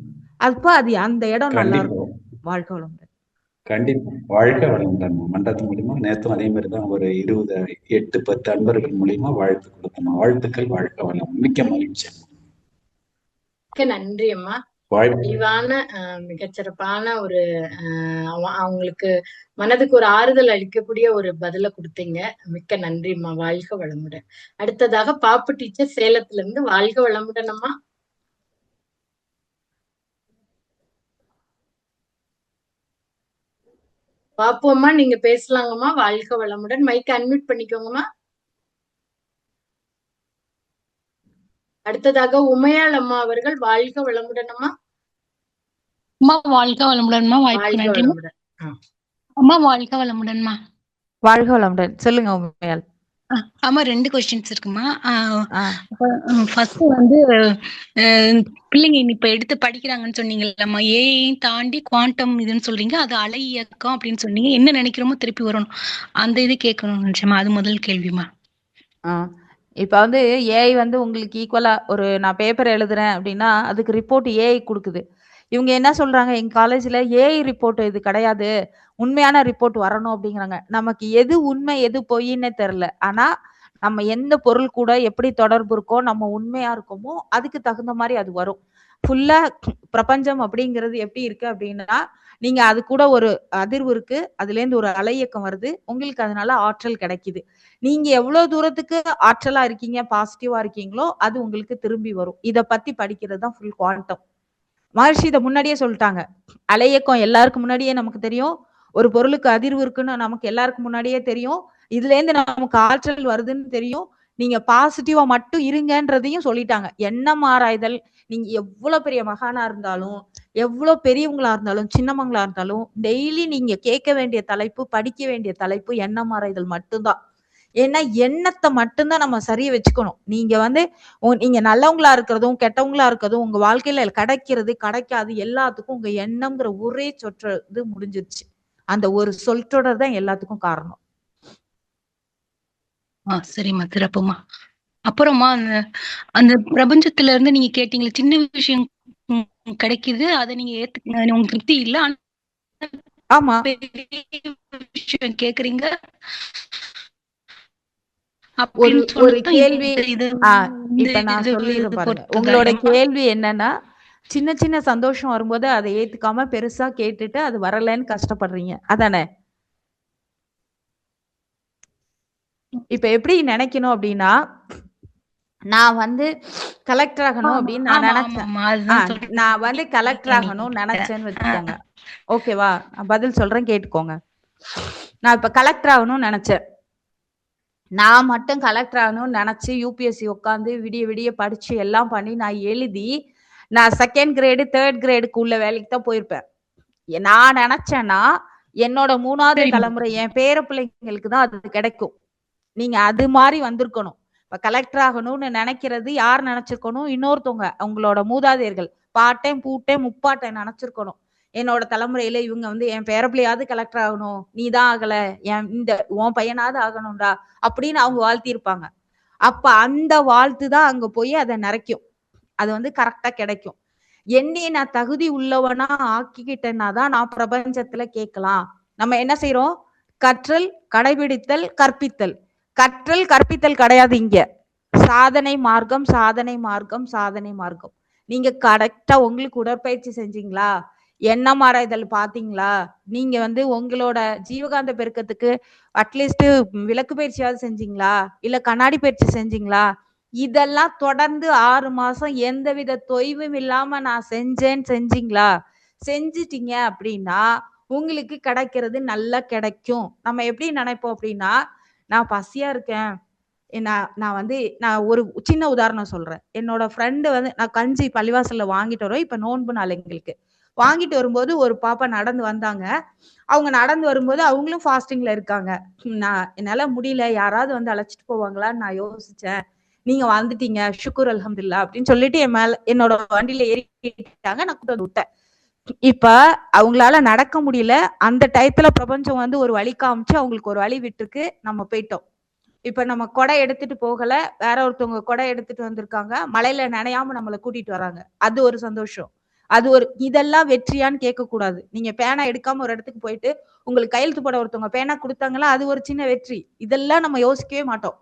அப்ப அது அந்த இடம் நல்லா இருக்கும். வாழ்க வளமுடன். கண்டிப்பா வாழ்க வளமுடன். மன்றத்து மூலியமா நேற்றும் அதே மாதிரிதான் ஒரு 20 8 10 அன்பர்கள் மூலியமா வாழ்த்து கொடுத்தோம். வாழ்த்துக்கள். வாழ்க வளம். மிக்க மகிழ்ச்சி. நன்றி அம்மா. தெளிவான மிகச்சிறப்பான ஒரு அவங்களுக்கு மனதுக்கு ஒரு ஆறுதல் அளிக்கக்கூடிய ஒரு பதில கொடுத்தீங்க. மிக்க நன்றிம்மா. வாழ்க வளமுடன். அடுத்ததாக பாப்பு டீச்சர் சேலத்துல இருந்து. வாழ்க வளமுடன் அம்மா. பாப்பு அம்மா நீங்க பேசலாங்கம்மா. வாழ்க வளமுடன். மைக் அன்மியூட் பண்ணிக்கோங்கம்மா. அடுத்ததாக உமையாள் அம்மா அவர்கள். வாழ்க வளமுடன் அம்மா. அம்மா வாழ்க வளமுடன்மா. வாய்ப்பு நன்றி அம்மா. வாழ்க வளமுடன்மா. வாழ்க வளமுடன். சொல்லுங்க உமையாள். ஆமா 2 கொஸ்டின்ஸ் இருக்குமா. ஃபர்ஸ்ட் வந்து பிள்ளைங்க இப்ப எடுத்து படிக்கிறாங்கன்னு சொன்னீங்கல்லம்மா, ஏஐயும் தாண்டி குவாண்டம் இதுன்னு சொல்றீங்க, அது அலை இயக்கம் அப்படின்னு சொன்னீங்க. என்ன நினைக்கிறோமோ திருப்பி வரணும், அந்த இது கேட்கணும்னு நினைச்சேம்மா. அது முதல் கேள்விமா. இப்ப வந்து ஏஐ வந்து உங்களுக்கு ஈக்குவலா ஒரு நான் பேப்பர் எழுதுறேன் அப்படின்னா அதுக்கு ரிப்போர்ட் ஏஐ கொடுக்குது. இவங்க என்ன சொல்றாங்க, எங்க காலேஜ்ல ஏஐ ரிப்போர்ட் இது கிடையாது, உண்மையான ரிப்போர்ட் வரணும் அப்படிங்கிறாங்க. நமக்கு எது உண்மை எது பொய்ன்னு தெரியல. ஆனா நம்ம எந்த பொருள் கூட எப்படி தொடர்பு இருக்கோ, நம்ம உண்மையா இருக்கோமோ அதுக்கு தகுந்த மாதிரி அது வரும். ஃபுல்லா பிரபஞ்சம் அப்படிங்கிறது எப்படி இருக்கு அப்படின்னா, நீங்க அது கூட ஒரு அதிர்வு இருக்கு, அதுல இருந்து ஒரு அலை இயக்கம் வருது, உங்களுக்கு அதனால ஆற்றல் கிடைக்குது. நீங்க எவ்வளவு தூரத்துக்கு ஆற்றலா இருக்கீங்க, பாசிட்டிவா இருக்கீங்களோ அது உங்களுக்கு திரும்பி வரும். இத பத்தி படிக்கிறது தான் ஃபுல் குவாண்டம். மகர்ஷி இதை முன்னாடியே சொல்லிட்டாங்க. அலை இயக்கம் எல்லாருக்கும் முன்னாடியே நமக்கு தெரியும். ஒரு பொருளுக்கு அதிர்வு இருக்குன்னு நமக்கு எல்லாருக்கும் முன்னாடியே தெரியும். இதுல இருந்து நமக்கு ஆற்றல் வருதுன்னு தெரியும். நீங்க பாசிட்டிவா மட்டும் இருங்கன்றதையும் சொல்லிட்டாங்க. எண்ணம் ஆராய்தல். நீங்க எவ்வளவு பெரிய மகானா இருந்தாலும், எவ்வளவு பெரியவங்களா இருந்தாலும், சின்னவங்களா இருந்தாலும், டெய்லி நீங்க கேட்க வேண்டிய தலைப்பு, படிக்க வேண்டிய தலைப்பு எண்ணம் ஆராய்தல் மட்டும்தான். ஏன்னா எண்ணத்தை மட்டும்தான் நம்ம சரியா வச்சுக்கணும். நீங்க வந்து நீங்க நல்லவங்களா இருக்கிறதும் கெட்டவங்களா இருக்கிறதும் உங்க வாழ்க்கையில கிடைக்கிறது கிடைக்காது எல்லாத்துக்கும் உங்க எண்ணம்ங்கிற ஒரே சொற்றது முடிஞ்சிருச்சு. அந்த ஒரு சொற்றொடர் தான் எல்லாத்துக்கும் காரணம். சரிம்மா, சிறப்புமா. அப்புறமா அந்த பிரபஞ்சத்துல இருந்து நீங்க கேட்டீங்களா, சின்ன விஷயம் கிடைக்குது, அதை நீங்க உங்களுக்கு திருப்தி இல்ல, ஆமா விஷயம் கேக்குறீங்க. ஒரு கேள்வி இப்ப நான் சொல்லிடுறேன் பாருங்க. உங்களோட கேள்வி என்னன்னா, சின்ன சின்ன சந்தோஷம் வரும்போது அதை ஏத்துக்காம பெருசா கேட்டுட்டு அது வரலன்னு கஷ்டப்படுறீங்க, அதானே? இப்ப எப்படி நினைக்கணும் அப்படின்னா, நான் வந்து கலெக்டர் ஆகணும் அப்படின்னு நான் நினைச்சேன். நான் வந்து கலெக்டர் ஆகணும்னு நினைச்சேன்னு வச்சுக்கோங்க. ஓகேவா? நான் பதில் சொல்றேன், கேட்டுக்கோங்க. நான் இப்ப கலெக்டர் ஆகணும்னு நினைச்சேன். நான் மட்டும் கலெக்டர் ஆகணும்னு நினைச்சு யூபிஎஸ்சி உட்காந்து விடிய விடிய படிச்சு எல்லாம் பண்ணி நான் எழுதி நான் 2nd கிரேடு 3rd கிரேடுக்கு உள்ள வேலைக்கு தான் போயிருப்பேன். நான் நினைச்சேன்னா என்னோட 3வது தலைமுறை என் பேர பிள்ளைங்களுக்கு தான் அது கிடைக்கும். நீங்க அது மாதிரி வந்திருக்கணும். இப்ப கலெக்டர் ஆகணும்னு நினைக்கிறது யார் நினைச்சிருக்கணும்? இன்னொருத்தவங்க, உங்களோட மூதாதையர்கள் பாட்டேன் பூட்டேன் முப்பாட்டேன் நினைச்சிருக்கணும். என்னோட தலைமுறையில இவங்க வந்து என் பேரப்பிள்ளையாவது கலெக்டர் ஆகணும், நீ தான் ஆகல, உன் பையனாவது ஆகணும்டா அப்படின்னு அவங்க வாழ்த்திருப்பாங்க. அப்ப அந்த வாழ்த்து தான் அங்க போய் அதை நிறைக்கும். அது வந்து கரெக்டா கிடைக்கும். என்னைய நான் தகுதி உள்ளவனா ஆக்கிக்கிட்டேன்னா தான் நான் பிரபஞ்சத்துல கேட்கலாம். நம்ம என்ன செய்யறோம்? கற்றல், கடைபிடித்தல், கற்பித்தல். கற்றல் கற்பித்தல் கிடையாது இங்க. சாதனை மார்க்கம், சாதனை மார்க்கம், சாதனை மார்க்கம். நீங்க கரெக்டா உங்களுக்கு உடற்பயிற்சி செஞ்சீங்களா, எண்ணம் ஆராய்தல் பாத்தீங்களா, நீங்க வந்து உங்களோட ஜீவகாந்த பெருக்கத்துக்கு அட்லீஸ்ட் விளக்கு பயிற்சியாவது செஞ்சீங்களா, இல்ல கண்ணாடி பயிற்சி செஞ்சீங்களா, இதெல்லாம் தொடர்ந்து 6 மாசம் எந்தவித தொய்வும் இல்லாம நான் செஞ்சீங்களா, செஞ்சிட்டீங்க அப்படின்னா உங்களுக்கு கிடைக்கிறது நல்லா கிடைக்கும். நம்ம எப்படி நினைப்போம் அப்படின்னா, நான் பசியா இருக்கேன், நான் ஒரு சின்ன உதாரணம் சொல்றேன். என்னோட ஃப்ரெண்டு வந்து நான் கஞ்சி பள்ளிவாசல்ல வாங்கிட்டு வரோம். இப்ப நோன்பு நாள் எங்களுக்கு. வாங்கிட்டு வரும்போது ஒரு பாப்பா நடந்து வந்தாங்க. அவங்க நடந்து வரும்போது அவங்களும் ஃபாஸ்டிங்ல இருக்காங்க. என்னால முடியல, யாராவது வந்து அழைச்சிட்டு போவாங்களான்னு நான் யோசிச்சேன். நீங்க வந்துட்டீங்க, ஷுக்குர் அல்ஹம்துலில்லாஹ் அப்படின்னு சொல்லிட்டு என்னோட வண்டியில ஏறிட்டாங்க. நான் கூட்டு வந்து விட்டேன். இப்ப அவங்களால நடக்க முடியல. அந்த டயத்துல பிரபஞ்சம் வந்து ஒரு வழி காமிச்சு அவங்களுக்கு ஒரு வழி விட்டுருக்கு. நம்ம போயிட்டோம். இப்ப நம்ம கொடை எடுத்துட்டு போகல, வேற ஒருத்தவங்க கொடை எடுத்துட்டு வந்திருக்காங்க, மழையில நனையாம நம்மளை கூட்டிட்டு வராங்க. அது ஒரு சந்தோஷம். அது ஒரு இதெல்லாம் வெற்றியான்னு கேட்க கூடாது. நீங்க பேனா எடுக்காம ஒரு இடத்துக்கு போயிட்டு உங்களுக்கு கையெழுத்து போட ஒருத்தவங்க பேனா கொடுத்தாங்களா, அது ஒரு சின்ன வெற்றி. இதெல்லாம் நம்ம யோசிக்கவே மாட்டோம்.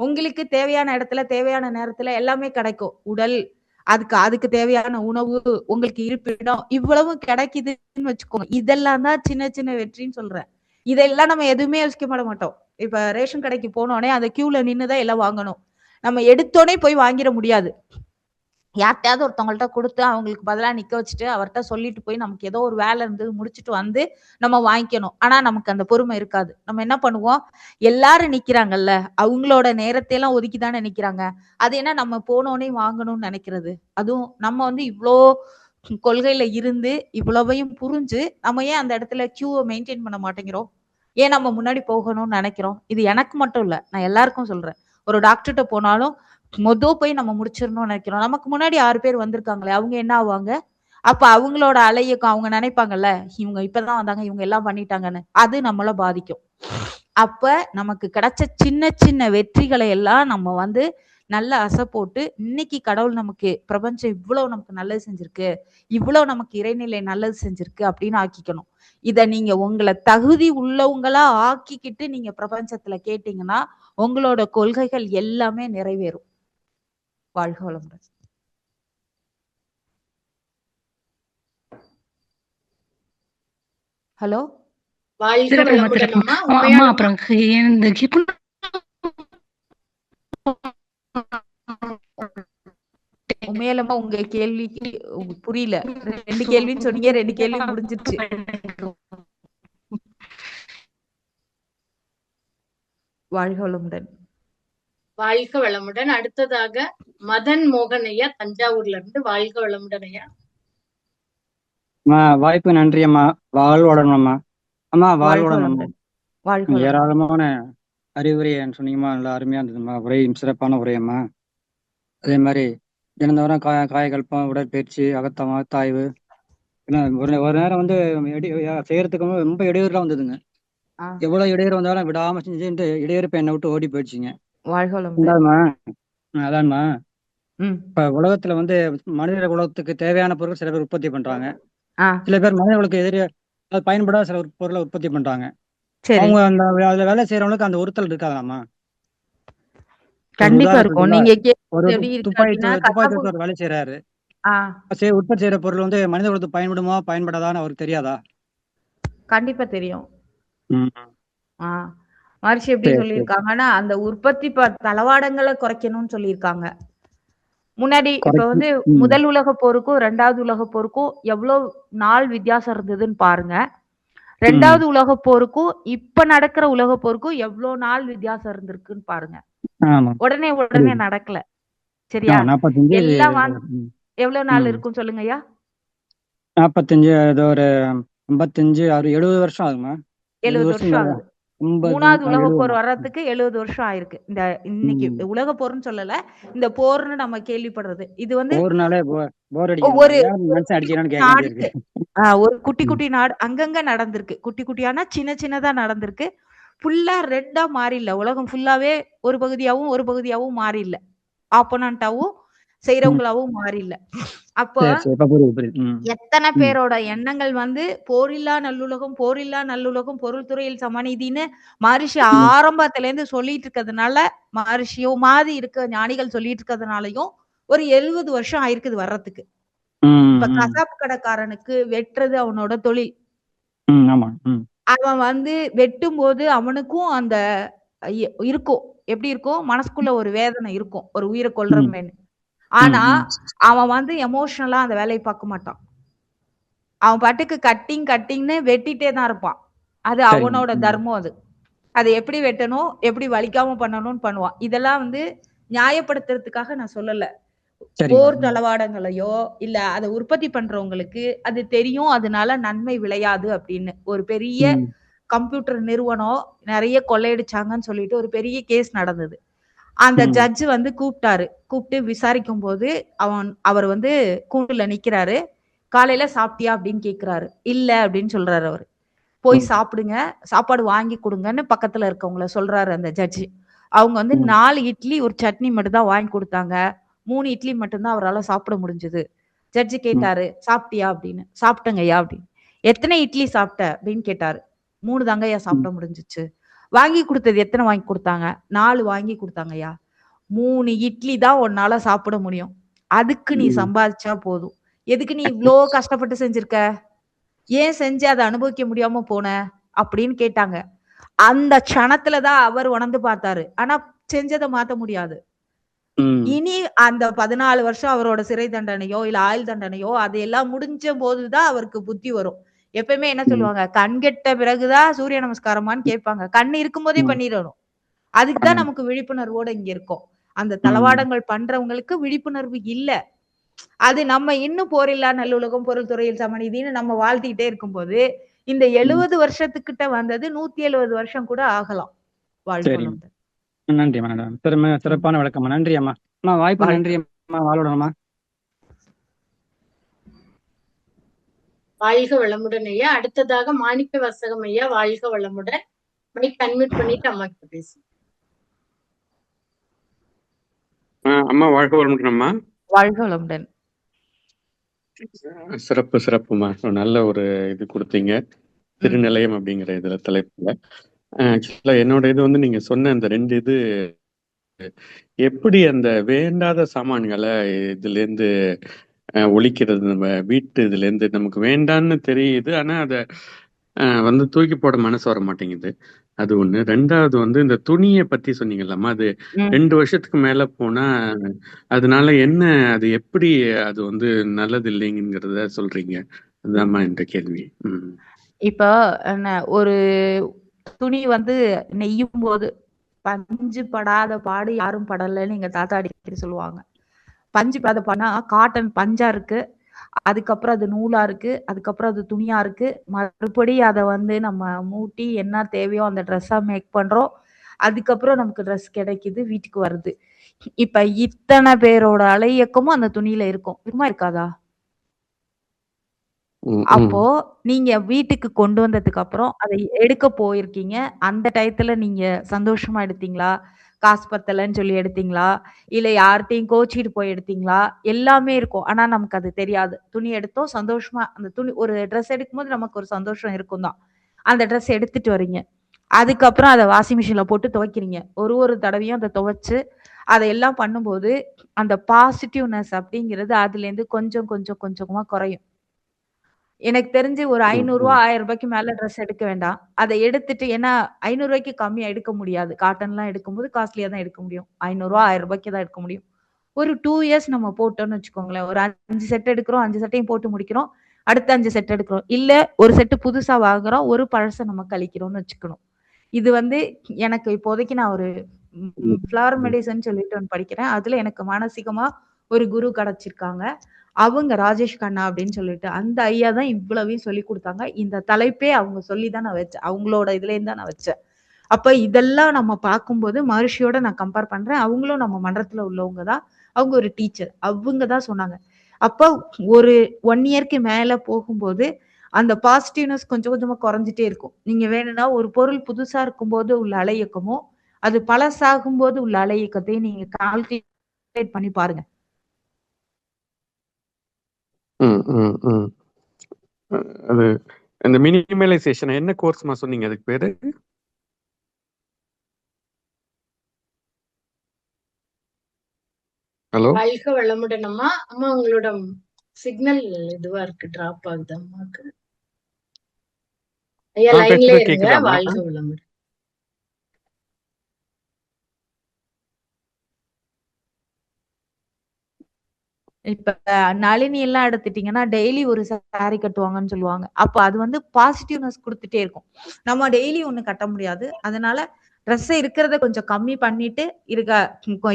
உங்களுக்கு தேவையான இடத்துல தேவையான நேரத்துல எல்லாமே கிடைக்கும். உடல், அதுக்கு தேவையான உணவு, உங்களுக்கு இருப்பிடம், இவ்வளவும் கிடைக்குதுன்னு வச்சுக்கோங்க. இதெல்லாம் தான் சின்ன சின்ன வெற்றின்னு சொல்றேன். இதெல்லாம் நம்ம எதுவுமே யோசிக்க மாட்டோம். இப்ப ரேஷன் கடைக்கு போனோடனே அந்த கியூல நின்னுதான் எல்லாம் வாங்கணும். நம்ம எடுத்தோடனே போய் வாங்கிட முடியாது. யார்கிட்டயாவது ஒருத்தவங்கள்ட்ட கொடுத்து அவங்களுக்கு பதிலா நிக்க வச்சுட்டு அவர்கிட்ட சொல்லிட்டு போய் நமக்கு ஏதோ ஒரு வேலை இருந்தது முடிச்சுட்டு வந்து நம்ம வாங்கிக்கணும். ஆனா நமக்கு அந்த பொறுமை இருக்காது. நம்ம என்ன பண்ணுவோம்? எல்லாரும் நிக்கிறாங்கல்ல, அவங்களோட நேரத்தை எல்லாம் ஒதுக்கிதானே நிக்கிறாங்க. அது என்ன நம்ம போனோடனே வாங்கணும்னு நினைக்கிறது? அதுவும் நம்ம வந்து இவ்வளோ கொள்கையில இருந்து இவ்வளவையும் புரிஞ்சு நம்ம ஏன் அந்த இடத்துல கியூவை மெயின்டைன் பண்ண மாட்டேங்கிறோம்? ஏன் நம்ம முன்னாடி போகணும்னு நினைக்கிறோம்? இது எனக்கு மட்டும் இல்ல, நான் எல்லாருக்கும் சொல்றேன். ஒரு டாக்டர்கிட்ட போனாலும் போய் நம்ம முடிச்சிடணும்னு நினைக்கிறோம். நமக்கு முன்னாடி 6 பேர் வந்திருக்காங்களே, அவங்க என்ன ஆவாங்க? அப்ப அவங்களோட அலையக்கம் அவங்க நினைப்பாங்கல்ல, இவங்க இப்பதான் வந்தாங்க, இவங்க எல்லாம் பண்ணிட்டாங்கன்னு. அது நம்மள பாதிக்கும். அப்ப நமக்கு கிடைச்ச சின்ன சின்ன வெற்றிகளை எல்லாம் நம்ம வந்து நல்ல அசை போட்டு, இன்னைக்கு கடவுள் நமக்கு பிரபஞ்சம் இவ்வளவு நமக்கு நல்லது செஞ்சிருக்கு, இவ்வளவு நமக்கு இறைநிலை நல்லது செஞ்சிருக்கு அப்படின்னு ஆக்கிக்கணும். இத நீங்க உங்களை தகுதி உள்ளவங்களா ஆக்கிக்கிட்டு நீங்க பிரபஞ்சத்துல கேட்டீங்கன்னா உங்களோட கொள்கைகள் எல்லாமே நிறைவேறும். வாழ்க வளமுடன். ஹலோ, வாழ்க வளமுடன் அம்மா. அப்புறம் உண்மையிலமா உங்க கேள்விக்கு புரியல. 2 கேள்வின்னு சொன்னீங்க, 2 கேள்வி முடிஞ்சிருச்சு. வாழ்க வளமுடன். வாழ்க வளமுடன். அடுத்ததாக மதன் மோகன் ஐயா தஞ்சாவூர்ல இருந்து. வாழ்க வளமுடன் ஐயா. வாய்ப்பு நன்றி அம்மா. வாழ்வளம் அம்மா. அம்மா வாழ்வளம் அம்மா. ஏராளமான அறிவுரை சொன்னீங்கம்மா, நல்லா அருமையா இருந்ததும்மா. உரை சிறப்பான உரையம்மா. அதே மாதிரி தினந்தோறும் காயகல்பம், உடற்பயிற்சி, அகத்தாய்வு, ஒரு நேரம் வந்து செய்யறதுக்கு ரொம்ப இடையூறுலாம் வந்ததுங்க. எவ்வளவு இடையூறு வந்தாலும் விடாம செஞ்சு இடையூறு என்னை விட்டு ஓடி போயிடுச்சுங்க. அதான்மா, இப்ப உலகத்துல வந்து மனித உலகத்துக்கு தேவையான பொருட்கள் சில பேர் உற்பத்தி பண்றாங்க. சில பேர் மனிதர்களுக்கு எதிரே பயன்படாத சில பொருளை உற்பத்தி பண்றாங்க. அவங்க அந்த அதுல வேலை செய்யறவங்களுக்கு அந்த உறுத்தல் இருக்காதாமா? கண்டிப்பா இருக்கும். நீங்க ஒரு துப்பாக்கி வேலை செய்யறாரு, உற்பத்தி செய்யற பொருள் வந்து மனித குலத்துக்கு பயன்படுமா பயன்படாதான்னு அவருக்கு தெரியாதா? கண்டிப்பா தெரியும். மகர்ஷி எப்படி சொல்லியிருக்காங்கன்னா, அந்த உற்பத்தி தளவாடங்களை குறைக்கணும்னு சொல்லியிருக்காங்க. முன்னாடி இப்ப வந்து முதல் உலக போருக்கும் 2வது உலக போருக்கும் எவ்வளவு நாள் வித்தியாசம் இருந்ததுன்னு பாருங்க. 2வது உலக போருக்கும் இப்ப நடக்கிற உலக போருக்கும் எவ்வளவு நாள் வித்தியாசம் இருந்திருக்குன்னு பாருங்க. உடனே நடக்கல. சரியா? எல்லாம் எவ்வளவு நாள் இருக்கும் சொல்லுங்க ஐயா? 45, ஒரு 55, 70 வருஷம் ஆகுமா? 70 வருஷம் ஆகுது. மூணாவது உலக போர் வர்றதுக்கு 70 வருஷம் ஆயிருக்கு. இந்த இன்னைக்கு உலக போர்னு சொல்லல, இந்த போர்னு நம்ம கேள்விப்படுறது இது வந்து ஒரு குட்டி குட்டி நாடு அங்கங்க நடந்திருக்கு. குட்டி குட்டியான சின்ன சின்னதா நடந்திருக்கு. ஃபுல்லா ரெட்டா மாறி இல்ல. உலகம் ஃபுல்லாவே ஒரு பகுதியாவும் மாறி இல்ல. ஆப்போனண்டாவும் செய்யறவங்களாவும் மாறி இல்ல. அப்போ எத்தனை பேரோட எண்ணங்கள் வந்து போரில்லா நல்லுலகம், பொருள் துறையில் சமநீதினு மகரிஷி ஆரம்பத்துல இருந்து சொல்லிட்டு இருக்கிறதுனால, மகரிஷியோ மாதிரி இருக்க ஞானிகள் சொல்லிட்டு இருக்கிறதுனாலயும் ஒரு 70 வருஷம் ஆயிருக்குது வர்றதுக்கு. இப்ப கசாப்பு கடைக்காரனுக்கு வெட்டுறது அவனோட தொழில். அவன் வந்து வெட்டும் போது அவனுக்கும் அந்த இருக்கும். எப்படி இருக்கும்? மனசுக்குள்ள ஒரு வேதனை இருக்கும், ஒரு உயிரை கொல்றமேன்னு. ஆனா அவன் வந்து எமோஷனலா அந்த வேலையை பார்க்க மாட்டான். அவன் பாட்டுக்கு கட்டிங்னு வெட்டிட்டே தான் இருப்பான். அது அவனோட தர்மம். அது எப்படி வெட்டணும், எப்படி வலிக்காம பண்ணணும்னு பண்ணுவான். இதெல்லாம் வந்து நியாயப்படுத்துறதுக்காக நான் சொல்லல. போர் தளவாடங்களையோ இல்ல அதை உற்பத்தி பண்றவங்களுக்கு அது தெரியும், அதனால நன்மை விளையாது அப்படின்னு. ஒரு பெரிய கம்ப்யூட்டர் நிறுவனம் நிறைய கொள்ளையடிச்சாங்கன்னு சொல்லிட்டு ஒரு பெரிய கேஸ் நடந்தது. அந்த ஜட்ஜ் வந்து கூப்பிட்டு விசாரிக்கும் போது அவர் வந்து கூண்டுல நிக்கிறாரு. காலையில சாப்பிட்டியா அப்படின்னு கேக்குறாரு. இல்ல அப்படின்னு சொல்றாரு. அவரு போய் சாப்பிடுங்க, சாப்பாடு வாங்கி கொடுங்கன்னு பக்கத்துல இருக்கவங்கள சொல்றாரு அந்த ஜட்ஜி. அவங்க வந்து 4 இட்லி ஒரு சட்னி மட்டும் தான் வாங்கி கொடுத்தாங்க. 3 இட்லி மட்டும்தான் அவரால் சாப்பிட முடிஞ்சது. ஜட்ஜி கேட்டாரு, சாப்பிட்டியா அப்படின்னு. சாப்பிட்டங்கய்யா அப்படின்னு. எத்தனை இட்லி சாப்பிட்ட அப்படின்னு கேட்டாரு. 3 தாங்கய்யா சாப்பிட முடிஞ்சிச்சு. வாங்கி கொடுத்தது எத்தனை வாங்கி கொடுத்தாங்க? 4 வாங்கி கொடுத்தாங்கய்யா. 3 இட்லி தான் உன்னால சாப்பிட முடியும். அதுக்கு நீ சம்பாதிச்சா போதும். எதுக்கு நீ இவ்வளோ கஷ்டப்பட்டு செஞ்சிருக்க? ஏன் செஞ்சு அதை அனுபவிக்க முடியாம போன அப்படின்னு கேட்டாங்க. அந்த க்ஷணத்துலதான் அவர் உணர்ந்து பார்த்தாரு. ஆனா செஞ்சதை மாத்த முடியாது. இனி அந்த 14 வருஷம் அவரோட சிறை தண்டனையோ இல்ல ஆயுள் தண்டனையோ அதையெல்லாம் முடிஞ்ச போதுதான் அவருக்கு புத்தி வரும். எப்பயுமே என்ன சொல்லுவாங்க, கண் கெட்ட பிறகுதான் சூரிய நமஸ்காரமான்னு கேட்பாங்க. கண் இருக்கும் போதே பண்ணிடணும். அதுக்குதான் நமக்கு விழிப்புணர்வோட இங்க இருக்கோம். அந்த தளவாடங்கள் பண்றவங்களுக்கு விழிப்புணர்வு இல்ல. அது நம்ம இன்னும் போரில்லா நல்லுலகம், பொருள் துறையில் சமநீதினு நம்ம வாழ்த்திட்டே இருக்கும்போது இந்த 70 வருஷத்துக்கிட்ட வந்தது 170 வருஷம் கூட ஆகலாம். நன்றி மேடம், சிறப்பான விளக்கம். நன்றி அம்மா. வாய்ப்பு நன்றி அம்மா. வாழ்வுடன்மா. வாழ்க வளமுடன் ஐயா. அடுத்ததாக மாணிக்க வாசகம் ஐயா, வாழ்க வளமுடன். மைக் அன்மியூட் பண்ணிட்டு அம்மா கிட்ட பேசு. அம்மா வாழ்க வளமுடன் அம்மா. வாழ்க வளமுடன். சிறப்புமா. நல்ல ஒரு இது கொடுத்தீங்க, திருநிலையம் அப்படிங்கிற இதுல தலைப்புல. ஆக்சுவலா என்னோட இது வந்து நீங்க சொன்ன அந்த 2 இது எப்படி அந்த வேண்டாத சாமான்களை இதுல இருந்து ஒழிக்கிறது. நம்ம வீட்டு இதுல இருந்து நமக்கு வேண்டான்னு தெரியுது, ஆனா அத வந்து தூக்கி போட மனசு வர மாட்டேங்குது. அது ஒண்ணு. 2வது வந்து இந்த துணியை பத்தி சொன்னீங்கல்லம்மா, அது 2 வருஷத்துக்கு மேல போனா அதனால என்ன, அது எப்படி அது வந்து நல்லது இல்லைங்கிறத சொல்றீங்க? அதுதான்மா என்ற கேள்வி. இப்ப ஒரு துணி வந்து நெய்யும் போது பஞ்சு படாத பாடு யாரும் படலைன்னு எங்க தாத்தா அடிக்கடி சொல்லுவாங்க. பஞ்சு படாத பாடுனா காட்டன் பஞ்சா இருக்கு, அதுக்கப்புறம் அது நூலா இருக்கு, அதுக்கப்புறம் அது துணியா இருக்கு, மறுபடியும் அதை வந்து நம்ம மூட்டி என்ன தேவையோ அந்த ட்ரெஸ்ஸா மேக் பண்றோம். அதுக்கப்புறம் நமக்கு ட்ரெஸ் கிடைக்குது, வீட்டுக்கு வருது. இப்ப இத்தனை பேரோட அலையக்கமும் அந்த துணியில இருக்கும், இருக்குமா இருக்காதா? அப்போ நீங்க வீட்டுக்கு கொண்டு வந்ததுக்கு அப்புறம் அதை எடுக்க போயிருக்கீங்க. அந்த டயத்துல நீங்க சந்தோஷமா எடுத்தீங்களா? காசு பத்தலன்னு சொல்லி எடுத்தீங்களா? இல்ல யார்கிட்டயும் கோச்சிட்டு போய் எடுத்தீங்களா? எல்லாமே இருக்கும். ஆனா நமக்கு அது தெரியாது. துணி எடுத்தோம், சந்தோஷமா அந்த துணி ஒரு ட்ரெஸ் எடுக்கும்போது நமக்கு ஒரு சந்தோஷம் இருக்கும் தான். அந்த ட்ரெஸ் எடுத்துட்டு வரீங்க. அதுக்கப்புறம் அதை வாஷிங் மிஷின்ல போட்டு துவைக்கிறீங்க. ஒரு தடவையும் அதை துவைச்சு அதையெல்லாம் பண்ணும்போது அந்த பாசிட்டிவ்னஸ் அப்படிங்கிறது அதுல இருந்து கொஞ்சமா குறையும். எனக்கு தெரிஞ்சு ஒரு 500 ரூபா 1000 ரூபாய்க்கு மேல ட்ரெஸ் எடுக்க வேண்டாம். அதை எடுத்துட்டு, ஏன்னா 500 ரூபாய்க்கு கம்மியா எடுக்க முடியாது. காட்டன்லாம் எடுக்கும்போது காஸ்ட்லியா தான் எடுக்க முடியும். 500 ரூபா 1000 ரூபாய்க்கு தான் எடுக்க முடியும். ஒரு 2 இயர்ஸ் நம்ம போட்டோம்னு வச்சுக்கோங்களேன். ஒரு 5 செட் எடுக்கிறோம், 5 செட்டையும் போட்டு முடிக்கிறோம். அடுத்த 5 செட் எடுக்கிறோம். இல்ல ஒரு செட்டு புதுசா வாங்குறோம், ஒரு பழசை நம்ம கழிக்கிறோம்னு வச்சுக்கணும். இது வந்து எனக்கு இப்போதைக்கு நான் ஒரு ஃப்ளவர் மெடிசன் சொல்லிட்டு ஒன்று படிக்கிறேன். அதுல எனக்கு மானசீகமா ஒரு குரு கிடைச்சிருக்காங்க. அவங்க ராஜேஷ் கண்ணா அப்படின்னு சொல்லிட்டு அந்த ஐயா தான் இவ்வளவையும் சொல்லி கொடுத்தாங்க. இந்த தலைப்பே அவங்க சொல்லிதான் நான் வச்சேன். அவங்களோட இதுல இருந்து தான் நான் வச்சேன். அப்ப இதெல்லாம் நம்ம பார்க்கும்போது மகர்ஷியோட நான் கம்பேர் பண்றேன். அவங்களும் நம்ம மன்றத்துல உள்ளவங்க தான். அவங்க ஒரு டீச்சர். அவங்க தான் சொன்னாங்க. அப்ப ஒரு 1 இயர்க்கு மேல போகும்போது அந்த பாசிட்டிவ்னஸ் கொஞ்சம் கொஞ்சமா குறைஞ்சிட்டே இருக்கும். நீங்க வேணும்னா ஒரு பொருள் புதுசா இருக்கும்போது உள்ள அலை இயக்கமும், அது பழசாகும்போது உள்ள அலை இயக்கத்தையும் நீங்க கால்குலேட் பண்ணி பாருங்க. அது இந்த மினிமலைசேஷன் என்ன கோர்ஸ்மா சொன்னீங்க அதுக்கு பேரு? ஹலோ, வாழ்க வளமுடன் அம்மா. அம்மா உங்களோட சிக்னல் இதுவா இருக்கு, டிராப் ஆகுது அம்மாக்கு. ஐயா லைன்ல இருங்க. கேக்குதாமா? வாழ்க வளமுடன். இப்ப நளினி எல்லாம் எடுத்துட்டீங்கன்னா டெய்லி ஒரு சாரி கட்டுவாங்கன்னு சொல்லுவாங்க. அப்ப அது வந்து பாசிட்டிவ்னஸ் குடுத்துட்டே இருக்கும். நம்ம டெய்லி ஒண்ணு கட்ட முடியாது. அதனால ட்ரெஸ் இருக்கிறத கொஞ்சம் கம்மி பண்ணிட்டு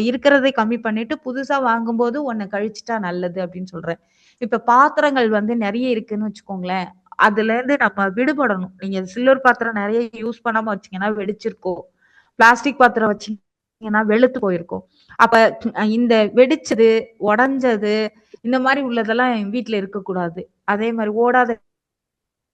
இருக்கிறதை கம்மி பண்ணிட்டு புதுசா வாங்கும்போது ஒண்ணு கழிச்சுட்டா நல்லது அப்படின்னு சொல்றேன். இப்ப பாத்திரங்கள் வந்து நிறைய இருக்குன்னு வச்சுக்கோங்களேன். அதுல இருந்து நம்ம விடுபடணும். நீங்க சில்வர் பாத்திரம் நிறைய யூஸ் பண்ணாம வச்சீங்கன்னா வெடிச்சிருக்கும். பிளாஸ்டிக் பாத்திரம் வச்சீங்கன்னா வெளுத்து போயிருக்கும். அப்ப இந்த வெடிச்சது, உடைஞ்சது இந்த மாதிரி உள்ளதெல்லாம் என் வீட்டுல இருக்கக்கூடாது. அதே மாதிரி ஓடாத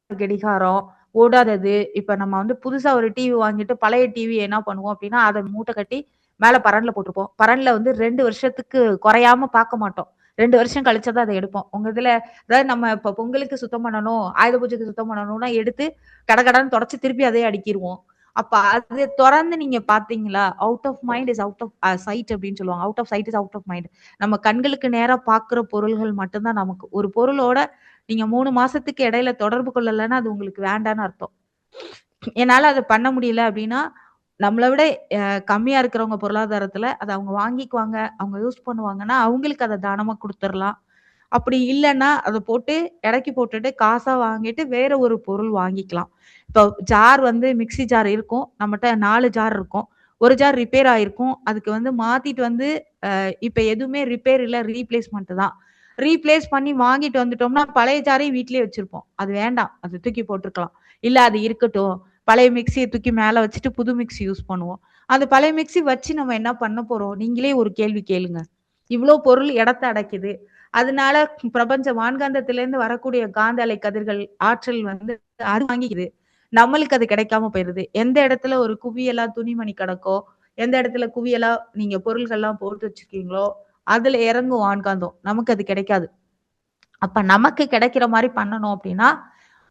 கடிகாரம், ஓடாதது. இப்ப நம்ம வந்து புதுசா ஒரு டிவி வாங்கிட்டு பழைய டிவி என்ன பண்ணுவோம் அப்படின்னா, அதை மூட்டை கட்டி மேல பரன்ல போட்டுப்போம். பரன்ல வந்து 2 வருஷத்துக்கு குறையாம பார்க்க மாட்டோம். 2 வருஷம் கழிச்சதான் அதை எடுப்போம். உங்க இதுல அதாவது நம்ம இப்ப பொங்கலுக்கு சுத்தம் பண்ணணும், ஆயுத பூஜைக்கு சுத்தம் பண்ணணும்னா எடுத்து கடகடன்னு தொடச்சு திருப்பி அதே அடுக்கிருவோம். அப்ப அது தொடர்ந்து நீங்க பாத்தீங்களா, out of mind is out of sight அப்படின்னு சொல்லுவாங்க. Out of sight is out of mind. நம்ம கண்களுக்கு நேரா பாக்குற பொருள்கள் மட்டும்தான் நமக்கு. ஒரு பொருளோட நீங்க 3 மாசத்துக்கு இடையில தொடர்பு கொள்ளலைன்னா அது உங்களுக்கு வேண்டான்னு அர்த்தம். என்னால அதை பண்ண முடியல அப்படின்னா, நம்மளை விட கம்மியா இருக்கிறவங்க பொருளாதாரத்துல அதை அவங்க வாங்கிக்குவாங்க, அவங்க யூஸ் பண்ணுவாங்கன்னா அவங்களுக்கு அதை தானமா கொடுத்துடலாம். அப்படி இல்லைன்னா அதை போட்டு இறக்கி போட்டுட்டு காசா வாங்கிட்டு வேற ஒரு பொருள் வாங்கிக்கலாம். இப்போ ஜார் வந்து மிக்ஸி ஜார் இருக்கும், நம்மகிட்ட 4 ஜார் இருக்கும். ஒரு ஜார் ரிப்பேர் ஆயிருக்கும், அதுக்கு வந்து மாத்திட்டு வந்து இப்ப எதுவுமே ரிப்பேர் இல்ல, ரீப்ளேஸ்மெண்ட் தான். ரீப்ளேஸ் பண்ணி வாங்கிட்டு வந்துட்டோம்னா பழைய ஜாரையும் வீட்லயே வச்சிருப்போம். அது வேண்டாம், அது தூக்கி போட்டுருக்கலாம். இல்ல அது இருக்கட்டும், பழைய மிக்சியை தூக்கி மேல வச்சுட்டு புது மிக்சி யூஸ் பண்ணுவோம். அந்த பழைய மிக்சி வச்சு நம்ம என்ன பண்ண போறோம்? நீங்களே ஒரு கேள்வி கேளுங்க. இவ்வளவு பொருள் இடத்தை அடைக்குது. அதனால பிரபஞ்ச வான்காந்தத்திலிருந்து வரக்கூடிய காந்த அலை கதிர்கள் ஆற்றல் வந்து அது வாங்கிக்குது. நம்மளுக்கு அது கிடைக்காம போயிருது. எந்த இடத்துல ஒரு குவியலா துணிமணி கிடக்கோ, எந்த இடத்துல குவியலா நீங்க பொருள்கள்லாம் போட்டு வச்சிருக்கீங்களோ அதுல இறங்கும் வான்காந்தம். நமக்கு அது கிடைக்காது. அப்ப நமக்கு கிடைக்கிற மாதிரி பண்ணணும் அப்படின்னா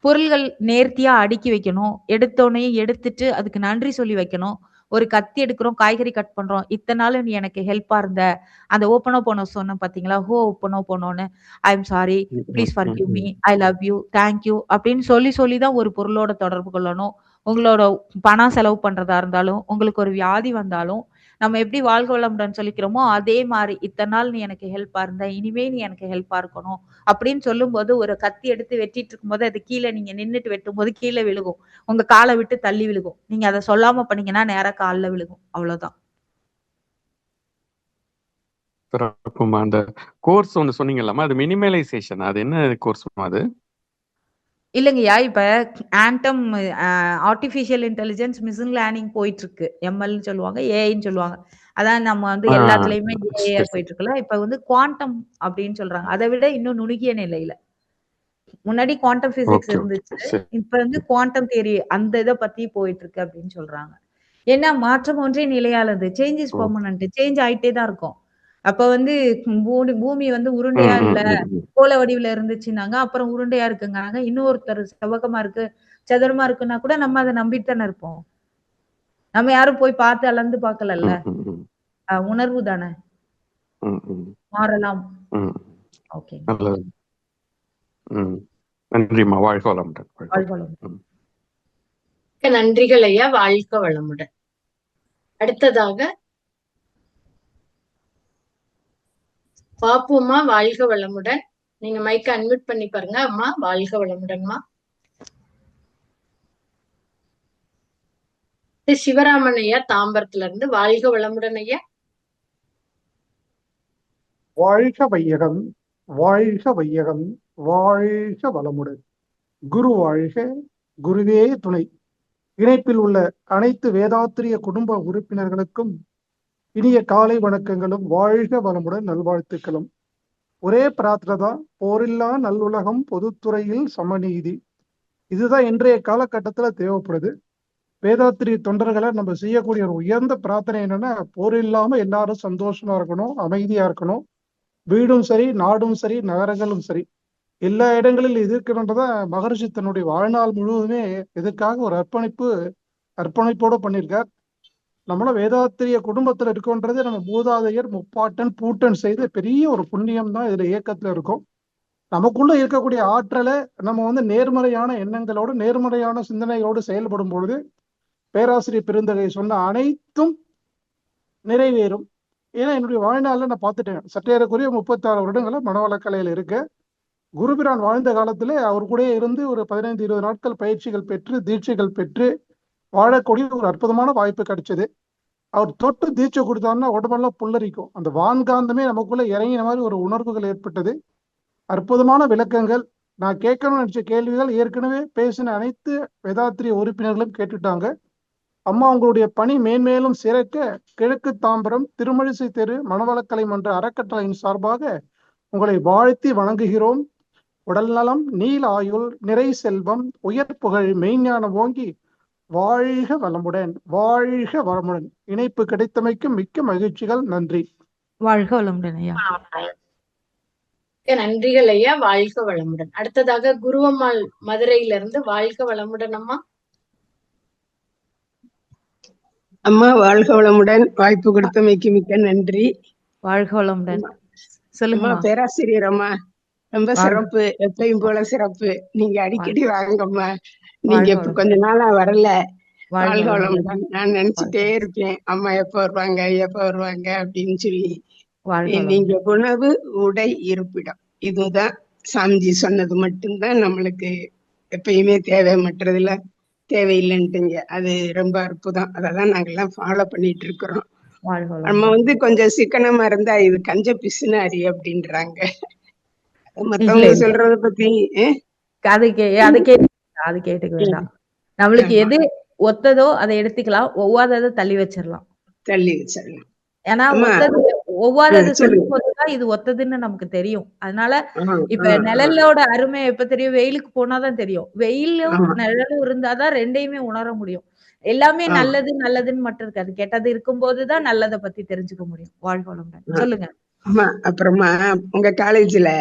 பொருள்கள் நேர்த்தியா அடுக்கி வைக்கணும். எடுத்தோடனே எடுத்துட்டு அதுக்கு நன்றி சொல்லி வைக்கணும். ஒரு கத்தி எடுக்கிறோம், காய்கறி கட் பண்றோம். இத்தனை நாள் நீ எனக்கு ஹெல்ப்பா இருந்த. அந்த ஓப்பனோ போனோ சொன்னேன் பாத்தீங்களா, ஹோ ஓப்பனோ போனோன்னு, I am sorry, please forgive me, I love you, thank you அப்படின்னு சொல்லி சொல்லி தான் ஒரு பொருளோட தொடர்பு கொள்ளணும். உங்களோட பணம் செலவு பண்றதா இருந்தாலும், உங்களுக்கு ஒரு வியாதி வந்தாலும் நம்ம எப்படி வாழ்க வளமுடன் சொல்லிக்கிறோமோ அதே மாதிரி இத்தனை நாள் நீ எனக்கு ஹெல்ப்பா இருந்த, இனிமே நீ எனக்கு ஹெல்ப்பா இருக்கணும் அப்படின்னு சொல்லும்போது ஒரு கத்தி எடுத்து வெட்டிட்டு இருக்கும்போது அது கீழே நீங்க நின்னுட்டு வெட்டும் போது கீழே விழுகும். உங்க காலை விட்டு தள்ளி விழுகும். நீங்க அதை சொல்லாம பண்ணீங்கன்னா நேரா கால்ல விழுகும். அவ்வளவுதான். அந்த கோர்ஸ் ஒண்ணு சொன்னீங்கல்லம்மா, அது மினிமலைசேஷன். அது என்ன கோர்ஸ் அது? இல்லைங்கய்யா, இப்ப ஆண்டம் ஆர்டிபிஷியல் இன்டெலிஜென்ஸ் மிஷின் லேர்னிங் போயிட்டு இருக்கு. எம்எல்னு சொல்லுவாங்க, ஏஐன்னு சொல்லுவாங்க. அதான் நம்ம வந்து எல்லாத்துலயுமே ஏஐ போயிட்டு இருக்குல்ல. இப்ப வந்து குவாண்டம் அப்படின்னு சொல்றாங்க. அதை விட இன்னும் நுணுகிய நிலையில. முன்னாடி குவாண்டம் பிசிக்ஸ் இருந்துச்சு, இப்ப வந்து குவாண்டம் தியரி அந்த இதை பத்தி போயிட்டு இருக்கு அப்படின்னு சொல்றாங்க. ஏன்னா மாற்றம் ஒன்றே நிலையானது. Change is permanent. சேஞ்ச் ஆயிட்டே தான் இருக்கும். அப்ப வந்து பூமி வந்து உருண்டையா இல்ல, கோள வடிவுல இருந்துச்சுன்னாங்க, அப்புறம் உருண்டையா இருக்குங்காங்க. இன்னொருத்தர் செவ்வகமா இருக்கு, சதுரமா இருக்குன்னா கூட நம்ம அதை நம்பிட்டு தானே இருப்போம். நம்ம யாரும் போய் பார்த்து அளந்து பார்க்கலல்ல. உணர்வு தானே. மாறலாம். ஓகே, நன்றிம்மா. வாழ்க வளமுடன். வாழ்க வளமுடன். நன்றிகள் ஐயா. வாழ்க வளமுடன். அடுத்ததாக பாப்புமா, வாழ்க வளமுடன். நீங்க மைக்க அன்மியூட் பண்ணி பாருங்க. அம்மா வாழ்க வளமுடன்மா. சிவராமன் ஐயா தாம்பரத்துல இருந்து, வாழ்க வளமுடன் ஐயா. வாழ்க வையகம், வாழ்க வையகம், வாழ்க வளமுடன். குரு வாழ்க, குருவே துணை இணைப்பில் உள்ள அனைத்து வேதாத்திரிய குடும்ப உறுப்பினர்களுக்கும் இனிய காலை வணக்கங்களும் வாழ்க வளமுடன் நல்வாழ்த்துக்களும். ஒரே பிரார்த்தனை தான், போரில்லா நல்லுலகம், பொதுத்துறையில் சமநீதி. இதுதான் இன்றைய காலகட்டத்துல தேவைப்படுது. வேதாத்திரி தொண்டர்களை நம்ம செய்யக்கூடிய ஒரு உயர்ந்த பிரார்த்தனை என்னன்னா, போர் இல்லாம எல்லாரும் சந்தோஷமா இருக்கணும், அமைதியா இருக்கணும். வீடும் சரி, நாடும் சரி, நகரங்களும் சரி, எல்லா இடங்களிலும் எதிர்க்கணுன்றத மகரிஷி தன்னுடைய வாழ்நாள் முழுவதுமே எதற்காக ஒரு அர்ப்பணிப்போட பண்ணியிருக்கார். நம்மள வேதாத்திரிய குடும்பத்துல இருக்கோன்றது நம்ம மூதாதையர் முப்பாட்டன் பூட்டன் செய்த பெரிய ஒரு புண்ணியம் தான் இதுல இயக்கத்துல இருக்கும். நமக்குள்ள இருக்கக்கூடிய ஆற்றலை நம்ம நேர்மறையான எண்ணங்களோடு நேர்மறையான சிந்தனையோடு செயல்படும் பொழுது பேராசிரியர் பெருந்தகை சொன்ன அனைத்தும் நிறைவேறும். ஏன்னா என்னுடைய வாழ்நாள்ல நான் பார்த்துட்டேன். சற்றேறக்குரிய 36 வருடங்களை மனவளக்கலையில் இருக்க. குருபிரான் வாழ்ந்த காலத்துல அவர் கூட இருந்து ஒரு 15-20 நாட்கள் பயிற்சிகள் பெற்று தீட்சைகள் பெற்று வாழக்கூடிய ஒரு அற்புதமான வாய்ப்பு கிடைச்சது. அவர் தொட்டு தீட்சை கொடுத்தாருன்னா உடம்பெல்லாம் புல்லரிக்கும். அந்த வான்காந்தமே நமக்குள்ள இறங்கின மாதிரி ஒரு உணர்வுகள் ஏற்பட்டது. அற்புதமான விளக்கங்கள். நான் கேட்கணும்னு நினைச்ச கேள்விகள் ஏற்கனவே பேசின அனைத்து வேதாத்திரிய உறுப்பினர்களும் கேட்டுட்டாங்க. அம்மா, உங்களுடைய பணி மேன்மேலும் சிறக்க கிழக்கு தாம்பரம் திருமழிசை தெரு மனவளக்கலை மன்ற அறக்கட்டளையின் சார்பாக உங்களை வாழ்த்தி வணங்குகிறோம். உடல் நலம், நீல ஆயுள், நிறை செல்வம், உயர் புகழ், மெய்ஞானம் ஓங்கி வாழ்க வளமுடன், வாழ்க வளமுடன். இணைப்பு கிடைத்தமைக்கு மிக்க மகிழ்ச்சிகள். நன்றி. வாழ்க வளமுடன் ஐயா. நன்றிகள் ஐயா. வாழ்க வளமுடன். அடுத்ததாக குருவம்மாள் மதுரையிலிருந்து வாழ்க வளமுடன் அம்மா. அம்மா வாழ்க வளமுடன். வாய்ப்பு கொடுத்தமைக்கு மிக்க நன்றி. வாழ்க வளமுடன். சொல்லுங்க பேராசிரியர் அம்மா. ரொம்ப சிறப்பு, எப்பயும் போல சிறப்பு. நீங்க அடிக்கடி வாங்கம்மா. நீங்க இப்ப கொஞ்ச நாளா வரல. வாழ்க வளமுடன். நான் நினைச்சுட்டே இருப்பேன், அம்மா எப்ப வருவாங்க அப்படின்னு சொல்லி. நீங்க உணவு, உடை, இருப்பிடம், இதுதான் சாமிஜி சொன்னது மட்டும்தான் நம்மளுக்கு எப்பயுமே தேவை, மற்றதுல தேவையில்லைன்ட்டுங்க. அது ரொம்ப அற்புதம். அததான் நாங்கெல்லாம் ஃபாலோ பண்ணிட்டு இருக்கிறோம். நம்ம கொஞ்சம் சிக்கனமா இருந்தா இது கஞ்ச பிசுனாரி அப்படின்றாங்க. மத்தவங்க சொல்றத பத்தி அது கேட்டுக்க வேண்டாம். நம்மளுக்கு எது ஒத்ததோ அதை எடுத்துக்கலாம், ஒவ்வாததை தள்ளி வச்சிடலாம். ஏன்னா ஒவ்வாதது சொல்லும் போதுதான் இது ஒத்ததுன்னு நமக்கு தெரியும். அதனால இப்ப நிழலோட அருமை எப்ப தெரியும்? வெயிலுக்கு போனாதான் தெரியும். வெயிலும் நிழலும் இருந்தாதான் ரெண்டையுமே உணர முடியும். எல்லாமே நல்லது நல்லதுன்னு மட்டும் இருக்காது, கெட்டது இருக்கும் போதுதான் நல்லதை பத்தி தெரிஞ்சுக்க முடியும். வாழ்க வளமுடன். சொல்லுங்க. அப்புறமா உங்க காலேஜ்ல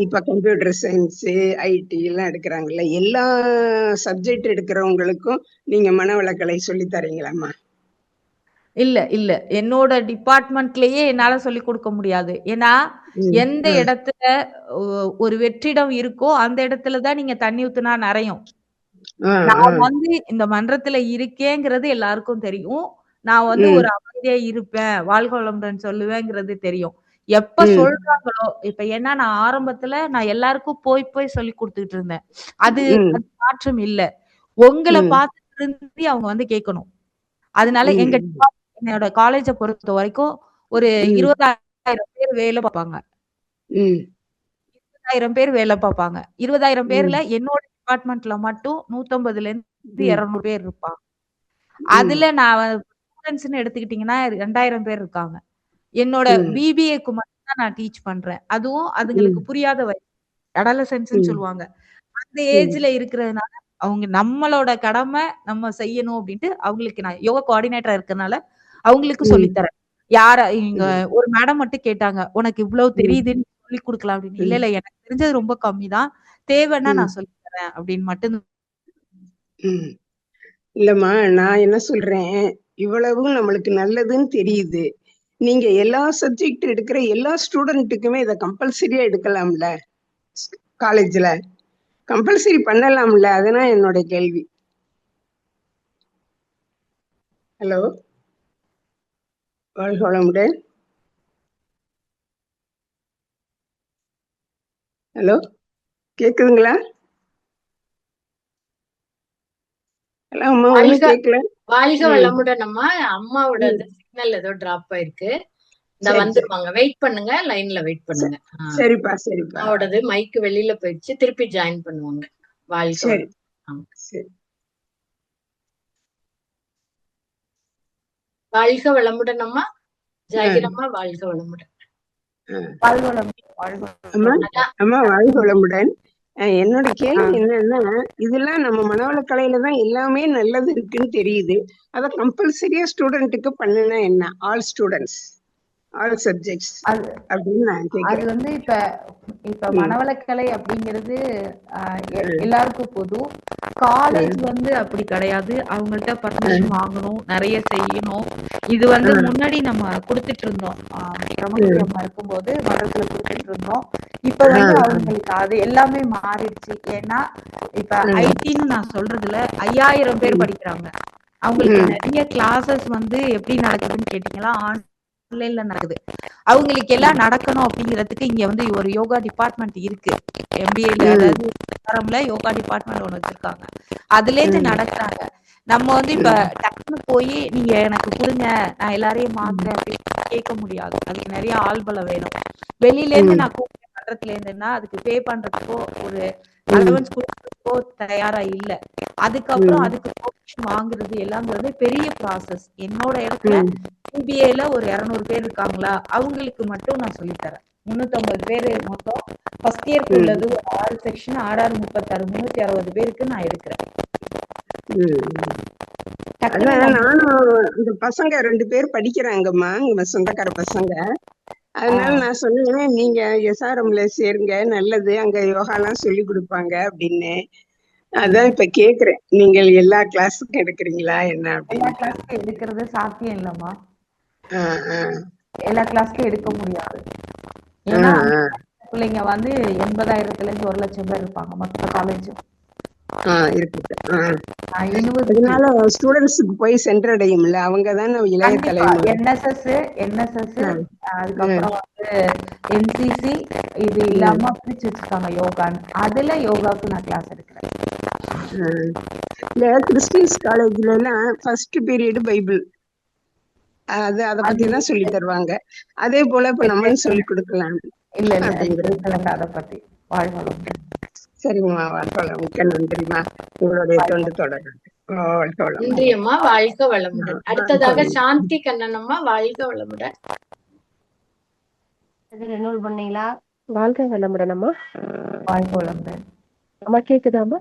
இப்ப கம்ப்யூட்டர் சயின்ஸ், ஐடி எல்லாம் எடுக்கிறாங்கல்ல, எல்லா சப்ஜெக்ட் எடுக்கிறவங்களுக்கும் நீங்க மனவளக்கலை சொல்லி தரீங்களாம்மா? இல்ல என்னோட டிபார்ட்மெண்ட்லயே என்னால சொல்லி கொடுக்க முடியாது. ஏன்னா எந்த இடத்துல ஒரு வெற்றிடம் இருக்கோ அந்த இடத்துலதான் நீங்க தண்ணி ஊத்துனா நிறையும். நான் இந்த மன்றத்துல இருக்கேங்கிறது எல்லாருக்கும் தெரியும். நான் ஒரு அமைதியா இருப்பேன், வாழ்க வளமுடன் சொல்லுவேங்கிறது தெரியும். எப்ப சொல்றாங்களோ, இப்ப ஏன்னா நான் ஆரம்பத்துல நான் எல்லாருக்கும் போய் சொல்லி கொடுத்துட்டு இருந்தேன். அது மாற்றம் இல்ல. உங்களை பார்த்துட்டு இருந்து அவங்க கேட்கணும். அதனால என்னோட காலேஜ பொறுத்த வரைக்கும் ஒரு 20,000 பேர் வேலை பார்ப்பாங்க. 20,000 பேர் வேலை பார்ப்பாங்க. 20,000 பேர்ல என்னோட டிபார்ட்மெண்ட்ல மட்டும் 150ல இருந்து 200 பேர் இருப்பாங்க. அதுல நான் ஸ்டூடெண்ட்ஸ்னு எடுத்துக்கிட்டீங்கன்னா 2,000 பேர் இருக்காங்க. என்னோட பிபிஏக்கு மட்டும் தான் நான் டீச் பண்றேன். அதுவும் அதுங்களுக்கு புரியாத வயசு, அடாலசன்ஸ்னு சொல்லுவாங்க. அந்த ஏஜ்ல இருக்கிறதுனால அவங்க நம்மளோட கடமை நம்ம செய்யணும் அப்படின்ட்டு அவங்களுக்கு நான் யோகா கோஆர்டினேட்டரா இருக்கறனால அவங்களுக்கு சொல்லித்தரேன். இங்க ஒரு மேடம் மட்டும் கேட்டாங்க, உனக்கு இவ்வளவு தெரியுதுன்னு சொல்லி கொடுக்கலாம் அப்படின்னு. இல்ல எனக்கு தெரிஞ்சது ரொம்ப கம்மிதான், தேவைன்னா நான் சொல்லித்தரேன் அப்படின்னு மட்டும். இல்லம்மா, நான் என்ன சொல்றேன், இவ்வளவும் நம்மளுக்கு நல்லதுன்னு தெரியுது. நீங்க எல்லா சப்ஜெக்ட் எடுக்கிற எல்லா ஸ்டூடெண்ட்டுக்குமே இதை கம்பல்சரியா எடுக்கலாம்ல? காலேஜ்ல கம்பல்சரி பண்ணலாம்ல? அதுதான் என்னோட கேள்வி. ஹலோ, வாழ்க வளமுடன். ஹலோ, கேக்குதுங்களா? ஹலோ அம்மா, ஒண்ணும் கேட்கல. வாழ்க வளமுடன் அம்மா. அம்மாவோட சிக்னல் ஏதோ டிராப் ஆயிருக்கு. வந்துருவாங்க, வெயிட் பண்ணுங்க, லைன்ல வெயிட் பண்ணுங்க. சரிப்பா. அம்மாவோடது மைக்கு வெளியில போயிடுச்சு, திருப்பி ஜாயின் பண்ணுவாங்க. வாழ்க. சரி. வாழ்க வளமுடன் அம்மா. ஜாகிரம்மா, வாழ்க வளமுடன். அம்மா வாழ்க வளமுடன். என்னோட கேள்வி என்னன்னா, இதெல்லாம் நம்ம மனவளக்கலையில தான் எல்லாமே நல்லது இருக்குன்னு தெரியுது. அத கம்பல்சரியா ஸ்டூடெண்ட்டுக்கு பண்ணுனா என்ன? ஆல் ஸ்டூடெண்ட்ஸ், ஆல் சப்ஜெக்ட்ஸ் அப்படின்னு நான் கேக்குறேன். அது வந்து இப்ப மனவளக்கலை அப்படிங்கிறது எல்லாருக்கும் பொது. காலேஜ் வந்து அப்படி கிடையாது. அவங்கள்ட்ட பர்மிஷன் வாங்கணும், நிறைய செய்யணும். இது வந்து முன்னாடி நம்ம கொடுத்துட்டு இருந்தோம். பிரம்மகுடி இருக்கும்போது மதத்துல கொடுத்துட்டு இருந்தோம். இப்ப வந்து அவங்களுக்கு அது எல்லாமே மாறிடுச்சு. ஏன்னா இப்ப ஐடின்னு நான் சொல்றதுல 5000 பேர் படிக்கிறாங்க. அவங்களுக்கு நிறைய கிளாஸஸ் வந்து எப்படி நடக்குதுன்னு கேட்டீங்களா, ஆன்லைன்ல நடக்குது. அவங்களுக்கு எல்லாம் நடக்கணும் அப்படிங்கிறதுக்கு இங்க வந்து ஒரு யோகா டிபார்ட்மெண்ட் இருக்கு. MBAல, அதாவது யோகா டிபார்ட்மெண்ட் ஒண்ணு வச்சிருக்காங்க. அதுல இருந்து நடக்கிறாங்க. நம்ம வந்து இப்ப டக்குன்னு போய் நீங்க எனக்கு கொடுங்க, நான் எல்லாரையும் மாத்துறேன் அப்படின்னு கேட்க முடியாது. அதுக்கு நிறைய ஆள்பலம் வேணும். வெளியில இருந்து நான் கூப்பிட்டு பண்றதுல இருந்துன்னா அதுக்கு பே பண்றதுக்கோ ஒரு அலவன்ஸ் கொடுக்கறதுக்கோ தயாரா இல்ல. அதுக்கப்புறம் அதுக்கு பெர்மிஷன் வாங்குறது எல்லாங்கிறது பெரிய ப்ராசஸ். என்னோட இடத்துல MBAல ஒரு 200 பேர் இருக்காங்களா, அவங்களுக்கு மட்டும் நான் சொல்லித்தரேன். 350 பேர் மொத்தம். ஃபர்ஸ்ட் இயர்க்கு உள்ளது ஒரு 6 செக்ஷன், 6 36 360 பேருக்கு நான் எடுக்கிறேன். நானும் இந்த பசங்க 2 பேர் படிக்கிறாங்கம்மா, இங்க சொந்தக்கார பசங்க. அதனால நான் சொன்னேன், நீங்க SRMல சேருங்க, நல்லது, அங்க யோகாலாம் சொல்லி கொடுப்பாங்க அப்படின்னு. அதான் இப்ப கேக்குறேன், நீங்கள் எல்லா கிளாஸுக்கும் எடுக்கிறீங்களா என்ன அப்படின்னு. எல்லா கிளாஸுக்கும் எடுக்கிறது சாத்தியம் இல்லம்மா. எல்லா கிளாஸுக்கும் எடுக்க முடியாது. ஏன்னா பிள்ளைங்க வந்து 80,000ல இருந்து 1,00,000 பேர் இருப்பாங்க மொத்த காலேஜும். அதனால ஸ்டூடெண்ட்ஸுக்கு போய் சென்றடையும்ல, அவங்கதான் இளைய தலைமுறை. NSS அதுக்கப்புறம் வந்து NCC இது இல்லாம பிரிச்சு வச்சிருக்காங்க யோகான்னு. அதுல யோகாவுக்கு நான் கிளாஸ் எடுக்கிறேன். இல்ல கிறிஸ்டியன்ஸ் காலேஜ்ல எல்லாம் ஃபர்ஸ்ட் பீரியட் பைபிள், அத பத்திதான் சொல்லி தருவாங்க. அதே போல இப்ப நம்மளும் சொல்லி கொடுக்கலாம். இல்ல அத பத்தி. வாழ்வளம். சரிங்கம்மா, வாழ்வளம். மிக்க நன்றிமா, உங்களுடைய தொண்டு தொடரும். நன்றி அம்மா, வாழ்க வளமுடன். அடுத்ததாக சாந்தி கண்ணன் அம்மா, வாழ்க வளமுடன். ரெனோல் பண்ணீங்களா? வாழ்க வளமுடன் அம்மா. வாழ்க வளமுடன் அம்மா. கேக்குதாம்மா?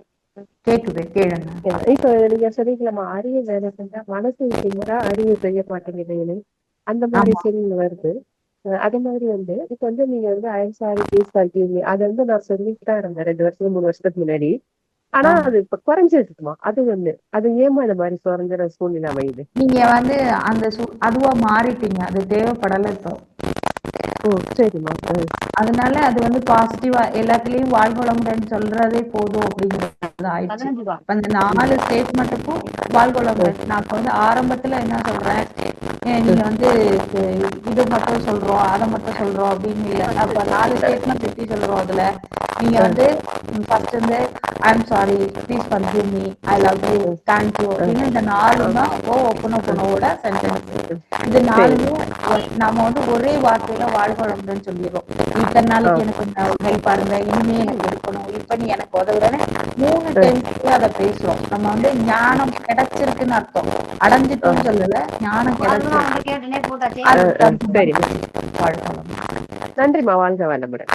கேக்குது, கேளுங்க. இப்ப நீங்க சொல்லிக்கலாமா, அரிய வேலை செஞ்சா மனசு விஷயங்களா அரிய செய்ய மாட்டேங்குது, அந்த மாதிரி செய்தி வருது. அதே மாதிரி வந்து இப்ப வந்து நீங்க வந்து ஐஎஸ்ஆர் அது வந்து நான் சொல்லிட்டு தான் இருந்தேன் 2 வருஷம் 3 வருஷத்துக்கு முன்னாடி. ஆனா அது இப்ப குறைஞ்சிருக்குமா? அது வந்து அது ஏமா இந்த மாதிரி குறைஞ்சிற சூழ்நிலை அமையுது? நீங்க வந்து அந்த அதுவா மாறிட்டீங்க, அது தேவைப்படல இப்போ. சரிம்மா. அதனால அது வந்து பாசிட்டிவா எல்லாத்துலயும் வாழ்வளமுடன் சொல்றதே போதும் அப்படிங்கிறது ஆயிடுச்சு. அந்த 4 ஸ்டேட்மெண்ட்டுக்கும் வாழ்வளமுடன். நான் இப்ப வந்து ஆரம்பத்துல என்ன சொல்றேன், நீங்க வந்து இது மட்டும் சொல்றோம் அதை மட்டும் சொல்றோம் அப்படின்னு இல்லை. அப்ப 4 ஸ்டேட்மெண்ட் எப்படி சொல்றோம், அதுல நீங்க வந்து ஃபர்ஸ்ட் வந்து I'm sorry, please forgive me, I love you, thank you அப்படின்னு இந்த 4 தான் ஒப்பனோட சென்டென்ஸ். இது 4யும் நம்ம வந்து ஒரே வார்த்தையில வாழ்வளமுடன் சொல்லிடுறோம். இத்தனை நாளைக்கு எனக்கு ஹெல்ப் பாருங்க, இனிமே எனக்கு இருக்கணும், இப்ப நீ எனக்கு உதவுறேன்னு 3 டைம்ஸ் அதை பேசுறோம். நம்ம வந்து ஞானம் கிடைச்சிருக்குன்னு அர்த்தம், அடைஞ்சிட்டோம்னு சொல்லல, ஞானம் கிடைச்சிருக்கு. நன்றிமா, வாழ்க வளமுடன்.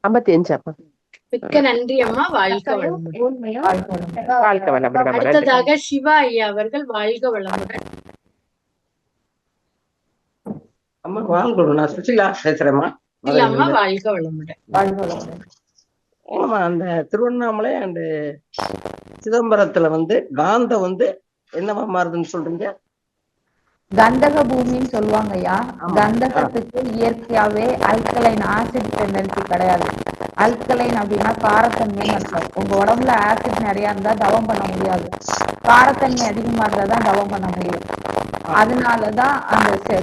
55. மிக்க நன்றி அம்மா, வாழ்க வளமுடன். வாழ்க வளமுடன். அடுத்ததாக சிவா ஐயா அவர்கள், வாழ்க வளமுடன். அம்மா வாழ்க, நான் சுசிலா பேசுறேம்மா. இல்லம்மா, வாழ்க வளமுடன். வாழ்க வளமுடன். ஆமா, அந்த திருவண்ணாமலை அண்ட் சிதம்பரத்துல வந்து காந்தம் வந்து என்னவா மாறுதுன்னு சொல்றீங்க? கந்தக பூமின்னு சொல்லுவாங்க ஐயா. கந்தகத்துக்கு இயற்கையாவே அல்கலைன், ஆசிட் டெண்டன்சி கிடையாது. அல்கலைன் அப்படின்னா காரத்தன்மைன்னு அர்த்தம். உங்க உடம்புல ஆசிட் நிறைய இருந்தா தவம் பண்ண முடியாது, காரத்தன்மை அதிகமா இருந்தா தான் தவம் பண்ண முடியும். அதனாலதான் அந்த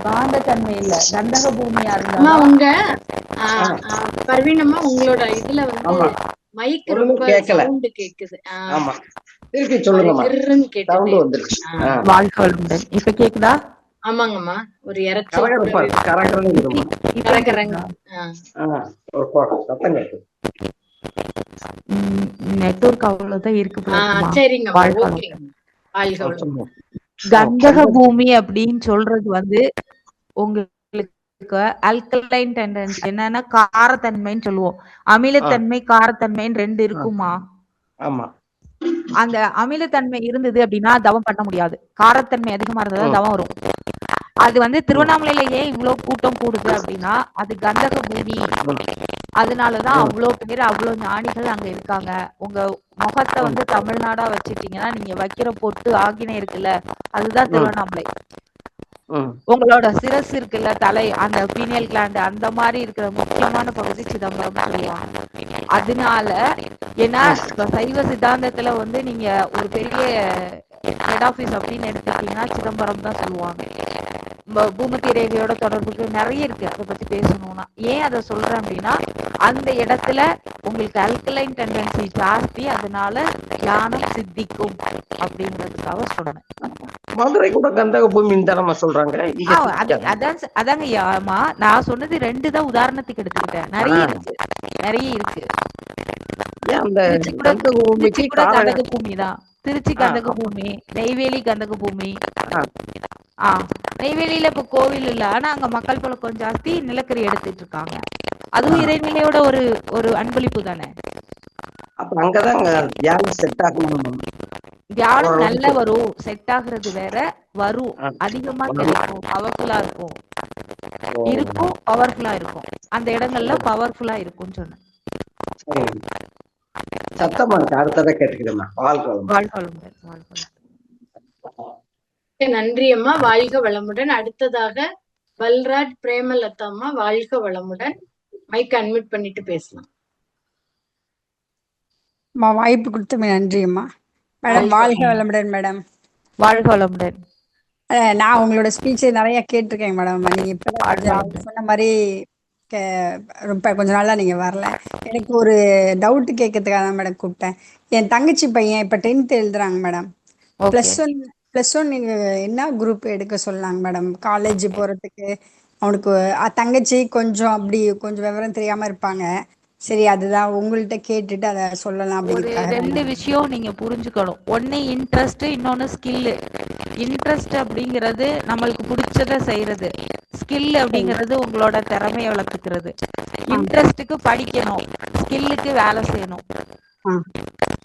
காந்தத்தன்மை இல்ல, கந்தக பூமியா இருந்தா. உங்க பர்வீனம்மா, உங்களோட இதுல வந்து மைக் ரொம்ப சவுண்ட் கேக்குது. திருப்பி சொல்லுங்கம்மா. வாழ்க வளமுடன். இப்ப கேக்குதா? ஆமாங்கம்மா, ஒரு நெட்வொர்க் அவ்வளவுதான் இருக்கு. சரிங்க. கந்தக பூமி அப்படின்னு சொல்றது வந்து உங்களுக்கு அல்கலைன் டெண்டன்சி என்னன்னா காரத்தன்மைன்னு சொல்லுவோம். அமிலத்தன்மை காரத்தன்மைன்னு 2 இருக்குமா? ஆமா. அந்த அமிலத்தன்மை இருந்தது அப்படின்னா தவம் பண்ண முடியாது. காரத்தன்மை அதிகமா இருந்தா தவம் வரும். அது வந்து திருவண்ணாமலையில ஏன் இவ்வளவு கூட்டம் கூடுது அப்படின்னா அது கந்தக பூமி. அதனாலதான் அவ்வளவு பேர் அவ்வளவு ஞானிகள் அங்க இருக்காங்க. உங்க முகத்தை வந்து தமிழ்நாடா வச்சுட்டீங்கன்னா நீங்க வைக்கிற பொட்டு ஆகினை இருக்குல்ல அதுதான் திருவண்ணாமலை. உங்களோட சிரஸ் இருக்குல்ல தலை அந்த பீனியல் கிளாண்ட் அந்த மாதிரி இருக்கிற முக்கியமான பகுதி சிதம்பரம் சொல்லுவாங்க. அதனால ஏன்னா இப்ப சைவ சித்தாந்தத்துல வந்து நீங்க ஒரு பெரிய ஹெட் ஆபீஸ் அப்படின்னு எடுத்துட்டீங்கன்னா சிதம்பரம் தான் சொல்லுவாங்க. பூமத்திய ரேகையோட தொடர்புக்கு நிறைய இருக்கு அதை பத்தி பேசணும்னா. ஏன் அதை சொல்றேன் அப்படின்னா அந்த இடத்துல உங்களுக்கு அல்கலைன் டெண்டன்சி ஜாஸ்தி, அதனால ஞானம் சித்திக்கும் அப்படிங்கிறதுக்காக சொல்றேன். மதுரை கூட கந்தக பூமின்னு தானே சொல்றாங்க. அதாங்க ஆமா, நான் சொன்னது 2 தான் உதாரணத்துக்கு எடுத்துக்கிட்டேன். நிறைய இருக்கு. திருச்சி கூட கந்தக பூமி தான். திருச்சி கந்தக பூமி, நெய்வேலி கந்தக பூமி. நெய்வேலியில இப்ப கோவில் இல்ல, ஆனா அங்க மக்கள் பழக்கம் ஜாஸ்தி, நிலக்கரி எடுத்துட்டு இருக்காங்க. அதுவும் இறைநிலையோட ஒரு அன்பளிப்பு தானே. தியானம் நல்ல வரும், செட் ஆகுறது வேற, வரும் அதிகமா கிடைக்கும், பவர்ஃபுல்லா இருக்கும். பவர்ஃபுல்லா இருக்கும் அந்த இடங்கள்ல பவர்ஃபுல்லா இருக்கும்னு சொன்னேன். சத்தமா இருக்கு. அடுத்ததை கேட்டுக்கிறேன். நன்றி அம்மா, வாழ்க வளமுடன். அடுத்ததாக பல்ராஜ் பிரேமலதா அம்மா, வாழ்க வளமுடன். மைக் அன்மியூட் பண்ணிட்டு பேசலாம். வாய்ப்பு கொடுத்தமே நன்றி அம்மா. மேடம் வாழ்க வளமுடன். மேடம் வாழ்க வளமுடன். நான் உங்களோட ஸ்பீச் நிறைய கேட்டிருக்கேன் மேடம். நீங்க இப்ப சொன்ன மாதிரி ரொம்ப கொஞ்ச நாளா நீங்க வரல. எனக்கு ஒரு டவுட் கேட்கறதுக்காக தான் மேடம் கூப்பிட்டேன். என் தங்கச்சி பையன் இப்ப 10th எழுதுறாங்க மேடம். +1 என்ன குரூப் எடுக்க சொன்னாங்க மேடம். காலேஜ் போறதுக்கு அவனுக்கு தங்கச்சி கொஞ்சம் அப்படி கொஞ்சம் விவரம் தெரியாம இருப்பாங்க. சரி, அதுதான் உங்கள்கிட்ட கேட்டுட்டு அதை சொல்லலாம். ஒரு 2 விஷயம் நீங்க புரிஞ்சுக்கணும். ஒன்னு இன்ட்ரெஸ்ட், இன்னொன்னு ஸ்கில். இன்ட்ரெஸ்ட் அப்படிங்கிறது நம்மளுக்கு பிடிச்சத செய்யறது, ஸ்கில் அப்படிங்கிறது உங்களோட திறமைய வளர்த்துக்கிறது. இன்ட்ரெஸ்டுக்கு படிக்கணும், ஸ்கில்லுக்கு வேலை செய்யணும்.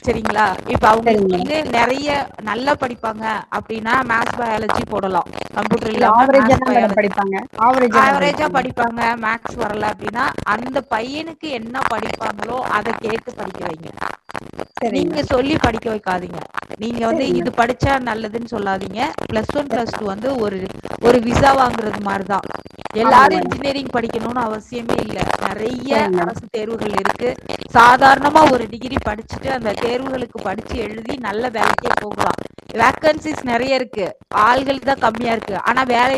சரிங்களா? இப்ப அவங்களுக்கு வந்து நிறைய நல்லா படிப்பாங்க அப்படின்னா மேத்ஸ் பயாலஜி போடலாம். கம்ப்யூட்டர் ஆவரேஜா படிப்பாங்க, மேத்ஸ் வரல அப்படின்னா அந்த பையனுக்கு என்ன படிப்பாங்களோ அதை கேட்டு படிக்க வைங்க. நீங்க சொல்லி படிக்க வைக்காதீங்க. நீங்க வந்து இது படிச்சா நல்லதுன்னு சொல்லாதீங்க. +1 +2 வந்து ஒரு விசா வாங்குறது மாதிரிதான். எல்லாரும் இன்ஜினியரிங் படிக்கணும்னு அவசியமே இல்லை. நிறைய அரசு தேர்வுகள் இருக்கு. சாதாரணமா ஒரு டிகிரி படிச்சுட்டு அந்த தேர்வுகளுக்கு படிச்சு எழுதி நல்ல வேலைக்கே போகலாம். வேக்கன்சிஸ் நிறைய இருக்கு, ஆள்கள் தான் கம்மியா இருக்கு. ஆனா வேலை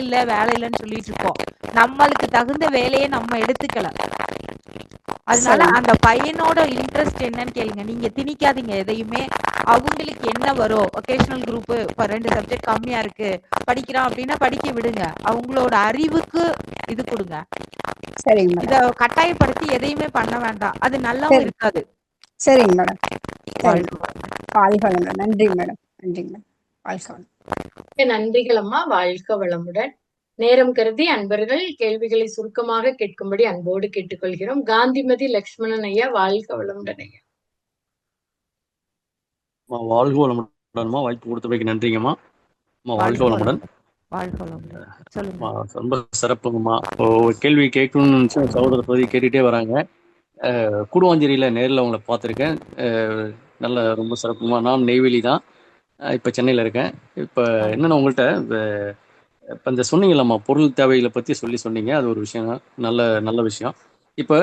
இல்லைன்னு சொல்லிட்டு இருக்கோம். நம்மளுக்கு தகுந்த வேலையை நம்ம எடுத்துக்கல. அதனால அந்த பையனோட இன்ட்ரெஸ்ட் என்னன்னு கேளுங்க. நீங்க திணிக்காதீங்க எதையுமே. அவங்களுக்கு என்ன வரும், ஒகேஷனல் குரூப் இப்ப 2 சப்ஜெக்ட் கம்மியா இருக்கு படிக்கிறான் அப்படின்னா படிக்க விடுங்க. அவங்களோட அறிவுக்கு இது கொடுங்க. இத கட்டாயப்படுத்தி எதையுமே பண்ண வேண்டாம், அது நல்லாவும் இருக்காது. சரிங்க மேடம். நன்றி மேடம். நன்றிகள் அம்மா, வாழ்க வளமுடன். நேரம் கருதி அன்பர்கள் கேள்விகளை சுருக்கமாக கேட்கும்படி அன்போடு கேட்டுக்கொள்கிறோம். காந்திமதி லட்சுமணன் ஐயா, வாழ்க வளமுடன் ஐயா. வாழ்க வளமுடன்மா. வாய்ப்பு கொடுத்தவைக்கு நன்றிங்கம்மா. வாழ்க வளமுடன். ரொம்ப சிறப்புங்கம்மா. கேள்வி கேட்கணும்னு சகோதரர் பதி கேட்டுட்டே வராங்க. கூடுவாஞ்சேரியில நேரில் உங்களை பார்த்துருக்கேன். நல்ல ரொம்ப சிறப்புமா. நான் நெய்வேலி தான், இப்போ சென்னையில் இருக்கேன். இப்போ என்னென்ன உங்கள்கிட்ட இப்போ இந்த சொன்னீங்கல்லம்மா பொருள் தேவைகளை பற்றி சொன்னீங்க. அது ஒரு விஷயம், நல்ல விஷயம். இப்போ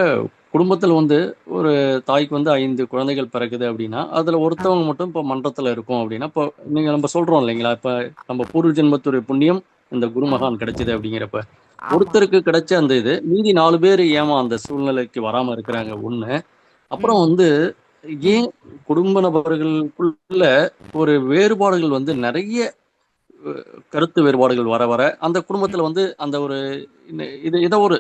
குடும்பத்தில் வந்து ஒரு தாய்க்கு வந்து 5 குழந்தைகள் பிறக்குது அப்படின்னா அதில் ஒருத்தவங்க மட்டும் இப்போ மன்றத்தில் இருக்கும் அப்படின்னா, இப்போ நீங்கள் நம்ம சொல்கிறோம் இல்லைங்களா, இப்போ நம்ம பூர்வ ஜென்மத்துடைய புண்ணியம் இந்த குருமகான் கிடைச்சிது அப்படிங்கிறப்ப ஒருத்தருக்கு கிடைச்ச அந்த இது மீதி 4 பேர் ஏமா அந்த சூழ்நிலைக்கு வராமல் இருக்கிறாங்க ஒன்று. அப்புறம் வந்து ஏன் குடும்ப நபர்களுக்குள்ள ஒரு வேறுபாடுகள் வந்து நிறைய கருத்து வேறுபாடுகள் வர வர அந்த குடும்பத்துல வந்து அந்த ஒரு ஏதோ ஒரு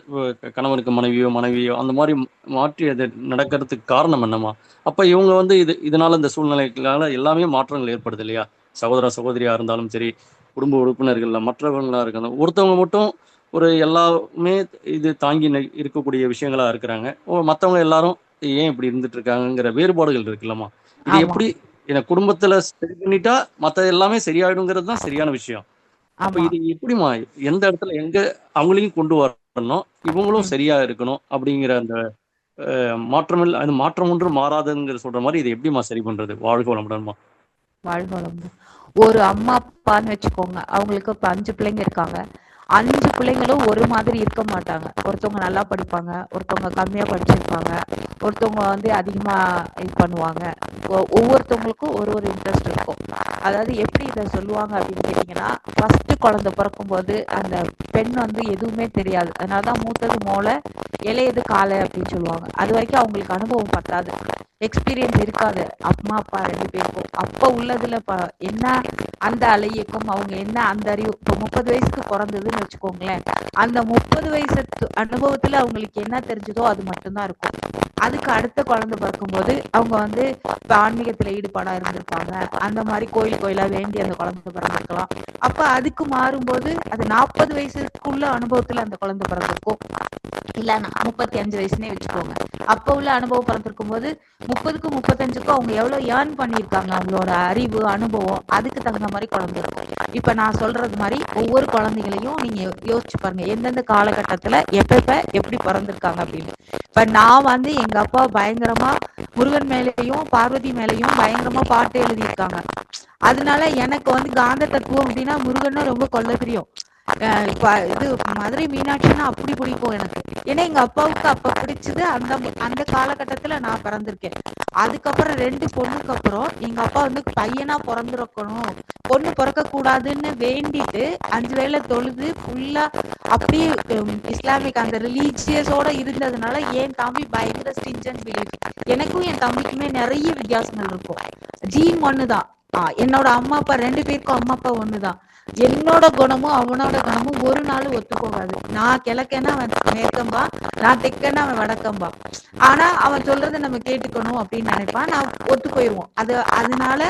கணவனுக்கு மனைவியோ அந்த மாதிரி மாற்றி அது நடக்கிறதுக்கு காரணம் என்னமா? அப்ப இவங்க வந்து இதனால இந்த சூழ்நிலைகளால எல்லாமே மாற்றங்கள் ஏற்படுது இல்லையா? சகோதரியா இருந்தாலும் சரி, குடும்ப உறுப்பினர்கள்ல மற்றவங்களா இருக்காங்க, ஒருத்தவங்க மட்டும் ஒரு எல்லாமே இது தாங்கி இருக்கக்கூடிய விஷயங்களா இருக்கிறாங்க, மற்றவங்க எல்லாரும் ஏன் இப்படி இருந்துட்டு இருக்காங்கிற வேறுபாடுகள் இருக்குல்லம்மா. இது எப்படி எனக்கு குடும்பத்துல சரி பண்ணிட்டா மற்ற எல்லாமே சரியாயிடுங்கிறது தான் சரியான விஷயம். அப்ப இது எப்படிமா எந்த இடத்துல எங்க அவங்களையும் கொண்டு வரணும், இவங்களும் சரியா இருக்கணும் அப்படிங்கிற அந்த மாற்றமில்லை, அது மாற்றம் ஒன்று மாறாதுங்கிற சொல்ற மாதிரி இதை எப்படிமா சரி பண்றது? வாழ்க வளமுடன்மா. வாழ்க வளமுடன். ஒரு அம்மா அப்பான்னு வச்சுக்கோங்க, அவங்களுக்கு இப்ப 5 பிள்ளைங்க இருக்காங்க. 5 பிள்ளைங்களும் ஒரு மாதிரி இருக்க மாட்டாங்க. ஒருத்தவங்க நல்லா படிப்பாங்க, ஒருத்தவங்க கம்மியா படிச்சிருப்பாங்க, ஒருத்தவங்க வந்து அதிகமா இது பண்ணுவாங்க. ஒவ்வொருத்தவங்களுக்கும் ஒரு ஒரு இன்ட்ரெஸ்ட் இருக்கும். அதாவது எப்படி இதை சொல்லுவாங்க அப்படின்னு கேட்டீங்கன்னா, ஃபர்ஸ்ட் குழந்தை பிறக்கும்போது அந்த பெண் வந்து எதுவுமே தெரியாது, அதனாலதான் மூத்தது மோளை இளையது காலை அப்படின்னு சொல்லுவாங்க. அது வரைக்கும் அவங்களுக்கு அனுபவம் பத்தாது, எக்ஸ்பீரியன்ஸ் இருக்காது அம்மா அப்பா 2 பேருக்கும். அப்ப உள்ளதுல என்ன அந்த அலையக்கும் அவங்க என்ன அந்த அறிவு, இப்போ 30 வயசுக்கு பிறந்ததுன்னு வச்சுக்கோங்களேன், அந்த 30 வயசு அனுபவத்துல அவங்களுக்கு என்ன தெரிஞ்சதோ அது மட்டும்தான் இருக்கும். அதுக்கு அடுத்த குழந்தை பிறக்கும்போது அவங்க வந்து இப்ப ஆன்மீகத்துல ஈடுபாடா இருந்திருப்பாங்க, அந்த மாதிரி கோயிலா வேண்டி அந்த குழந்தை பிறந்திருக்கலாம். அப்ப அதுக்கு மாறும்போது அது 40 வயசுக்குள்ள அனுபவத்துல அந்த குழந்தை பிறந்திருக்கும், இல்ல 35 வயசுனே வச்சுக்கோங்க. அப்ப உள்ள அனுபவம் பிறந்திருக்கும் போது 30க்கும் 35க்கும் அவங்க எவ்வளவு ஏர்ன் பண்ணியிருக்காங்க, அவங்களோட அறிவு அனுபவம் அதுக்கு தகுந்த மாதிரி குழந்தை இருக்கும். இப்ப நான் சொல்றது மாதிரி ஒவ்வொரு குழந்தைகளையும் நீங்க யோசிச்சு பாருங்க, எந்தெந்த காலகட்டத்துல எப்ப எப்படி பிறந்திருக்காங்க அப்படின்னு. இப்ப நான் வந்து எங்க அப்பா பயங்கரமா முருகன் மேலேயும் பார்வதி மேலேயும் பயங்கரமா பாட்டு எழுதியிருக்காங்க. அதனால எனக்கு வந்து காந்த தத்துவம் அப்படின்னா முருகன்னா ரொம்ப கொள்ள தெரியும். இது மதுரை மீனாட்சின்னா அப்படி பிடிக்கும் எனக்கு. ஏன்னா எங்க அப்பாவுக்கு அப்ப பிடிச்சது அந்த காலகட்டத்துல நான் பிறந்திருக்கேன். அதுக்கப்புறம் 2 பொண்ணுக்கு அப்புறம் எங்க அப்பா வந்து பையனா பிறந்திருக்கணும், பொண்ணு பிறக்க கூடாதுன்னு வேண்டிட்டு 5 வேளை தொழுது ஃபுல்லா அப்படியே இஸ்லாமிக் அந்த ரிலீஜியஸோட இருந்ததுனால என் தம்பி பயங்கர ஸ்டிஞ்சன்ட் பிலீஃப். எனக்கும் என் தம்பிக்குமே நிறைய வித்தியாசங்கள் இருக்கும். ஜீன் ஒண்ணுதான், என்னோட அம்மா அப்பா 2 பேருக்கும் அம்மா அப்பா ஒண்ணுதான். என்னோட குணமும் அவனோட குணமும் ஒரு நாள் ஒத்து போகாது. நான் கிழக்கேன்னா அவன் மேற்கம்பா, நான் தெற்கேன்னா அவன் வடக்கம்பா. ஆனா அவன் சொல்றதை நம்ம கேட்டுக்கணும் அப்படின்னு நினைப்பான், நான் ஒத்து போயிருவோம். அதனால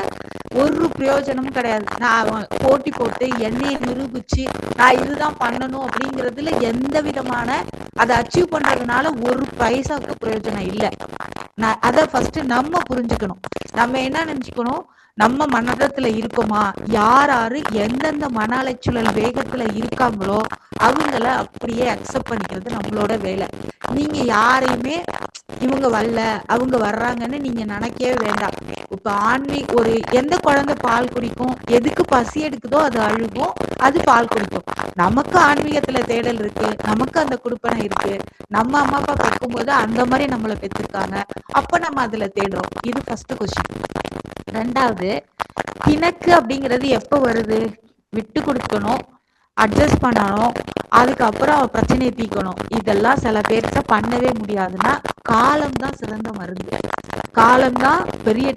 ஒரு பிரயோஜனமும் கிடையாது. நான் அவன் போட்டி போட்டு என்னைய நிரூபிச்சு நான் இதுதான் பண்ணணும் அப்படிங்கிறதுல எந்த விதமான அதை அச்சீவ் பண்றதுனால ஒரு பைசாவுக்கு பிரயோஜனம் இல்லை. அதை ஃபர்ஸ்ட் நம்ம புரிஞ்சுக்கணும். நம்ம என்ன நினைச்சுக்கணும், நம்ம மனதத்துல இருக்கோமா, யாரு எந்தெந்த மன அலைச்சூழல் வேகத்துல இருக்காங்களோ அவங்கள அப்படியே அக்செப்ட் பண்ணிக்கிறது நம்மளோட வேலை. நீங்க யாரையுமே இவங்க வரல அவங்க வர்றாங்கன்னு நீங்க நினைக்கவே வேண்டாம். இப்ப ஒரு எந்த குழந்தை பால் குடிக்கும், எதுக்கு பசி எடுக்குதோ அது அழுகும், அது பால் குடிக்கும். நமக்கு ஆன்மீகத்துல தேடல் இருக்கு, நமக்கு அந்த குடுப்பனை இருக்கு, நம்ம அம்மா அப்பா பெக்கும்போது அந்த மாதிரி நம்மளை பெற்றிருக்காங்க, அப்ப நம்ம அதுல தேடுறோம். இது ஃபர்ஸ்ட் கொஸ்டின். 2வது, பிணக்கு அப்படிங்கிறது எப்ப வருது, விட்டு கொடுக்கணும், அட்ஜஸ்ட் பண்ணணும், அதுக்கப்புறம் பிரச்சனையை தீக்கணும். இதெல்லாம் சில பேர்கிட்ட பண்ணவே முடியாதுன்னா காலம்தான் சிறந்த மருந்து, காலம்தான் பெரிய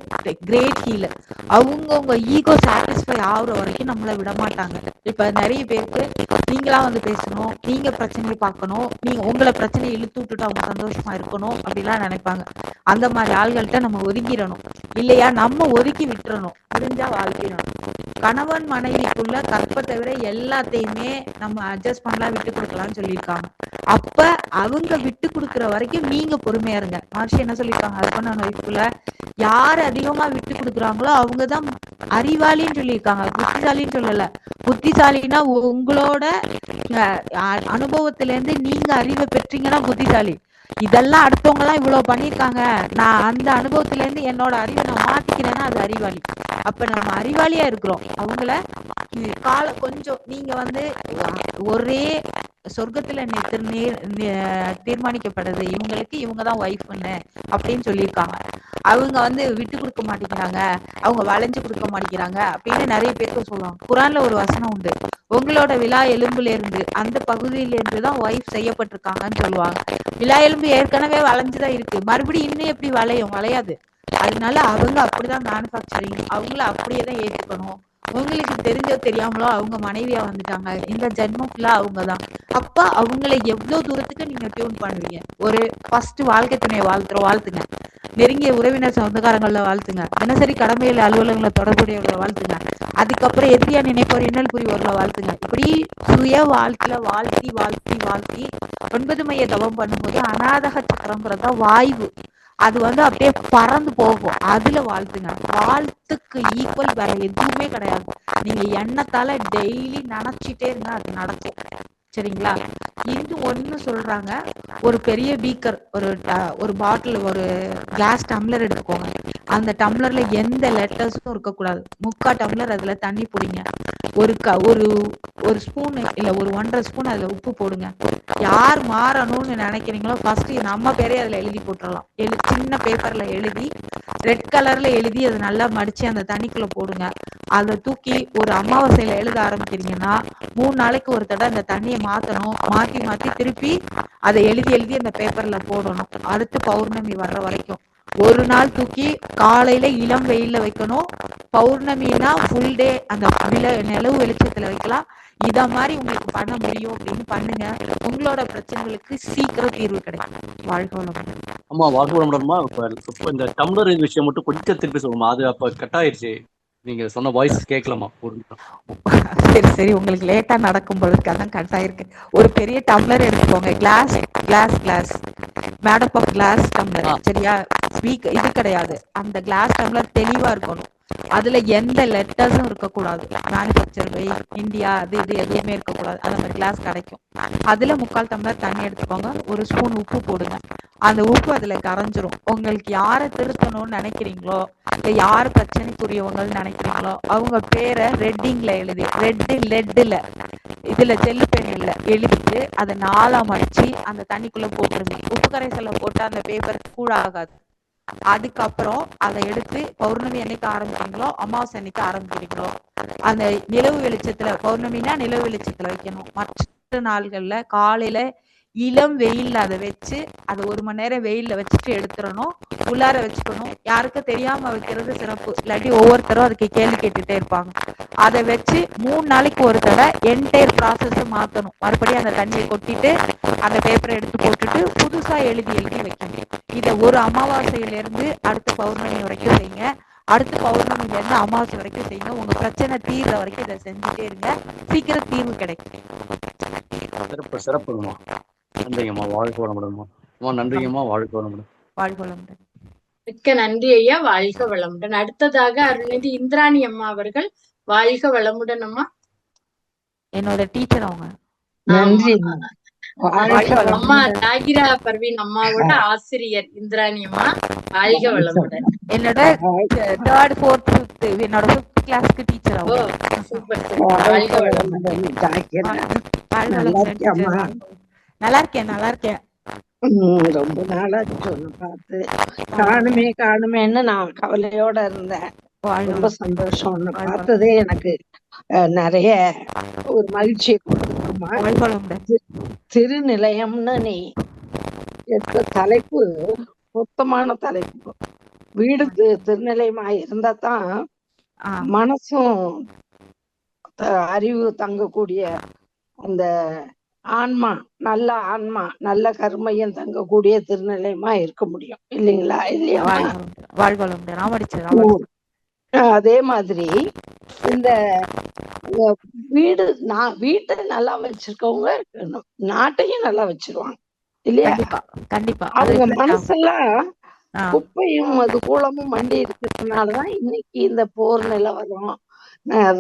கிரேட் ஹீலர். அவங்கவுங்க ஈகோ சாட்டிஸ்ஃபை ஆகுற வரைக்கும் நம்மளை விட மாட்டாங்க. இப்ப நிறைய பேருக்கு நீங்களா வந்து பேசணும், நீங்க பிரச்சனையை பார்க்கணும், நீங்க உங்களை பிரச்சனையை இழுத்து விட்டுட்டு அவங்க சந்தோஷமா இருக்கணும் அப்படிலாம் நினைப்பாங்க. அந்த மாதிரி ஆள்கள்கிட்ட நம்ம ஒதுங்கிடணும், இல்லையா நம்ம ஒதுக்கி விட்டுறணும், முடிஞ்சா வாழ்க்கையிடணும். கணவன் மனைவிக்குள்ள கற்பை தவிர எல்லாத்தையுமே நம்ம அட்ஜஸ்ட் பண்ணலாம், விட்டு கொடுக்கலாம்னு சொல்லியிருக்காங்க. அப்ப அவங்க விட்டு கொடுக்குற வரைக்கும் நீங்க பொறுமையா இருங்க. மனுஷன் என்ன சொல்லியிருக்காங்க, ஹஸ்பண்ட் அண்ட் ஒய்ஃப்குள்ள யாரு அதிகமா விட்டு கொடுக்குறாங்களோ அவங்கதான் அறிவாளின்னு சொல்லியிருக்காங்க, புத்திசாலின்னு சொல்லல. புத்திசாலின்னா உங்களோட அனுபவத்துல இருந்து நீங்க அறிவை பெற்றீங்கன்னா புத்திசாலி. இதெல்லாம் அடுத்தவங்க எல்லாம் இவ்வளவு பண்ணிருக்காங்க, நான் அந்த அனுபவத்துல இருந்து என்னோட அறிவை நான் மாத்திக்கிறேன்னா அது அறிவாளி. அப்ப நம்ம அறிவாளியா இருக்கிறோம். அவங்கள கொஞ்சம் நீங்க வந்து ஒரே சொர்க்கத்துல தீர்மானிக்கப்படுது, இவங்களுக்கு இவங்கதான் ஒய்ஃப்னு அப்படின்னு சொல்லியிருக்காங்க. அவங்க வந்து விட்டு கொடுக்க மாட்டேங்கிறாங்க, அவங்க வளைஞ்சு கொடுக்க மாட்டேங்கிறாங்க அப்படின்னு நிறைய பேருக்கு சொல்லுவாங்க. குரான்ல ஒரு வசனம் உண்டு, உங்களோட விலா எலும்புல இருந்து அந்த பகுதியில இருந்துதான் ஒய்ஃப் செய்யப்பட்டிருக்காங்கன்னு சொல்லுவாங்க. விலா எலும்பு ஏற்கனவே வளைஞ்சுதான் இருக்கு, மறுபடியும் இன்னும் எப்படி வளையாது. அதனால அவங்க அப்படிதான் மேனுஃபேக்சரிங், அவங்கள அப்படியே தான் ஏற்றுக்கணும். உங்களுக்கு தெரிஞ்சோ தெரியாமலோ அவங்க மனைவியா வந்துட்டாங்க, இந்த ஜென்மம் ஃபுல்லா அவங்கதான். அப்ப அவங்கள எவ்வளவு தூரத்துக்கு நீங்க டியூன் பண்ணுவீங்க? ஒரு ஃபர்ஸ்ட் வாழ்க்கை துணையை வாழ்த்துங்க, நெருங்கிய உறவினர் சொந்தக்காரங்கள வாழ்த்துங்க, தினசரி கடமையில அலுவலகங்களை தொடர்புடையவர்களை வாழ்த்துங்க, அதுக்கப்புறம் எதிரியா நினைப்போர் இன்னல் புரிவோர்களை வாழ்த்துங்க. இப்படி சுய வாழ்க்கையில வாழ்த்தி வாழ்த்தி வாழ்த்தி 9 மைய தவம் பண்ணும்போது அநாதக சக்கரங்கிறத வாய்வு அது அப்படியே பறந்து போகும். அதுல வாழ்த்துங்க. வாழ்த்துக்கு ஈக்குவல் வேற எதுவுமே கிடையாது. நீங்க எண்ணத்தால டெய்லி நினைச்சிட்டே இருங்க, அது நடக்கும். சரிங்களா? இது ஒண்ணு சொல்றாங்க. ஒரு பெரிய பீக்கர், ஒரு பாட்டில், ஒரு கிளாஸ் டம்ளர் எடுத்துக்கோங்க. அந்த டம்ளர்ல எந்த லெட்டர்ஸும் இருக்கக்கூடாது. 3/4 டம்ளர் அதுல தண்ணி போடுங்க. ஒரு ஸ்பூன் இல்ல ஒரு 1.5 ஸ்பூன் அதுல உப்பு போடுங்க. யார் மாறணும்னு நினைக்கிறீங்களோ ஃபர்ஸ்ட் நம்ம பேரே அதுல எழுதி போட்டுடலாம். சின்ன பேப்பர்ல எழுதி, ரெட் கலர்ல எழுதி அதை நல்லா மடிச்சு அந்த தண்ணிக்குள்ள போடுங்க. அதை தூக்கி ஒரு அமாவாசையில எழுத ஆரம்பிக்கிறீங்கன்னா 3 நாளைக்கு ஒரு தடவை அந்த தண்ணியை மாத்தணும். மாத்தி மாத்தி திருப்பி அதை எழுதி எழுதி அந்த பேப்பர்ல போடணும். அடுத்து பௌர்ணமி வர்ற வரைக்கும் ஒரு நாள் தூக்கி காலையில இளம் வெயில்ல வைக்கணும். பௌர்ணமினா ஃபுல் டே அந்த நிலவு வெளிச்சத்துல வைக்கலாம். இத மாதிரி உங்களுக்கு பண்ண முடியும் அப்படின்னு பண்ணுங்க. உங்களோட பிரச்சனைகளுக்கு சீக்கிரம் தீர்வு கிடைக்கும். வாழ்க வளமுடன். ஆமா, வாழ்க வளமுடன்மா. இப்ப இந்த டம்ளர் விஷயம் மட்டும் கொஞ்சம் திருப்பி சொல்லுமா? அது அப்ப கட் ஆயிருச்சு, நீங்க சொன்ன வாய்ஸ் கேட்கலாமா? சரி சரி, உங்களுக்கு லேட்டா நடக்கும் பொழுதுக்கு அதான் கட் ஆயிருக்கு. ஒரு பெரிய டம்ளர் எடுத்துக்கோங்க. Glass made of glass tumbler. சரியா? ஸ்பீக் இது கிடையாது. அந்த கிளாஸ் டம்ளர் தெளிவா இருக்கணும். அதுல எந்த லெட்டர்ஸும் இருக்கக்கூடாது. மேனுஃபேக்சர் பை இந்தியா அது இது எதுவுமே இருக்கக்கூடாது. அது அந்த கிளாஸ் கிடைக்கும். அதுல 3/4 டம்ளர் தண்ணி எடுத்துக்கோங்க. ஒரு ஸ்பூன் உப்பு போடுங்க. அந்த உப்பு அதுல கரைஞ்சிரும். உங்களுக்கு யாரை திருத்தணும்னு நினைக்கிறீங்களோ, இல்ல யார் பிரச்சனைக்குரியவங்கன்னு நினைக்கிறீங்களோ அவங்க பேரை ரெட்டிங்ல எழுதி, லெட்ல இதுல செல்லு பெண்ணில் எழுதிட்டு அதை 4ஆ மடிச்சு அந்த தண்ணிக்குள்ள போட்டுருங்க. உப்பு கரைசல்ல போட்டு அந்த பேப்பர் கூழாகாது. அதுக்கப்புறம் அதை எடுத்து பௌர்ணமி என்னைக்கு ஆரம்பிக்கிறீங்களோ, அமாவாசை அன்னைக்கு ஆரம்பிக்கிறீங்களோ, அந்த நிலவு வெளிச்சத்துல, பௌர்ணமினா நிலவு வெளிச்சத்துல வைக்கணும். மற்ற நாள்கள்ல காலையில இளம் வெயில்ல அதை வச்சு, அதை 1 மணி நேரம் வெயில்ல வச்சுட்டு எடுத்துடணும். உள்ளார வச்சுக்கணும். யாருக்கும் தெரியாம வைக்கிறது சிறப்பு. இல்லாட்டி ஒவ்வொருத்தரும் அதுக்கு கேள்வி கேட்டுட்டே இருப்பாங்க. அதை வச்சு 3 நாளைக்கு ஒரு தடவை என்டையர் ப்ராசஸ் மாத்தணும். மறுபடியும் அந்த தண்ணியை கொட்டிட்டு அந்த பேப்பரை எடுத்து போட்டுட்டு புதுசா எழுதி வைக்கணும். இதை ஒரு அமாவாசையில இருந்து அடுத்த பௌர்ணமி வரைக்கும் செய்யுங்க. அடுத்த பௌர்ணமில இருந்து அமாவாசை வரைக்கும் செய்யுங்க. உங்க பிரச்சனை தீர்ற வரைக்கும் இதை செஞ்சுட்டே இருங்க. சீக்கிரம் தீர்வு கிடைக்கும். சிறப்புமா. நன்றிங்கம்மா. வாழ்க வளமுடன்மா. நன்றிங்கம்மா. வாழ்க வளமுடன். வாழ்க வளமுடன். மிக்க நன்றி ஐயா. வாழ்க வளமுடன். அடுத்ததாக அருள்நிதி இந்திராணி அம்மா அவர்கள். வாழ்க வளமுடன் அம்மா. என்னோட டீச்சர் அவங்க. நன்றி அம்மா. தாகிரா பர்வீன் அம்மாவோட ஆசிரியர் இந்திராணி அம்மா. வாழ்க வளமுடன். என்னோட 3rd 4th 5th என்னோட 5th கிளாஸ்க்கு டீச்சர் அவங்க. Super super. வாழ்க வளமுடன். நல்லா இருக்கேன். ரொம்ப நாளா சொன்ன பார்த்து காணுமேன்னு நான் கவலையோட இருந்தேன். ரொம்ப சந்தோஷம். ஒண்ணு பார்த்ததே எனக்கு நிறைய ஒரு மகிழ்ச்சியை கொடுத்துருமா. திருநிலையம்னு நீ எடுத்த தலைப்பு பொருத்தமான தலைப்பு. வீடு திருநிலையமா இருந்தா தான் மனசும் அறிவு தங்கக்கூடிய அந்த ஆன்மா, நல்ல கர்மையும் தங்கக்கூடிய திருநிலையமா இருக்க முடியும். இல்லைங்களா? இல்லையா? அதே மாதிரி இந்த வீட்டை நல்லா வச்சிருக்கவங்க நாட்டையும் நல்லா வச்சிருவாங்க. இல்லையா? கண்டிப்பா. அவங்க மனசெல்லாம் குப்பையும் அது கூலமும் மண்டி இருக்கிறதுனாலதான் இன்னைக்கு இந்த போர் நிலவரம்,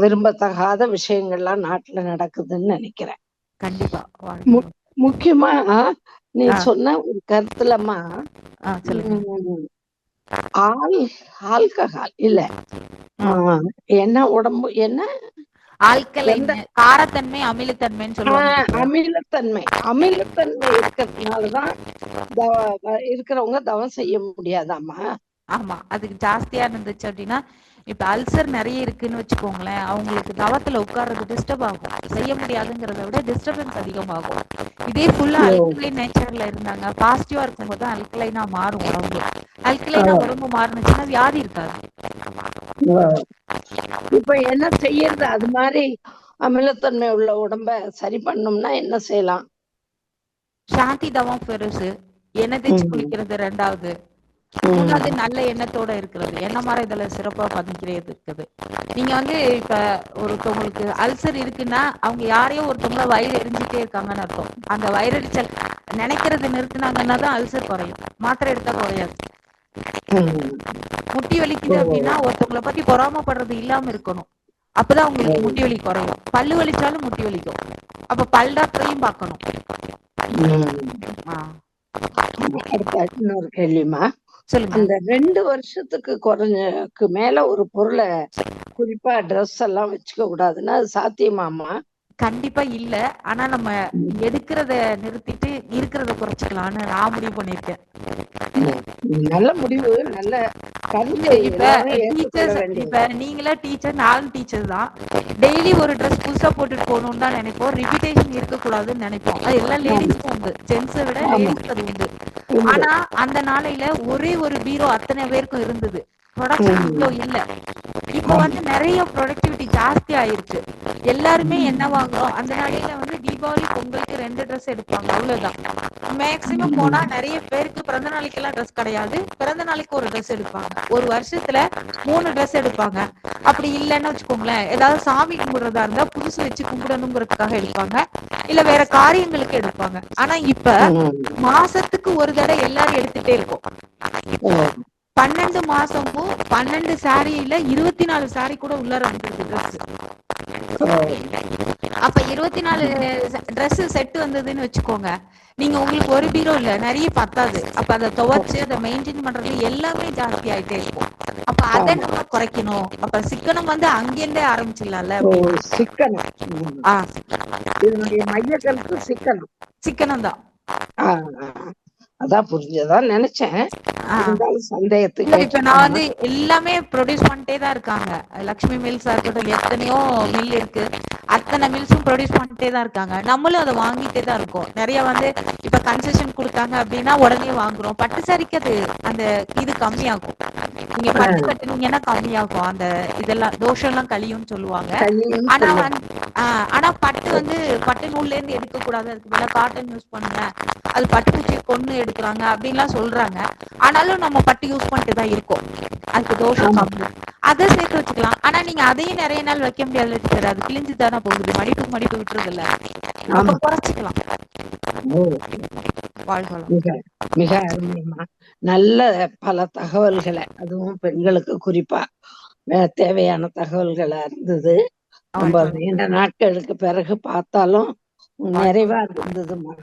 விரும்பத்தகாத விஷயங்கள்லாம் நாட்டுல நடக்குதுன்னு நினைக்கிறேன். கண்டிப்பா. முக்கியமா நீ சொன்ன ஒரு கருத்துலமா ஆல்கஹால் இல்ல என்ன உடம்பு என்ன காரத்தன்மை, அமிலத்தன்மைன்னு சொல்லுவாங்க. அமிலத்தன்மை இருக்கிறதுனாலதான் இருக்கிறவங்க தவம் செய்ய முடியாதாமா? ஆமா, அதுக்கு ஜாஸ்தியா இருந்துச்சு அப்படின்னா, இப்ப அல்சர் நிறைய இருக்குன்னு வச்சுக்கோங்களேன், அவங்களுக்கு தவத்துல உட்கார்றது டிஸ்டர்ப் ஆகும். செய்ய முடியாதுங்கிறத விட டிஸ்டர்பன்ஸ் அதிகமாகும். இதே ஃபுல்லா அல்கலைன் நேச்சர்ல இருந்தாங்க, பாசிட்டிவா இருக்கும்போது அல்கலைனா மாறும் உடம்பு. அல்கலைனா உடம்பு மாறுனுச்சுன்னா வியாதி இருக்காது. இப்ப என்ன செய்யறது? அது மாதிரி அமிலத்தன்மை உள்ள உடம்ப சரி பண்ணணும்னா என்ன செய்யலாம்? சாந்தி தவம் பெருசு, எண்ணெய் தேய்ச்சி குளிக்கிறது 2வது, 3வது நல்ல எண்ணத்தோட இருக்கிறது. எண்ணெய் மரம் இதுல சிறப்பா பதிக்கிறது இருக்குது. நீங்க வந்து இப்ப ஒருத்தவங்களுக்கு அல்சர் இருக்குன்னா அவங்க யாரையோ ஒருத்தவங்கள வயிறு எரிஞ்சிட்டே இருக்காங்கன்னு அர்த்தம். அந்த வயிறெரிச்சல் நினைக்கிறது நிறுத்தினாங்கன்னா தான் அல்சர் குறையும். மாத்திரை எடுத்தா குறையாது. முட்டி வலிக்குது அப்படின்னா ஒருத்தவங்களை பத்தி பொறாமப்படுறது இல்லாம இருக்கணும். அப்பதான் உங்களுக்கு முட்டி வலி குறையும். பல்லு வலிச்சாலும் முட்டி வலிக்கும். அப்ப பல் டாக்டரையும் பார்க்கணும். இன்னொரு கேள்விமா, சொல்லுங்க. அந்த 2 வருஷத்துக்கு குறைஞ்சக்கு மேல ஒரு பொருளை குறிப்பா ட்ரெஸ் எல்லாம் வச்சுக்க கூடாதுன்னா அது சாத்தியமாமா? கண்டிப்பா இல்ல. ஆனா நம்ம எடுக்கிறத நிறுத்திட்டு இருக்கிறத குறைச்சிக்கலாம்னு நான் முடிவு பண்ணிருக்கேன். நல்ல முடிவு, நல்ல கருத்து. இப்ப டீச்சர்ஸ், இப்ப நீங்களா டீச்சர், நானும் டீச்சர் தான். டெய்லி ஒரு ட்ரெஸ் புதுசா போட்டுட்டு போகணும்னு தான் நினைப்போம். ரிப்பீட்டேஷன் இருக்கக்கூடாதுன்னு நினைப்போம். அது எல்லாம் லேடிஸ்க்கும் உண்டு, ஜென்ஸை விட லேடிஸ்க்கு அது உண்டு. ஆனா அந்த நாளையில ஒரே ஒரு பீரோ அத்தனை பேருக்கும் இருந்தது. ப்ரொடக்ஷன் இவ்வளோ இல்ல. இப்ப வந்து நிறைய ப்ரொடக்டிவிட்டி ஜாஸ்தி ஆயிருச்சு. எல்லாருமே என்ன வாங்குறோம், அந்த நாளையில வந்து தீபாவளி பொங்கலுக்கு 2 ட்ரெஸ் எடுப்பாங்க, அவ்வளவுதான். மேக்சிமம் போனா நிறைய பேருக்கு பிறந்த நாளைக்கு எல்லாம் ட்ரெஸ் கிடையாது, பிறந்த நாளைக்கு ஒரு ட்ரெஸ் எடுப்பாங்க. ஒரு வருஷத்துல 3 ட்ரெஸ் எடுப்பாங்க. அப்படி இல்லைன்னு வச்சுக்கோங்களேன், ஏதாவது சாமி கும்பிடுறதா இருந்தா புதுசு வச்சு கும்பிடணுங்கிறதுக்காக எடுப்பாங்க, இல்ல வேற காரியங்களுக்கு எடுப்பாங்க. ஆனா இப்ப மாசத்துக்கு ஒரு தடவை எல்லாரும் எடுத்துட்டே இருக்கோம். 12 மாசமும் 12 சாரியில 24 சாரி கூட உள்ளார வந்துருக்கு ட்ரெஸ். அப்ப 24 ட்ரெஸ் செட் வந்ததுன்னு வச்சுக்கோங்க, நீங்க உங்களுக்கு ஒரு பீரோ இல்ல, நிறைய பத்தாது. அப்ப அதை துவைச்சு அதை மெயின்டைன் பண்றது எல்லாமே ஜாஸ்தி ஆயிட்டே இருக்கும். அப்ப அதை நம்ம குறைக்கணும். அப்ப சிக்கனம் வந்து அங்கிருந்தே ஆரம்பிச்சிடலாம்ல. சிக்கனம், இதனுடைய மைய கருத்து சிக்கனம். சிக்கனம் தான். அதான் புரிஞ்சதான் நினைச்சேன். சந்தேகத்துக்கு இப்ப நான் வந்து எல்லாமே ப்ரொடியூஸ் பண்ணிட்டே தான் இருக்காங்க. லக்ஷ்மி மில்ஸா இருக்கட்டும், எத்தனையோ மில் இருக்கு, அத்தனை மில்ஸும் ப்ரொடியூஸ் பண்ணிட்டே தான் இருக்காங்க. நம்மளும் அதை வாங்கிட்டே தான் இருக்கோம். நிறைய வந்து இப்ப கன்செஷன் கொடுத்தாங்க அப்படின்னா உடனே வாங்குறோம். பட்டு சாரிக்கு அது அந்த இது கம்மியாகும். நீங்க பட்டு கட்டுனீங்கன்னா கம்மியாகும். அந்த இதெல்லாம் தோஷம் எல்லாம் கழியும்னு சொல்லுவாங்க. ஆனா பட்டு வந்து பட்டு நூல்ல இருந்து எடுக்க கூடாது, அதுக்கு மேல காட்டன் யூஸ் பண்ணுங்க, அது பட்டுப்பூச்சியை கொண்டு எடுக்கிறாங்க அப்படின்லாம் சொல்றாங்க. ஆனாலும் நம்ம பட்டு யூஸ் பண்ணிட்டு தான் இருக்கோம். அதுக்கு தோஷம் கம்மி, அதை சேர்த்து வச்சுக்கலாம். ஆனா நீங்க அதையும் நிறைய நாள் வைக்க முடியாது டீச்சர், அது கிழிஞ்சு தானே போகுது, மடிப்பு விட்டுறது இல்ல. அப்ப குறைச்சிக்கலாம். மிக அருமையமா, நல்ல பல தகவல்களை, அதுவும் பெண்களுக்கு குறிப்பா தேவையான தகவல்களா இருந்தது. நம்ம நீண்ட நாட்களுக்கு பிறகு பார்த்தாலும் நிறைவா இருந்ததுமா.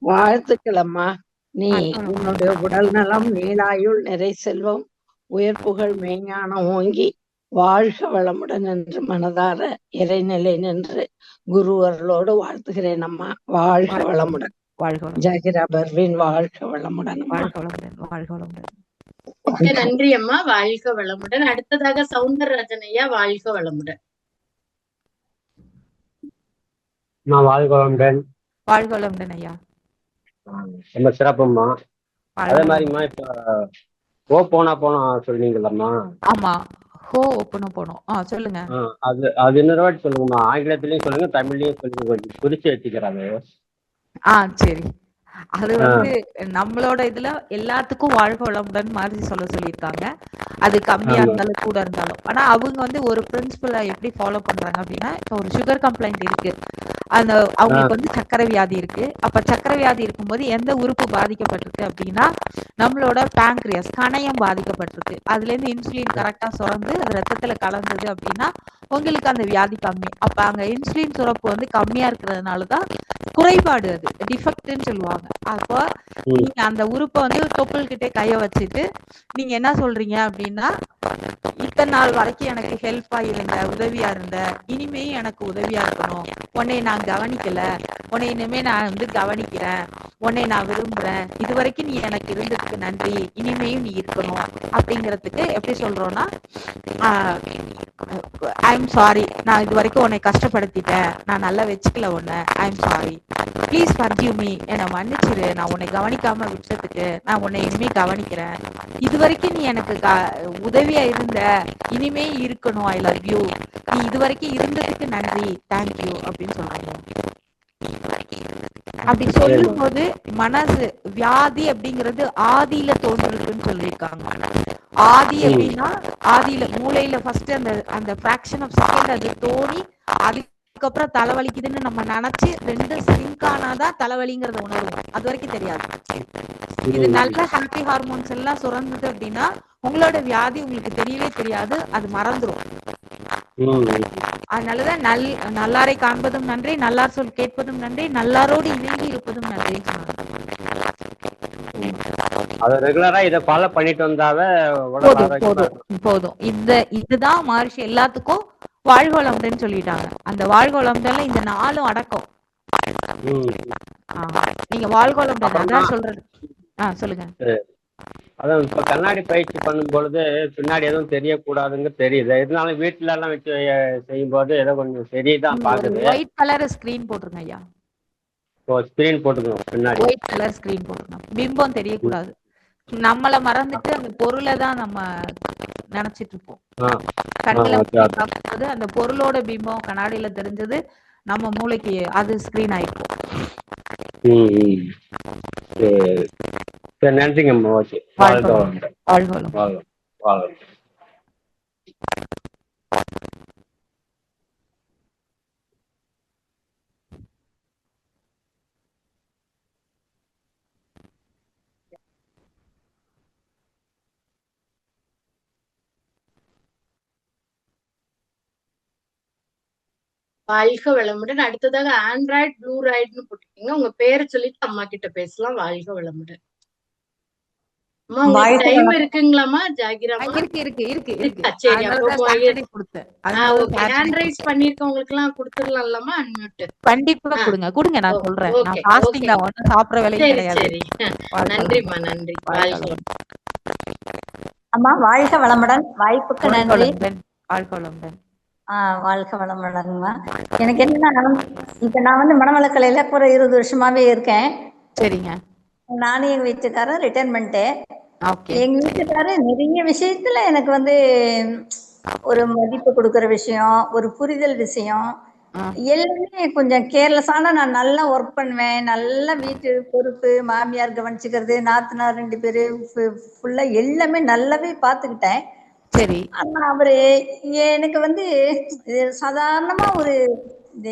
வாழ்த்துக்கள் அம்மா. நீ உன்னுடைய உடல் நலம், நீலாயுள், நிறை செல்வம், உயர் புகழ், மெய்ஞானம் ஓங்கி வாழ்க வளமுடன் என்று மனதார இறைநிலை நின்று குருவர்களோடு வாழ்த்துகிறேன் அம்மா. வாழ்க வளமுடன். ஜாகிரா பர்வீன், வாழ்க வளமுடன். நன்றி அம்மா, வாழ்க வளமுடன். அடுத்ததாக சவுந்தரராஜன் ஐயா, வாழ்க வளமுடன். வாழ்க வளமுடன். வாழ்க வளமுடன் ஐயா. ரொம்ப சிறப்புமா. அதே மாதிரிமா இப்ப போனா சொல்றீங்களம்மா? ஆமா, ஹோ ஓப்பனா போனோம். சொல்லுங்க. அது இன்னொரு வாட்டி சொல்லுங்கம்மா. ஆங்கிலத்திலயும் சொல்லுங்க, தமிழ்லயும் சொல்லுங்க, கொஞ்சம் குறிச்சு வச்சுக்கிறாங்க. சரி. அது வந்து நம்மளோட இதுல எல்லாத்துக்கும் வாழ்க வளமுடன் மாதிரி சொல்லியிருக்காங்க. அது கம்மியா இருந்தாலும் கூட இருந்தாலும். ஆனா அவங்க வந்து ஒரு பிரின்சிபலை எப்படி ஃபாலோ பண்றாங்க அப்படின்னா, இப்ப ஒரு சுகர் கம்ப்ளைண்ட் இருக்கு, அந்த அவங்களுக்கு வந்து சக்கரை வியாதி இருக்கு. அப்ப சக்கரை வியாதி இருக்கும்போது எந்த உறுப்பு பாதிக்கப்பட்டிருக்கு அப்படின்னா, நம்மளோட பேங்க்ரியாஸ், கணையம் பாதிக்கப்பட்டிருக்கு. அதுல இருந்து இன்சுலின் கரெக்டா சுரந்து அது ரத்தத்துல கலந்தது அப்படின்னா உங்களுக்கு அந்த வியாதி கம்மி. அப்ப அங்க இன்சுலின் சுரப்பு வந்து கம்மியா இருக்கிறதுனாலதான் குறைபாடு, அது டிஃபெக்ட்னு சொல்லுவாங்க. அப்போ நீங்க அந்த உறுப்பை வந்து தொப்புள் கிட்டே கைய வச்சுட்டு நீங்க என்ன சொல்றீங்க அப்படின்னா, இத்தனை நாள் வரைக்கும் எனக்கு ஹெல்ப்பா இருந்த, உதவியா இருந்த, இனிமே எனக்கு உதவியா இருக்கணும், உன்னை நான் கவனிக்கல, உன்னை இனிமே நான் வந்து கவனிக்கிறேன், உன்னை நான் விரும்புறேன், இது வரைக்கும் நீ எனக்கு இருந்ததுக்கு நன்றி, இனிமேயும் நீ இருக்கணும் அப்படிங்கிறதுக்கு எப்படி சொல்றோம்னா, ஐ எம் சாரி, நான் இது வரைக்கும் உன்னை கஷ்டப்படுத்திட்டேன், நான் நல்லா வச்சுக்கல உன்னை, I am sorry, please forgive me, என்னை மன்னிச்சிரு, நான் உன்னை கவனிக்காம விட்டதுக்கு நான் உன்னை இனிமே கவனிக்கிறேன், இது வரைக்கும் நீ எனக்கு உதவியா இருந்த, இனிமே இருக்கணும், ஐ லவ் யூ, நீ இது வரைக்கும் இருந்ததுக்கு நன்றி, தேங்க்யூ அப்படின்னு சொல்றாங்க. அப்படி சொல்லும் போது மனசு வியாதி அப்படிங்கிறது ஆதியில தோன்றுதுன்னு சொல்லியிருக்காங்க. ஆதி அப்படின்னா ஆதியில மூளையில ஃபர்ஸ்ட் அந்த ஃபிராக்ஷன் ஆஃப் செகண்ட் அது தோணி அதுக்கப்புறம் தலைவலிக்குதுன்னு நம்ம நினைச்சு ரெண்டு சிங்க் ஆனாதான் தலைவலிங்கிறத உணர்வோம். அது வரைக்கும் தெரியாது. இது நல்ல ஹாப்பி ஹார்மோன்ஸ் எல்லாம் சுரந்தது அப்படின்னா உங்களோட வியாதி உங்களுக்கு தெரியவே தெரியாது, அது மறந்துடும். அதனாலதான் நல்லாரை காண்பதும் நன்றி, நல்லார் சொல் கேட்பதும் நன்றி, நல்லாரோடு இணைந்து இருப்பதும் நன்றி. அத ரெகுலரா இத ஃபாலோ பண்ணிட்டு வந்தாவே போதும். இதுதான் மகர்ஷி எல்லாத்துக்கும் வாழ்க வளமுடன் சொல்லிட்டாங்க. அந்த வாழ்க வளமுடன் இந்த 4 அடக்கம். நீங்க வாழ்க வளமுடன் அதான் சொல்றது. சொல்லுங்க. அதான் இப்ப கண்ணாடி பயிற்சி பண்ணும் பொழுது பின்னாடி எதுவும் தெரியக்கூடாதுங்க தெரியுது. இருந்தாலும் வீட்டுல எல்லாம் வச்சு செய்யும் போது ஏதோ கொஞ்சம் சரிதான் பாக்குது. ஒயிட் கலர் ஸ்கிரீன் போட்டுருங்க ஐயா. ஸ்கிரீன் போட்டுக்கணும் பின்னாடி. ஒயிட் கலர் ஸ்கிரீன் போட்டுக்கணும். பிம்பம் தெரியக்கூடாது. நம்மள மறந்துட்டு அந்த பொருளை தான் நம்ம நினைச்சிட்டு இருப்போம். கண்ணுல பார்க்கும்போது அந்த பொருளோட பிம்பம் கண்ணாடியில தெரிஞ்சது நம்ம மூளைக்கு அது ஸ்கிரீன் ஆயிடும். சரி, நன்றிங்கம்மா. ஓகே, வாழ்க வளமுடன். வாழ்க வளமுடன். வாழ்க வளமுடன். அடுத்ததாக ஆண்ட்ராய்டு ப்ளூ ராய்டுன்னு போட்டிருக்கீங்க. உங்க பேரை சொல்லிட்டு அம்மா கிட்ட பேசலாம். வாழ்க வளமுடன். அம்மா உங்களுக்கு டைம் இருக்குங்களாமா ஜாகிராமா? இருக்கு. சரி, ஹேண்ட் ரைஸ் பண்ணிருக்கவங்களுக்கு எல்லாம் கொடுத்துடலாம்லமா அன்மியூட்? கண்டிப்பா கொடுங்க நான் சொல்றேன். நான் ஃபாஸ்டிங் தான், ஒண்ணும் சாப்பிடுற வேலையே கிடையாது. சரி, நன்றிமா, நன்றி. அம்மா வாழ்க வளமுடன், வாய்ப்புக்கு நன்றி. வாழ்க வளமுடன். வாழ்க வளமுடன்மா. எனக்கு என்னன்னா, இப்ப நான் வந்து மனவளக்கலையில ஒரு 20 வருஷமாவே இருக்கேன். சரிங்க. நானும் எங்க வீட்டுக்காரர் ரிட்டைர்மெண்ட். எங்க வீட்டுக்காரர் நிறைய விஷயத்துல எனக்கு வந்து ஒரு மதிப்பு கொடுக்கற விஷயம், ஒரு புரிதல் விஷயம் எல்லாமே கொஞ்சம் கேர்லெஸ்ஸான. நான் நல்லா ஒர்க் பண்ணுவேன், நல்லா வீட்டு பொறுப்பு, மாமியார் கவனிச்சுக்கிறது, நாத்தனார் 2 பேரு ஃபுல்லா எல்லாமே நல்லாவே பாத்துக்கிட்டேன். சரி. ஆனா அவரு எனக்கு வந்து சாதாரணமா ஒரு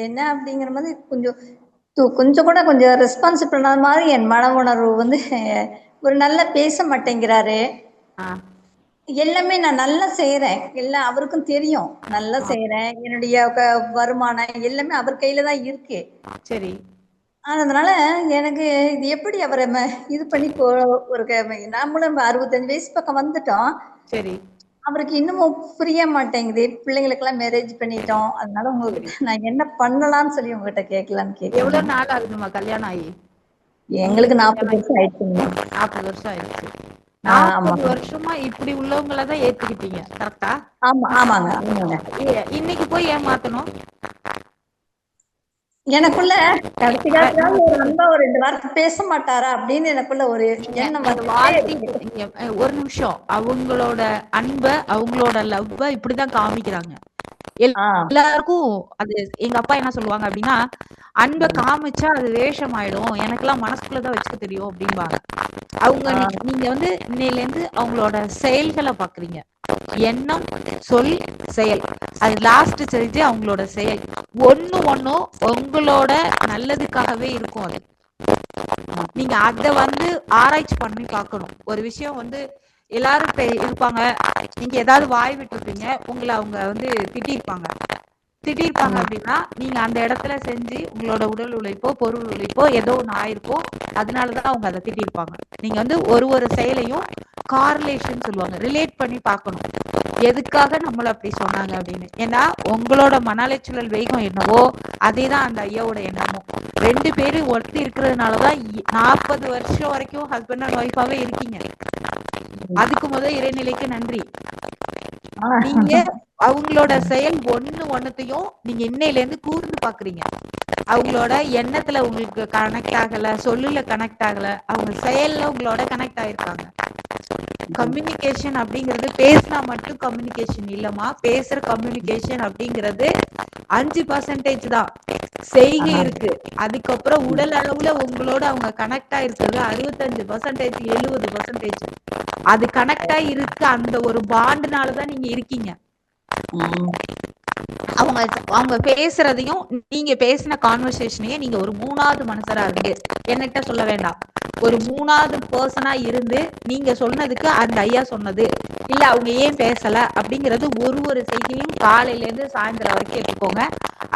என்ன அப்படிங்கிற மாதிரி கொஞ்சம் கூட கொஞ்சம் ரெஸ்பான்சிபிள் மாதிரி என் மன உணர்வு வந்து ஒரு நல்லா பேச மாட்டேங்கிறாரு. எல்லாமே நான் நல்லா செய்யறேன், எல்லாம் அவருக்கும் தெரியும், நல்லா செய்யறேன். என்னுடைய வருமானம் எல்லாமே அவர் கையில தான் இருக்கு. சரி. அதனால எனக்கு இது எப்படி அவரை இது பண்ணி ஒரு நாமளும் 65 வயசு பக்கம் வந்துட்டோம். சரி. அவருக்கு இன்னமும் புரிய மாட்டேங்குது. பிள்ளைங்களுக்கெல்லாம் மேரேஜ் பண்ணிட்டோம். அதனால உங்களுக்கு நான் என்ன பண்ணலாம்னு சொல்லி உங்ககிட்ட கேட்கலான்னு கேட்க. எவ்வளவு நாள் ஆகுதுமா கல்யாணம் ஆகி? எங்களுக்கு 40 வருஷம் ஆயிடுச்சுங்க. 40 வருஷம் ஆயிடுச்சு. 40 வருஷமா இப்படி உள்ளவங்களதான் ஏத்துக்கிட்டீங்க, கரெக்டா? ஆமாங்க. இன்னைக்கு போய் ஏமாத்தணும்? எனக்குள்ள கடைசி காலத்துல ஒரு நண்பா ஒரு 2 வார்த்தை பேச மாட்டாரா அப்படின்னு எனக்குள்ள ஒரு எண்ணம். ஒரு நிமிஷம், அவங்களோட அன்ப அவங்களோட லவ்வ இப்படிதான் காமிக்கிறாங்க எல்லாருக்கும். அது எங்க அப்பா என்ன சொல்லுவாங்க அப்படின்னா, அன்பை காமிச்சா அது வேஷம் ஆயிடும், எனக்கெல்லாம் மனசுக்குள்ளதான் வச்சுக்க தெரியும் அப்படின்பாங்க. அவங்க நீங்க வந்து இன்னையில இருந்து அவங்களோட செயல்களை பாக்குறீங்க. எண்ணம், சொல், செயல், அது லாஸ்ட் ஸ்டேஜ் அவங்களோட செயல். ஒண்ணும் உங்களோட நல்லதுக்காகவே இருக்கும். அது நீங்க அத வந்து ஆராய்ச்சி பண்ணி பார்க்கணும். ஒரு விஷயம் வந்து எல்லாரும் இருப்பாங்க, நீங்க ஏதாவது வாய் விட்டுருப்பீங்க, உங்களை அவங்க வந்து திட்டிருப்பாங்க அப்படின்னா நீங்க அந்த இடத்துல செஞ்சு உங்களோட உடல் உழைப்போ பொருள் உழைப்போ ஏதோ ஒன்று ஆயிருக்கோ, அதனாலதான் அவங்க அதை திட்டிருப்பாங்க. நீங்க வந்து ஒரு செயலையும் கார்லேஷன் சொல்லுவாங்க, ரிலேட் பண்ணி பார்க்கணும், எதுக்காக நம்மள அப்படி சொன்னாங்க அப்படின்னு. ஏன்னா உங்களோட மன அலைச்சல் வேகம் என்னவோ அதேதான் அந்த ஐயாவோட எண்ணமும். 2 பேரும் ஒருத்தி இருக்கிறதுனாலதான் 40 வருஷம் வரைக்கும் ஹஸ்பண்ட் அண்ட் ஒய்ஃபாவே இருக்கீங்க. அதுக்கு முதல் இறைநிலைக்கு நன்றி. நீங்க அவங்களோட செயல் ஒண்ணுத்தையும் நீங்க இன்னையில இருந்து கூர்ந்து பாக்குறீங்க. அவங்களோட எண்ணத்துல உங்களுக்கு கனெக்ட் ஆகல, சொல்லுல கனெக்ட் ஆகல, அவங்க செயல்ல உங்களோட கனெக்ட் ஆயிருக்காங்க. கம்யூனிகேஷன் அப்படிங்கிறது பேசினா மட்டும் கம்யூனிகேஷன் இல்லம்மா. பேசுற கம்யூனிகேஷன் அப்படிங்கிறது 5% தான். செய்கை இருக்கு, அதுக்கப்புறம் உடல் அளவுல உங்களோட அவங்க கனெக்ட் ஆயிருக்கிறது 65%, 70%. அது கனெக்ட் ஆயிருக்கு. அந்த ஒரு பாண்டுனாலதான் நீங்க இருக்கீங்க. அவங்க அவங்க பேசுறதையும் நீங்க பேசின கான்வர்சேஷனையும் நீங்க ஒரு 3வது மனுஷரா இருந்து, என்கிட்ட சொல்ல வேண்டாம், ஒரு 3வது பர்சனா இருந்து நீங்க சொன்னதுக்கு அந்த ஐயா சொன்னது இல்ல அவங்க ஏன் பேசல அப்படிங்கறது ஒரு செய்தியும் காலையில இருந்து சாயந்தரம் வரைக்கும் எடுத்துக்கோங்க.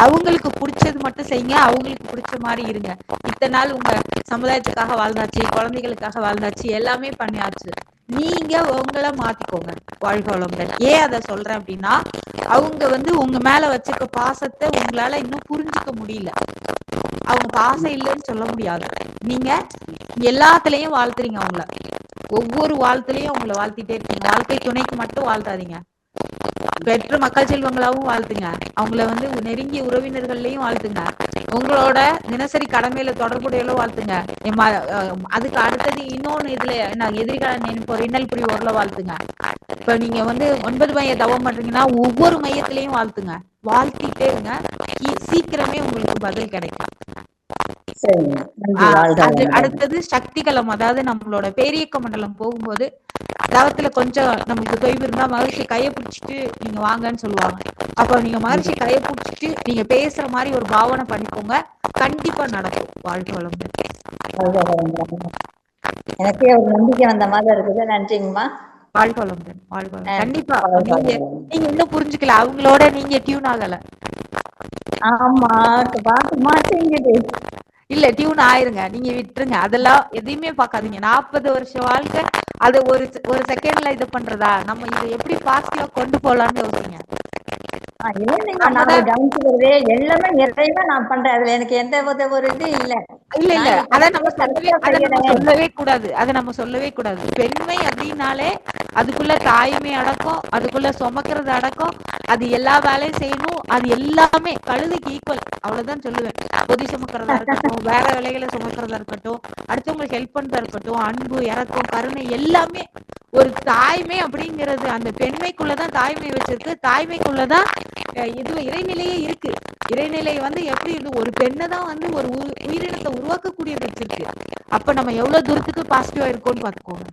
அவங்களுக்கு பிடிச்சது மட்டும் செய்யுங்க, அவங்களுக்கு பிடிச்ச மாதிரி இருங்க. இத்தனை நாள் உங்க சமுதாயத்துக்காக வாழ்ந்தாச்சு, குழந்தைகளுக்காக வாழ்ந்தாச்சு, எல்லாமே பண்ணியாச்சு. நீங்க உங்களை மாத்திக்கோங்க. வாழ்க வளமுடன். ஏன் அதை சொல்றேன் அப்படின்னா, அவங்க உங்க மேல வச்சிருக்க பாசத்தை உங்களால இன்னும் புரிஞ்சுக்க முடியல. அவங்க பாசம் இல்லைன்னு சொல்ல முடியாது. நீங்க எல்லாத்துலயும் வாழ்த்துறீங்க அவங்கள, ஒவ்வொரு வாழ்த்துலயும் அவங்கள வாழ்த்திட்டே இருக்கீங்க. வாழ்க்கை துணைக்கு மட்டும் வாழ்த்தாதீங்க, பெற்ற மக்கள் செல்வங்களாவும் வாழ்த்துங்க. அவங்கள நெருங்கிய உறவினர்கள்லயும் வாழ்த்துங்க. உங்களோட தினசரி கடமையில தொடர்புடையலும் வாழ்த்துங்க. அதுக்கு அடுத்தது இன்னொன்னு இதுல எதிர்கால நினைப்போர் இன்னல் புரிவோர்ல வாழ்த்துங்க. இப்ப நீங்க 9 மைய தவம் பண்றீங்கன்னா ஒவ்வொரு மையத்திலையும் வாழ்த்துங்க. வாழ்த்திட்டே இருங்க, சீக்கிரமே உங்களுக்கு பதில் கிடைக்கும். அடுத்தது சக்திகளம், அதாவது நம்மளோட பேரியக்க மண்டலம் போகும்போது தவத்துல கொஞ்சம் நமக்கு தொய்வு இருந்தா மகிழ்ச்சி கையை பிடிச்சிட்டு நீங்க வாங்கன்னு சொல்லுவாங்க. அப்ப நீங்க மகிழ்ச்சி கையை பிடிச்சிட்டு நீங்க பேசுற மாதிரி ஒரு பாவனை பண்ணிக்கோங்க, கண்டிப்பா நடக்கும். வாழ்க்கை வளமுடன். எனக்கே ஒரு நம்பிக்கை வந்த மாதிரி இருக்குது. நன்றிங்கம்மா. வாழ்க்கை வளமுடன். வாழ்க்கை வளமுடன். கண்டிப்பா நீங்க இன்னும் புரிஞ்சுக்கல, அவங்களோட நீங்க டியூன் ஆகல. ஆமா, பார்க்க மாட்டேங்குது. இல்ல, டியூன் ஆயிருங்க, நீங்க விட்டுருங்க. அதெல்லாம் எதையுமே பாக்காதீங்க. 40 வருஷம் வாழ்க்கை அது ஒரு செகண்ட்ல இது பண்றதா? நம்ம இதை எப்படி பாசிட்டிவா கொண்டு போலாம்னு யோசிங்க. கவனிச்சுக்கிறதே எல்லாமே நிறைவா நான் பண்றேன். அதுல எனக்கு எந்த ஒரு இது இல்ல. இல்ல அதை நம்ம சொல்லவே கூடாது. அதை நம்ம சொல்லவே கூடாது. பெண்மை அப்படின்னாலே அதுக்குள்ள தாய்மை அடக்கம், அதுக்குள்ள சுமக்கிறது அடக்கம், அது எல்லா வேலையும் செய்யணும். அது எல்லாமே கழுதைக்கு ஈக்குவல், அவ்வளவுதான் சொல்லுவேன். பொதி சுமக்கிறதா இருக்கட்டும், வேற வேலைகளை சுமக்கிறதா இருக்கட்டும், அடுத்தவங்களுக்கு ஹெல்ப் பண்றதா இருக்கட்டும், அன்பு, இரக்கம், கருணை எல்லாமே ஒரு தாய்மை அப்படிங்கிறது அந்த பெண்மைக்குள்ளதான் தாய்மை வச்சிருக்கு. தாய்மைக்குள்ளதான் இது இறைநிலையே இருக்கு. இறைநிலை எப்படி ஒரு பெண்ணை தான் ஒரு உயிரினத்தை உருவாக்கக்கூடிய வச்சிருக்கு. அப்ப நம்ம எவ்வளவு தூரத்துக்கு பாசிட்டிவா இருக்கோம்னு பாத்துக்கோங்க.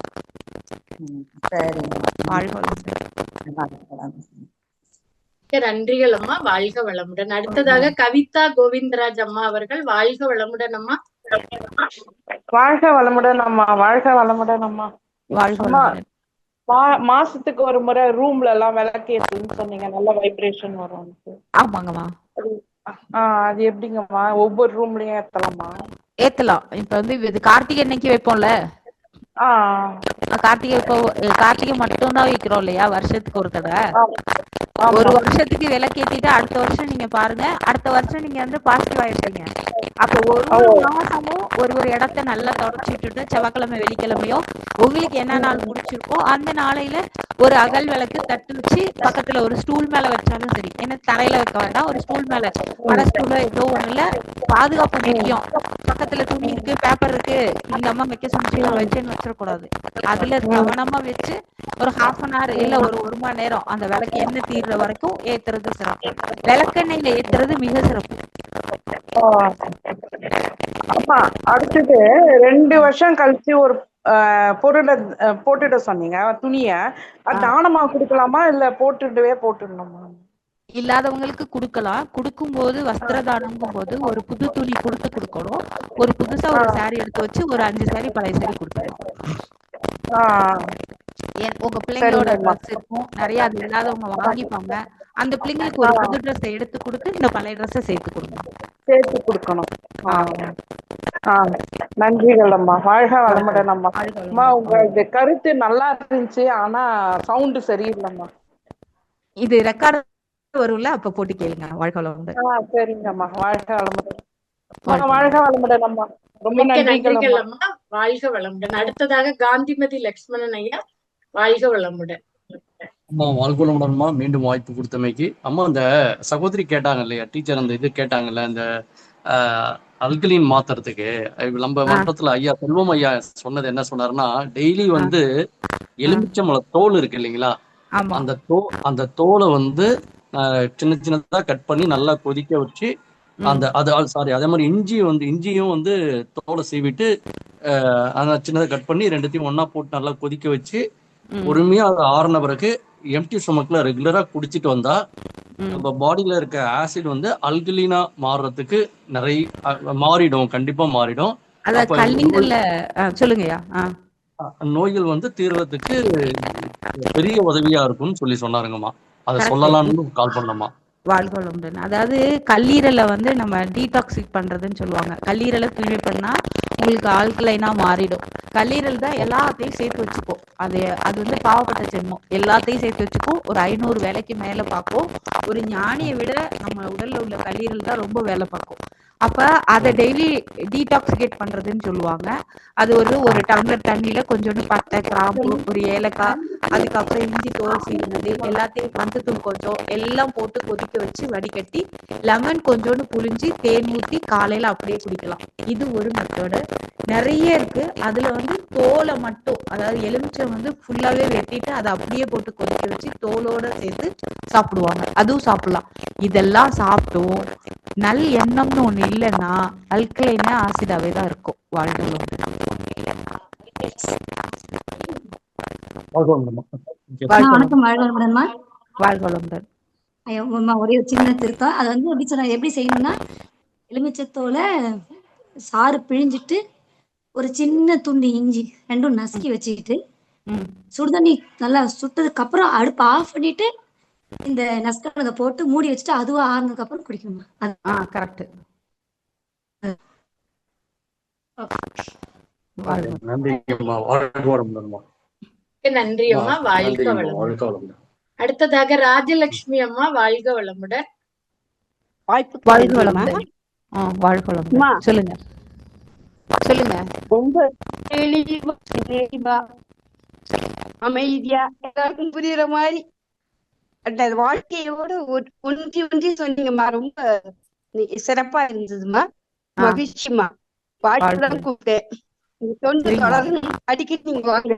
நன்றிகள் அம்மா. வாழ்க வளமுடன். அடுத்ததாக கவிதா கோவிந்தராஜ் அம்மா அவர்கள். வாழ்க வளமுடன் அம்மா. வாழ்க வளமுடன் அம்மா. வாழ்க வளமுடன் அம்மா. மாசத்துக்கு ஒரு முறை ரூம்ல எல்லாம் விளக்கேத்துன்னு சொன்னீங்க, நல்ல வைப்ரேஷன் வரும். ஆமாங்கம்மா. அது எப்படிங்கம்மா? ஒவ்வொரு ரூம்லயும் ஏத்தலாமா? ஏத்தலாம். இப்ப இது கார்த்திகை அன்னைக்கு வைப்போம்ல, கார்த்திகை மட்டும்தான் வைக்கிறோம் இல்லையா, வருஷத்துக்கு ஒரு தடவை. ஒரு வருஷத்துக்கு விளக்கேத்திட்டு அடுத்த வருஷம் நீங்க பாருங்க, அடுத்த வருஷம் நீங்க பாசிட்டிவ் ஆயிடுறீங்க. அப்ப ஒரு மாசமும் ஒரு இடத்த நல்லா தொடச்சு விட்டுட்டு செவ்வாய்க்கிழமை வெள்ளிக்கிழமையோ உங்களுக்கு என்ன நாள் முடிச்சிருக்கோ அந்த நாளையில ஒரு அகல் விளக்கு தட்டு வச்சு பக்கத்துல ஒரு ஸ்டூல் மேல வச்சாலும் சரி. ஏன்னா தரையில வைக்க வேண்டாம், ஒரு ஸ்டூல் மேல, வட ஸ்டூல ஏதோ ஒண்ணுல. பாதுகாப்பு முக்கியம். பக்கத்துல துணி இருக்கு, பேப்பர் இருக்கு, இந்த அம்மா வைக்க சொன்னிச்சு வச்சுன்னு வச்சிடக்கூடாது. அதுல கவனமா வச்சு ஒரு 1/2 hour இல்ல ஒரு மணி நேரம் அந்த விளக்கு எண்ணெய் தீர்ற வரைக்கும் ஏத்துறது சிறப்பு. விளக்கெண்ணெயில ஏத்துறது மிக சிறப்பு. ஆமா. அடுத்தது 2 வருஷம் கழிச்சு ஒரு பொருளை போட்டுட சொன்னீங்க, துணிய தானமா கொடுக்கலாமா இல்ல போட்டுடணுமா? இல்லாதவங்களுக்கு கொடுக்கலாம். கொடுக்கும் போது வஸ்திர தானங்கும் போது ஒரு புது துணி கொடுக்கணும். ஒரு புதுசா ஒரு சாரி எடுத்து வச்சு ஒரு 5 சாரி பழைய சாரி கொடுக்கணும். உங்க பிள்ளைங்களோட ட்ரெஸ் இருக்கும் நிறைய, அது இல்லாதவங்க வாங்கிப்பாங்க. அந்த பிள்ளைங்களுக்கு ஒரு புது ட்ரெஸ் எடுத்து கொடுத்து இந்த பழைய ட்ரெஸ் சேர்த்து கொடுக்கணும். நன்றிகள் அம்மா. வாழ்க வளமுடன் அம்மா. அம்மா உங்க கருத்து நல்லா இருந்துச்சு, ஆனா சவுண்ட் சரியில்லைம்மா. இது ரெக்கார்ட் வரும்ல, அப்ப போட்டு கேளுங்க. வாழ்க வளமுடன். சரிங்கம்மா. வாழ்க வளமுடன். வாழ்க வளமுடன் அம்மா. ரொம்ப நன்றிகள் அம்மா. வாழ்க வளமுடன். அடுத்ததாக காந்திமதி லட்சுமணன் ஐயா. வாழ்க வளமுடன். அம்மா வாழ்க்கை மீண்டும் வாய்ப்பு கொடுத்தமைக்கு. அம்மா அந்த சகோதரி கேட்டாங்க இல்லையா, டீச்சர் அந்த இது கேட்டாங்கல்ல, அந்த அல்கலின் மாத்துறதுக்கு நம்ம மன்றத்துல ஐயா செல்வம் ஐயா சொன்னது என்ன சொன்னாருன்னா, டெய்லி வந்து எலுமிச்சம்பழ தோல் இருக்கு இல்லைங்களா, அந்த தோலை வந்து சின்ன சின்னதா கட் பண்ணி நல்லா கொதிக்க வச்சு, அதே மாதிரி இஞ்சியும் வந்து தோலை சீவிட்டு அதை சின்னதை கட் பண்ணி ரெண்டுத்தையும் ஒன்னா போட்டு நல்லா கொதிக்க வச்சு பொறுமையா அது ஆறுன பிறகு எம்டி ஸ்டொமக்ல ரெகுலரா குடிச்சிட்டு வந்தா நம்ம பாடியில இருக்க ஆசிட் வந்து அல்கலீனா மாறுறதுக்கு நிறைய மாறிடும், கண்டிப்பா மாறிடும். நோய்கள் வந்து தீர்றதுக்கு பெரிய உதவியா இருக்கும்னு சொன்னாருங்கம்மா. அதை சொல்லலாம்னு கால் பண்ணம்மா. வாழ்கொள்ளுடன். அதாவது கல்லீரலை வந்து நம்ம டீடாக்சிக் பண்றதுன்னு சொல்லுவாங்க. கல்லீரலை தூய்மை பண்ணா உங்களுக்கு ஆல்கலைனா மாறிடும். கல்லீரல் தான் எல்லாத்தையும் சேர்த்து வச்சுக்கும். அது வந்து பாவப்பட்ட ஜென்மம். எல்லாத்தையும் சேர்த்து வச்சுக்கும். ஒரு 500 வேலைக்கு மேல பார்க்கும். ஒரு ஞானியை விட நம்ம உடல்ல உள்ள கல்லீரல் தான் ரொம்ப வேலை பார்க்கும். அப்ப அதை டெய்லி டீடாக்சிகேட் பண்றதுன்னு சொல்லுவாங்க. அது ஒரு டம்ளர் தண்ணியில கொஞ்சோண்டு பட்டை, கிராம்பு, ஒரு ஏலக்காய், அதுக்கப்புறம் இஞ்சி தோல் சீவினது, எல்லாத்தையும் மஞ்சத்தூள் கொஞ்சம் எல்லாம் போட்டு கொதிக்க வச்சு வடிகட்டி லெமன் கொஞ்சோண்டு புளிஞ்சு தேன் ஊற்றி காலையில அப்படியே குடிக்கலாம். இது ஒரு மெத்தடு. நிறைய இருக்கு. அதுல வந்து தோலை மட்டும், அதாவது எலுமிச்சை வந்து ஃபுல்லாவே வெட்டிட்டு அதை அப்படியே போட்டு கொதிக்க வச்சு தோலோட சேர்த்து சாப்பிடுவாங்க. அதுவும் சாப்பிடலாம். இதெல்லாம் சாப்பிட்டும் நல் எண்ணம்னு ஒண்ணு இல்லைன்னா அல்கலைனா ஆசிடாவே தான் இருக்கும். ஒரே சின்ன திருத்தம். அது வந்து எப்படி செய்யணும்னா, எலுமிச்சத்தோலை சாறு பிழிஞ்சிட்டு ஒரு சின்ன துண்டு இஞ்சி ரெண்டும் நசுக்கி வச்சுக்கிட்டு சுடுதண்ணி நல்லா சுட்டதுக்கு அப்புறம் அடுப்பு ஆஃப் பண்ணிட்டு இந்த நசுக்கிறத போட்டு மூடி வச்சுட்டு அதுவா ஆறுனதுக்கு அப்புறம் குடிக்கணுமா? கரெக்ட். நன்றி அம்மா. வாழ்க வளமுடன். அடுத்ததாக ராஜலட்சுமி அம்மா, வாழ்க வளமுடன். வாழ்க வளமுடன். வாழ்க வளமுடன். சொல்லுங்க சொல்லுங்க. ரொம்ப தெளிவா அமைதியா எல்லாருக்கும் புரியுற மாதிரி அந்த வாழ்க்கையோட ஒன்றி சொன்னீங்கம்மா. ரொம்ப சிறப்பா இருந்ததுமா. மகிழ்ச்சிமா. வாழ்க்கைதான் கூப்பிட்டேன். தொண்டு தொடரணும். அடிக்கடி நீங்க வாங்க.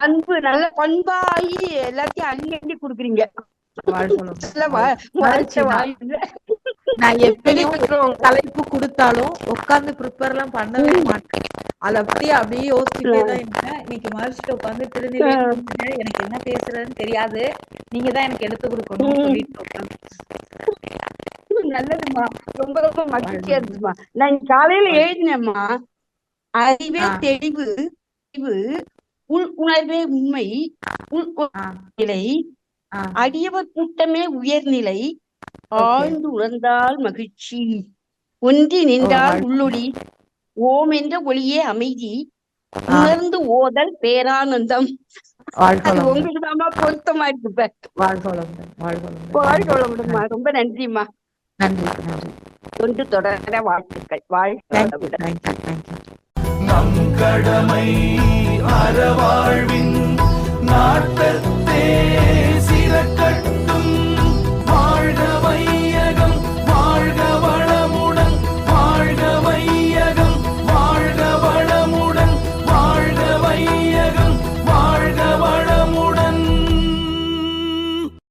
அன்பு நல்ல பண்பாகி எல்லாத்தையும் அள்ளி கொடுக்குறீங்க. நான் எப்பயும் தலைப்பு கொடுத்தாலும் உட்கார்ந்து ப்ரிப்பேர் எல்லாம் பண்ணவே மாட்டேன். அதை அப்படியே யோசிச்சுட்டே தான் இருந்தேன். இன்னைக்கு மறுச்சிட்டு உட்காந்து திருநெல்வேலி எனக்கு என்ன பேசுறதுன்னு தெரியாது, நீங்க தான் எனக்கு எடுத்து கொடுக்கணும்னு சொல்லிட்டு உட்காந்து. நல்லதுமா. ரொம்ப ரொம்ப மகிழ்ச்சியா இருந்துச்சுமா. நான் காலையில எழுதினேம்மா. அறிவே தெளிவு, உள் உணர்வே உண்மை, உள் நிலை, அடியவர் கூட்டமே உயர்நிலை, ஆழ்ந்து உணர்ந்தால் மகிழ்ச்சி, ஒன்றி நின்றால் உள்ளொளி, ஓம் என்ற ஒளியே அமைதி, உணர்ந்து ஓதல் பேரானந்தம். உங்களுக்கு தாமா பொருத்தமா இருக்கு. வாழ்க வளமுடன்மா. ரொம்ப நன்றிம்மா. தொண்டு தொடர வாழ்த்துக்கள். வாழ்க வளமுடன். நம் கடமை அறவாழ்வின் நாட்டத்தை